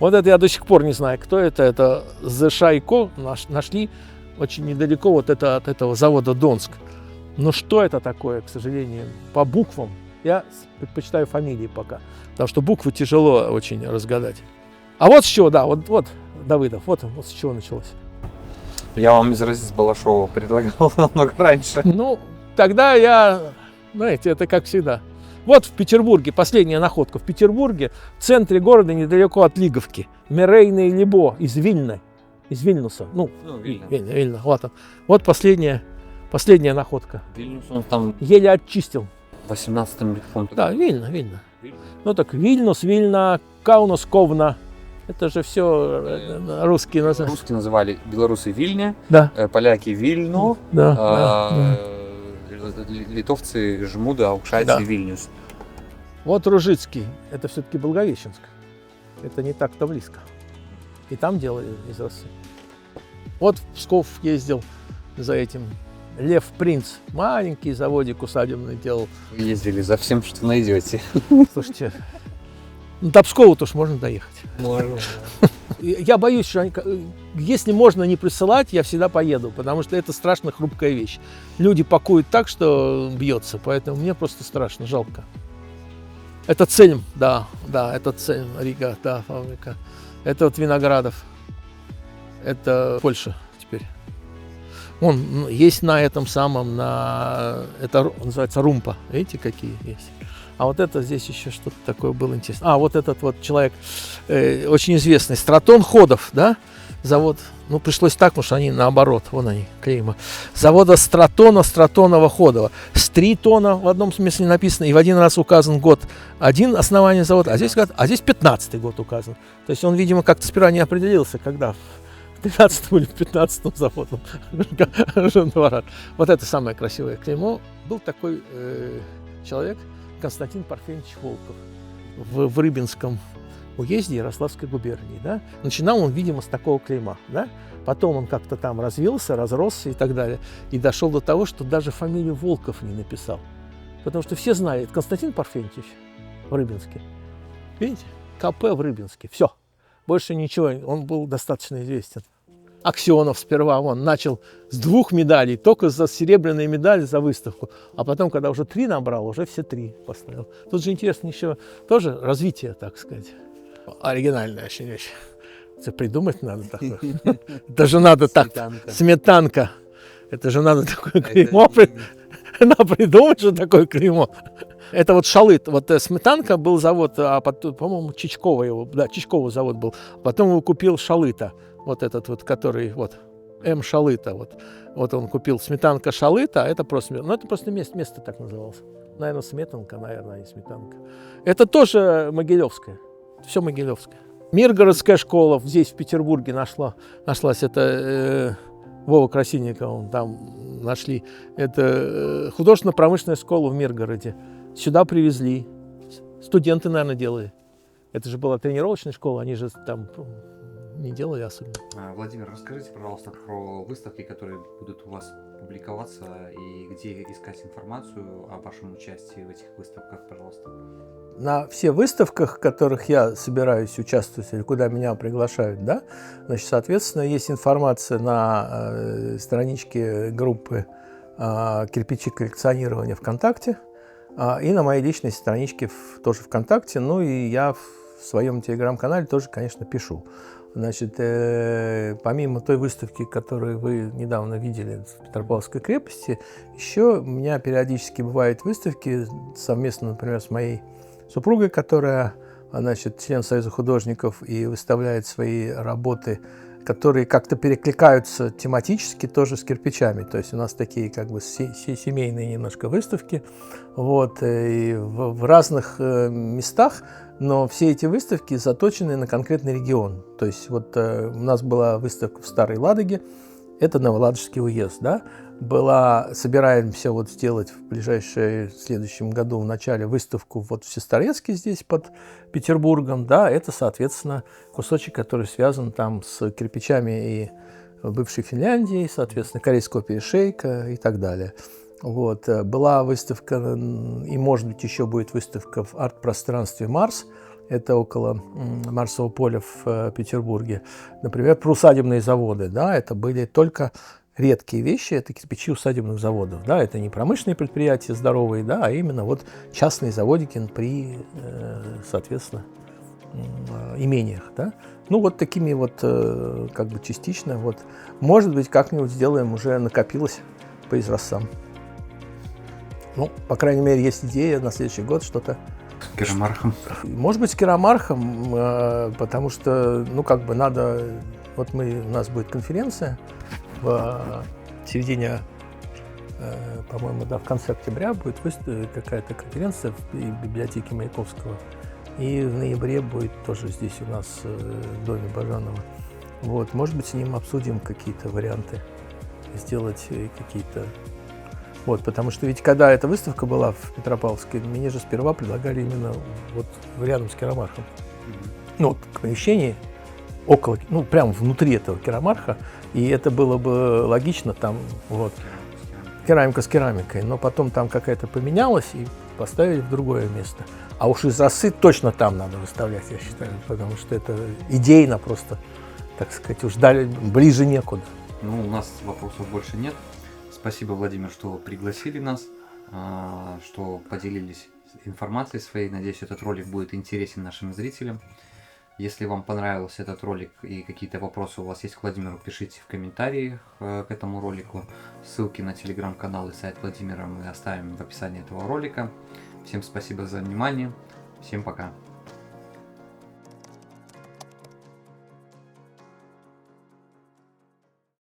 Вот это я до сих пор не знаю, кто это. Это Зашайко нашли очень недалеко вот это, от этого завода Донск. Но что это такое, к сожалению, по буквам? Я предпочитаю фамилии пока, потому что буквы тяжело очень разгадать. А вот с чего, да, вот Давыдов, вот с чего началось. Я вам из Разис Балашова предлагал намного раньше. Ну, тогда я, знаете, это как всегда. Вот в Петербурге, последняя находка в Петербурге, в центре города, недалеко от Лиговки, Мирейный Либо из Вильны, из Вильнюса. Ну, Вильна, вот он. Вот последняя находка. Вильнюс, он там Еле очистил. в 18 веке. Да, Вильна. Ну так Вильнюс, Вильна, Каунас, Ковна. Это же все русские названия. Русские называли белорусы Вильня, Да. поляки Вильну, Да. литовцы Жмуда, Аукшайцы, Да. Вильнюс. Вот Ружицкий, это все-таки Благовещенск. Это не так-то близко. И там делали из росы. Вот в Псков ездил за этим Лев Принц. Маленький заводик усадебный делал. Вы ездили за всем, что найдете. Слушайте, до Пскова-то уж можно доехать. Можно. Я боюсь, что если можно не присылать, я всегда поеду, потому что это страшно хрупкая вещь. Люди пакуют так, что бьется, поэтому мне просто страшно, жалко. Это Цельм, да, это Цельм, Рига, да, фабрика. Это вот Виноградов. Это Польша теперь. Вон есть на этом самом, это называется Румпа. Видите, какие есть? А вот это здесь еще что-то такое было интересное. Вот этот вот человек очень известный, Стратон Ходов, да, завод. Ну, пришлось так, потому что они наоборот, вон они, клейма. Завода Стратонова Ходова. С 3 тона в одном смысле написано, и в один раз указан год один основание завода, а здесь 15-й год указан. То есть он, видимо, как-то сперва не определился, когда в 13-м или в 15-м заводом. Вот это самое красивое клеймо. Был такой человек, Константин Парфеньевич Волков, в Рыбинском уезде Ярославской губернии. Да? Начинал он, видимо, с такого клейма. Да? Потом он как-то там развился, разросся и так далее. И дошел до того, что даже фамилию Волков не написал. Потому что все знают, Константин Парфентьевич в Рыбинске. Видите? КП в Рыбинске. Все. Больше ничего. Он был достаточно известен. Аксенов сперва он начал с 2 медалей, только за серебряные медали за выставку. А потом, когда уже 3 набрал, уже все 3 поставил. Тут же интересно еще тоже развитие, так сказать. Оригинальная очень вещь. Это придумать надо такое. Это же надо так. Сметанка. Это же надо такое клеймо. Надо придумать, что такое клеймо. Это вот Шалыт. Вот Сметанка был завод, а потом, по-моему, Чичкова его. Да, Чичкова завод был. Потом его купил Шалыта. Вот этот вот, который, вот, М. Шалыта. Вот он купил Сметанка Шалыта, а это просто, ну, это просто место так называлось. Наверное, Сметанка, наверное, не Сметанка. Это тоже Могилевское. Все Могилевское. Миргородская школа здесь, в Петербурге, нашлась. Это Вова Красильников, там нашли. Это художественно-промышленная школа в Миргороде. Сюда привезли. Студенты, наверное, делали. Это же была тренировочная школа, они же там не делали особенно. Владимир, расскажите, пожалуйста, про выставки, которые будут у вас публиковаться, и где искать информацию о вашем участии в этих выставках, пожалуйста. На все выставках, в которых я собираюсь участвовать или куда меня приглашают, да, значит, соответственно, есть информация на страничке группы «Кирпичи коллекционирования» ВКонтакте и на моей личной страничке тоже ВКонтакте. Ну и я в своем телеграм-канале тоже, конечно, пишу. Значит, помимо той выставки, которую вы недавно видели в Петропавловской крепости, еще у меня периодически бывают выставки совместно, например, с моей супругой, которая, значит, член Союза художников и выставляет свои работы, которые как-то перекликаются тематически тоже с кирпичами. То есть у нас такие как бы семейные немножко выставки, вот, и в разных местах, но все эти выставки заточены на конкретный регион. То есть вот у нас была выставка в Старой Ладоге, это Новоладожский уезд, да. Собираемся вот сделать в ближайшем следующем году в начале выставку вот в Сестрорецке здесь под Петербургом, да, это, соответственно, кусочек, который связан там с кирпичами и бывшей Финляндии, соответственно, Корейского перешейка и так далее. Вот. Была выставка, и, может быть, еще будет выставка в арт-пространстве «Марс», это около Марсового поля в Петербурге. Например, про усадебные заводы, да, это были только редкие вещи, это кирпичи усадебных заводов, да, это не промышленные предприятия здоровые, да, а именно вот частные заводики при, соответственно, имениях, да. Ну, вот такими вот, как бы частично, вот, может быть, как-нибудь сделаем, уже накопилось по изразцам. Ну, по крайней мере, есть идея на следующий год что-то. С керамархом. Может быть, с керамархом, потому что, ну, как бы надо, вот у нас будет конференция в середине, по-моему, да, в конце октября будет какая-то конференция в библиотеке Маяковского. И в ноябре будет тоже здесь у нас в доме Бажанова. Вот, может быть, с ним обсудим какие-то варианты, сделать какие-то... Вот, потому что ведь когда эта выставка была в Петропавловске, мне же сперва предлагали именно вот рядом с керамархом. Ну, вот, к помещению, около, ну, прямо внутри этого керамарха, и это было бы логично там, вот, керамика с керамикой, но потом там какая-то поменялась и поставили в другое место. А уж из росы точно там надо выставлять, я считаю, потому что это идейно просто, так сказать, уж ближе некуда. Ну, у нас вопросов больше нет. Спасибо, Владимир, что пригласили нас, что поделились информацией своей. Надеюсь, этот ролик будет интересен нашим зрителям. Если вам понравился этот ролик и какие-то вопросы у вас есть к Владимиру, пишите в комментариях к этому ролику. Ссылки на телеграм-канал и сайт Владимира мы оставим в описании этого ролика. Всем спасибо за внимание. Всем пока.